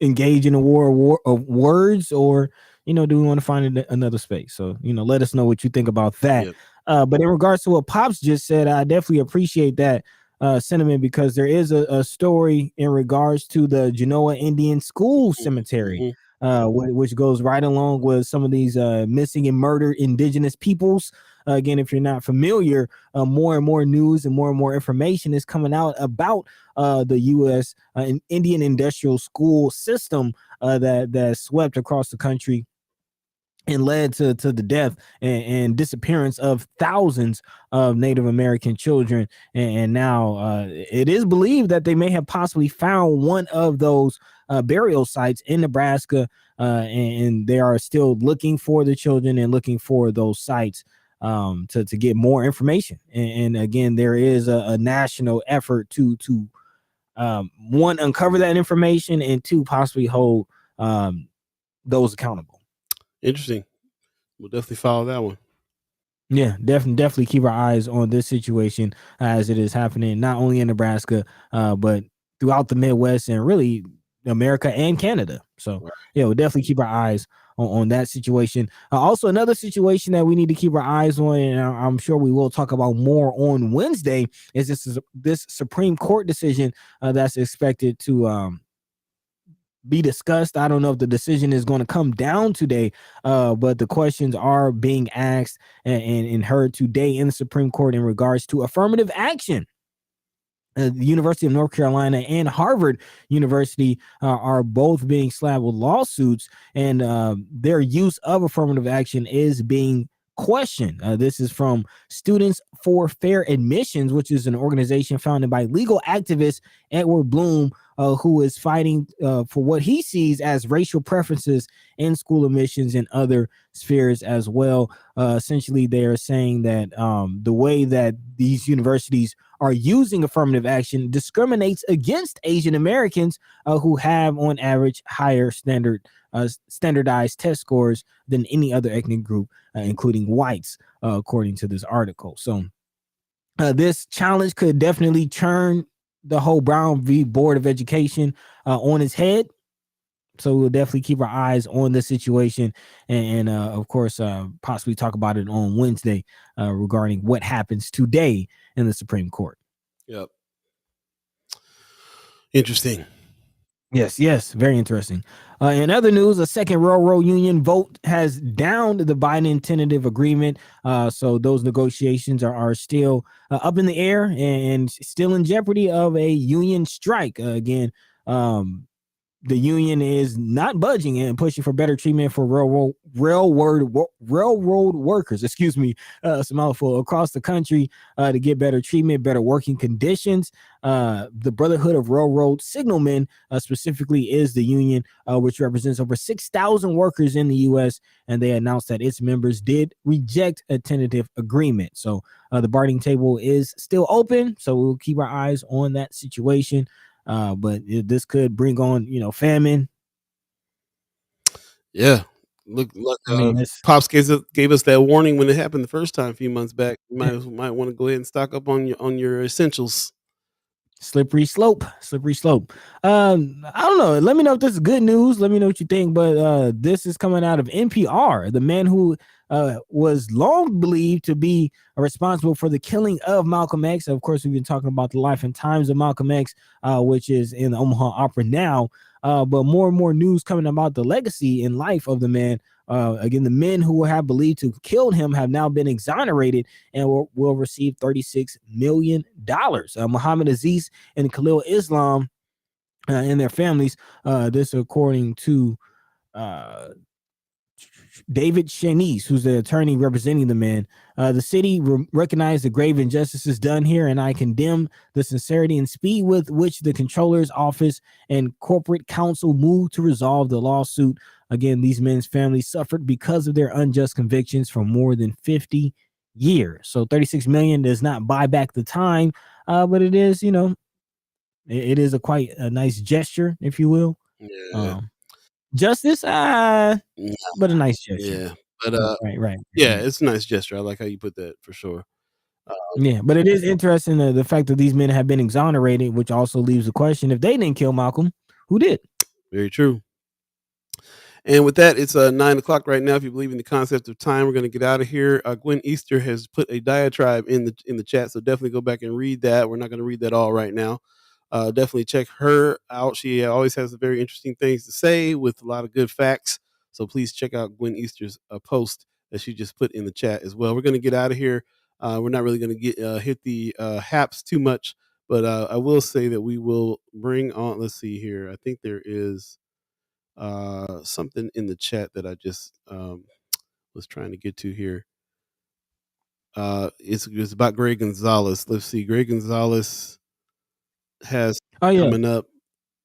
Engage in a war of words, or do we want to find another space? So let us know what you think about that. Yep. But in regards to what Pops just said, I definitely appreciate that. sentiment, because there is a story in regards to the Genoa Indian School Cemetery, Mm-hmm. which goes right along with some of these missing and murdered indigenous peoples. Again, if you're not familiar, more and more news and more information is coming out about the U.S. Indian industrial school system that swept across the country and led to the death and disappearance of thousands of Native American children. And now it is believed that they may have possibly found one of those burial sites in Nebraska, and they are still looking for the children and looking for those sites to get more information. And again, there is a national effort to one, uncover that information, and two, possibly hold those accountable. Interesting. We'll definitely follow that one. Yeah, definitely keep our eyes on this situation as it is happening not only in Nebraska, but throughout the Midwest and really America and Canada. So Right. yeah, we'll definitely keep our eyes on that situation. Also, another situation that we need to keep our eyes on, and I'm sure we will talk about more on Wednesday, is this Supreme Court decision that's expected to be discussed. I don't know if the decision is going to come down today, but the questions are being asked and heard today in the Supreme Court in regards to affirmative action. The University of North Carolina and Harvard University are both being slapped with lawsuits, and their use of affirmative action is being questioned. This is from Students for Fair Admissions, which is an organization founded by legal activist Edward Bloom, who is fighting for what he sees as racial preferences in school admissions and other spheres as well. Essentially, they are saying that the way that these universities are using affirmative action discriminates against Asian Americans who have, on average, higher standardized test scores than any other ethnic group, including whites, according to this article. So this challenge could definitely turn the whole Brown v. Board of Education on its head. So we'll definitely keep our eyes on the situation, and of course, possibly talk about it on Wednesday regarding what happens today in the Supreme Court. Yep. Interesting. Yes, very interesting. In other news, a second railroad union vote has downed the Biden tentative agreement. So those negotiations are still up in the air and still in jeopardy of a union strike. Again, the union is not budging and pushing for better treatment for railroad workers. Excuse me, it's a mouthful, across the country to get better treatment, better working conditions. The Brotherhood of Railroad Signalmen specifically is the union, which represents over 6,000 workers in the U.S., and they announced that its members did reject a tentative agreement. So the bargaining table is still open, so we'll keep our eyes on that situation. But this could bring on, famine. Yeah. Look, I mean, it's Pops gave us that warning when it happened the first time a few months back. You might want to go ahead and stock up on your essentials. slippery slope. I don't know. Let me know if this is good news. Let me know what you think. But this is coming out of NPR. The man who was long believed to be responsible for the killing of Malcolm X. Of course, we've been talking about the life and times of Malcolm X, which is in the Omaha Opera now. But more and more news coming about the legacy and life of the man. Again, the men who have believed to have killed him have now been exonerated and will receive $36 million. Muhammad Aziz and Khalil Islam and their families. This according to David Shanice, who's the attorney representing the man. The city recognized the grave injustices done here, and I condemn the sincerity and speed with which the controller's office and corporate counsel moved to resolve the lawsuit. Again, these men's families suffered because of their unjust convictions for more than 50 years. So 36 million does not buy back the time, but it is, it is quite a nice gesture, if you will. Yeah. Justice, Yeah. but a nice gesture. Yeah. But Right. yeah, it's a nice gesture. I like how you put that for sure. Yeah, but it is interesting the fact that these men have been exonerated, which also leaves the question: if they didn't kill Malcolm, who did? Very true. And with that, it's 9 o'clock right now. If you believe in the concept of time, we're going to get out of here. Gwen Easter has put a diatribe in the chat, so definitely go back and read that. We're not going to read that all right now. Definitely check her out. She always has very interesting things to say with a lot of good facts. So please check out Gwen Easter's post that she just put in the chat as well. We're going to get out of here. We're not really going to get hit the haps too much, but I will say that we will bring on. Let's see here. I think there is something in the chat that I just was trying to get to here. It's about Greg Gonzalez. Let's see. Greg Gonzalez has Oh yeah, coming up.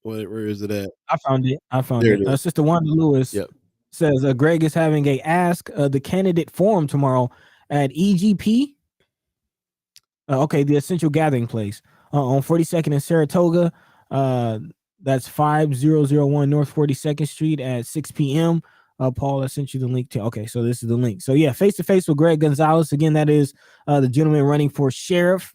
Where is it at? I found it. I found There it. it is. Sister Wanda Lewis Yep. says Greg is having a Ask the Candidate forum tomorrow at EGP. Okay, the Essential Gathering Place on 42nd and Saratoga. That's 5001 North 42nd Street at 6 p.m. Paul, I sent you the link to. Okay, so this is the link. So yeah, face to face with Greg Gonzalez. Again, that is the gentleman running for sheriff.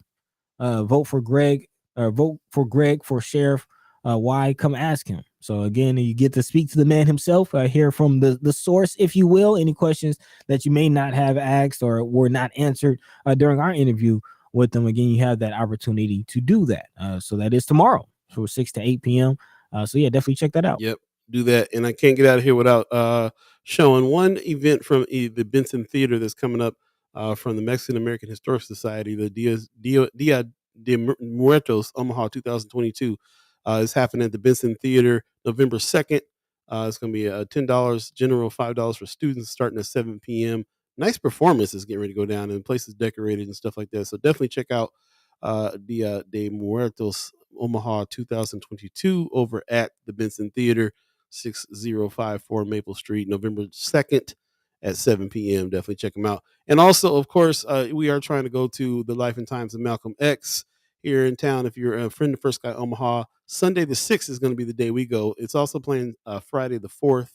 Vote for Greg, or vote for Greg for sheriff. Why? Come ask him. So again, you get to speak to the man himself, hear from the source, if you will. Any questions that you may not have asked or were not answered during our interview with them, again, you have that opportunity to do that. So that is tomorrow from 6 to 8 p.m. So yeah, definitely check that out. Yep. Do that. And I can't get out of here without showing one event from the Benson Theater that's coming up from the Mexican American Historic Society, the Dia de Muertos Omaha 2022. Is happening at the Benson Theater November 2nd. It's going to be $10 general, $5 for students, starting at 7 p.m. Nice performance is getting ready to go down, and places decorated and stuff like that. So definitely check out Dia de Muertos Omaha 2022 over at the Benson Theater, 6054 Maple Street, November 2nd at 7 p.m. Definitely check them out. And also, of course, we are trying to go to the Life and Times of Malcolm X here in town. If you're a friend of First Sky Omaha, Sunday the 6th is going to be the day we go. It's also playing Friday the 4th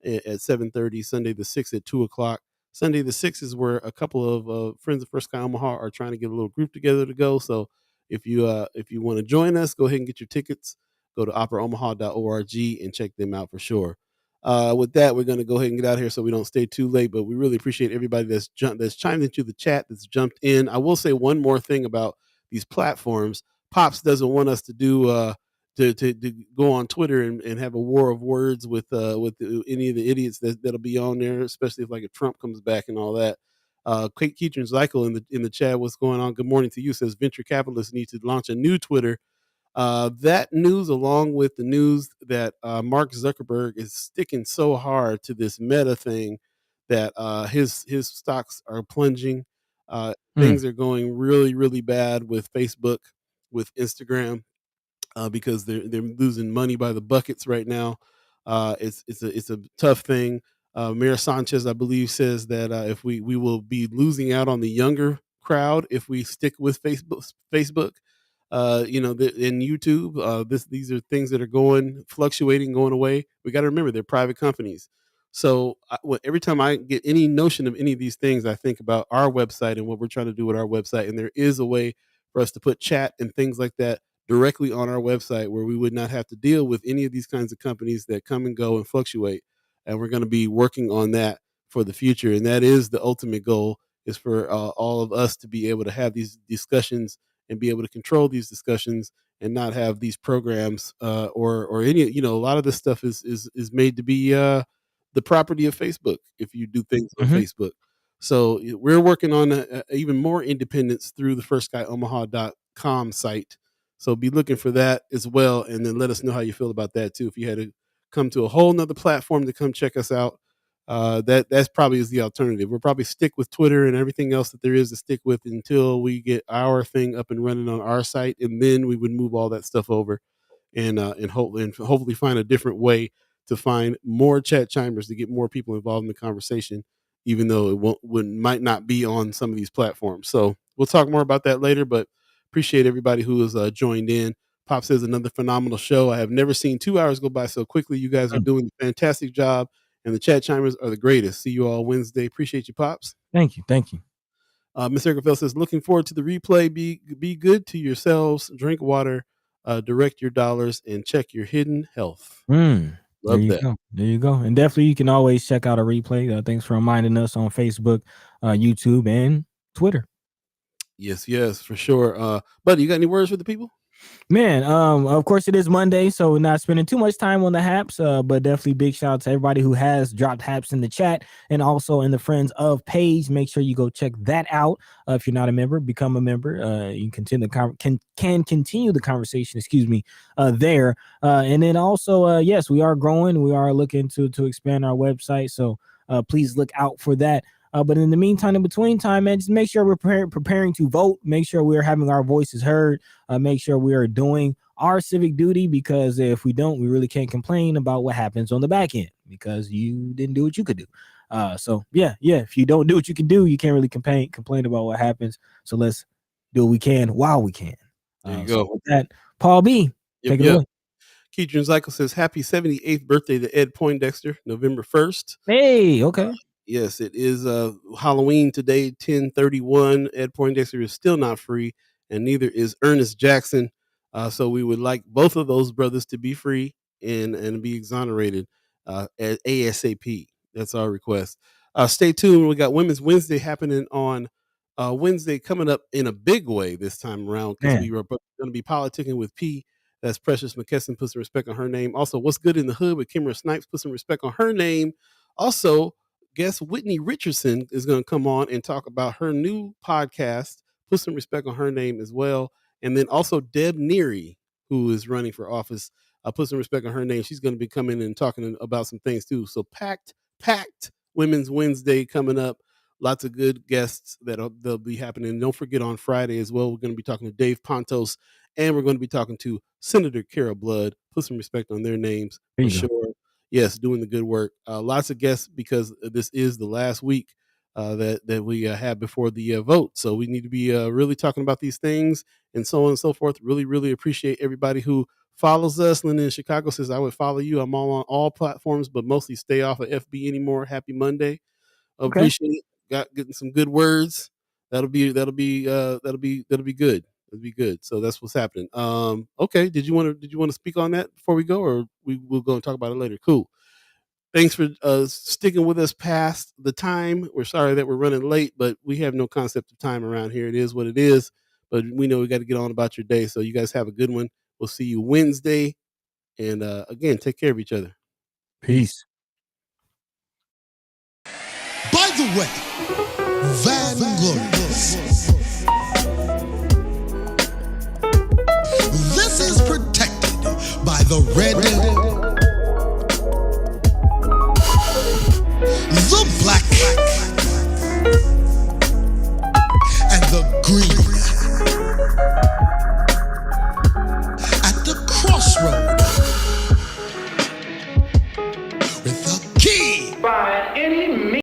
at 7:30, Sunday the 6th at 2 o'clock. Sunday the 6th is where a couple of friends of First Sky Omaha are trying to get a little group together to go. So if you want to join us, go ahead and get your tickets. Go to operaomaha.org and check them out for sure. With that, we're going to go ahead and get out of here so we don't stay too late. But we really appreciate everybody that's chimed into the chat, that's jumped in. I will say one more thing about these platforms. Pops doesn't want us to do to go on Twitter and have a war of words with any of the idiots that'll be on there, especially if Trump comes back and all that. Kate Keatron Zeichel in the chat, what's going on? Good morning to you. Says venture capitalists need to launch a new Twitter. That news, along with the news that Mark Zuckerberg is sticking so hard to this Meta thing, that his stocks are plunging. Things are going really really bad with Facebook, with Instagram, because they're losing money by the buckets right now. It's a tough thing. Mayor Sanchez, I believe, says that if we will be losing out on the younger crowd if we stick with Facebook. In YouTube, these are things that are fluctuating, going away. We got to remember they're private companies. So every time I get any notion of any of these things, I think about our website and what we're trying to do with our website. And there is a way for us to put chat and things like that directly on our website, where we would not have to deal with any of these kinds of companies that come and go and fluctuate. And we're going to be working on that for the future. And that is the ultimate goal, is for all of us to be able to have these discussions and be able to control these discussions and not have these programs or any, a lot of this stuff is made to be the property of Facebook if you do things on Facebook. So we're working on even more independence through the firstsky.omaha.com site. So be looking for that as well. And then let us know how you feel about that too. If you had to come to a whole nother platform to come check us out, that's probably is the alternative. We'll probably stick with Twitter and everything else that there is to stick with until we get our thing up and running on our site. And then we would move all that stuff over and hopefully find a different way to find more chat chimers to get more people involved in the conversation, even though might not be on some of these platforms. So we'll talk more about that later, but appreciate everybody who has joined in. Pop says another phenomenal show. I have never seen 2 hours go by so quickly. You guys are doing a fantastic job, and the chat chimers are the greatest. See you all Wednesday. Appreciate you, Pops. Thank you. Miss Erica Fell says, looking forward to the replay. Be good to yourselves. Drink water. Direct your dollars and check your hidden health. Love Love that. There you go. And definitely you can always check out a replay. Thanks for reminding us on Facebook, YouTube, and Twitter. Yes, for sure. Buddy, you got any words for the people? Man, of course it is Monday, so we're not spending too much time on the haps, but definitely big shout out to everybody who has dropped haps in the chat and also in the friends of page. Make sure you go check that out. If you're not a member, become a member. You can continue can continue the conversation, excuse me, there. And then also, yes, we are growing. We are looking to expand our website, so please look out for that. But in the meantime, in between time, man, just make sure we're preparing to vote. Make sure we're having our voices heard. Make sure we are doing our civic duty, because if we don't, we really can't complain about what happens on the back end because you didn't do what you could do. So yeah, if you don't do what you can do, you can't really complain about what happens. So let's do what we can while we can. There you So go. with that, Paul B, take it away. Keaton Zykel says, happy 78th birthday to Ed Poindexter, November 1st. Hey, okay. Yes, it is Halloween today, 10/31. Ed Poindexter is still not free, and neither is Ernest Jackson. So we would like both of those brothers to be free and be exonerated at ASAP. That's our request. Stay tuned. We got Women's Wednesday happening on Wednesday, coming up in a big way this time around, because we are going to be politicking with P. That's Precious McKesson. Put some respect on her name. Also, What's Good in the Hood with Kimra Snipes. Put some respect on her name. Also, guest Whitney Richardson is going to come on and talk about her new podcast. Put some respect on her name as well. And then also Deb Neary, who is running for office. Put some respect on her name. She's going to be coming and talking about some things too. So packed Women's Wednesday coming up. Lots of good guests they'll be happening. And don't forget on Friday as well, we're going to be talking to Dave Pontos, and we're going to be talking to Senator Kara Blood. Put some respect on their names for sure. Yes, doing the good work. Lots of guests, because this is the last week that we have before the vote. So we need to be really talking about these things and so on and so forth. Really, really appreciate everybody who follows us. Linda in Chicago says, I would follow you. I'm all on all platforms, but mostly stay off of FB anymore. Happy Monday. Appreciate it. Getting some good words. That'll be good. That'll be good. So that's what's happening. Okay. Did you want to speak on that before we go, or we'll go and talk about it later? Cool. Thanks for sticking with us past the time. We're sorry that we're running late, but we have no concept of time around here. It is what it is. But we know we got to get on about your day. So you guys have a good one. We'll see you Wednesday. And again, take care of each other. Peace. By the way, Vanguard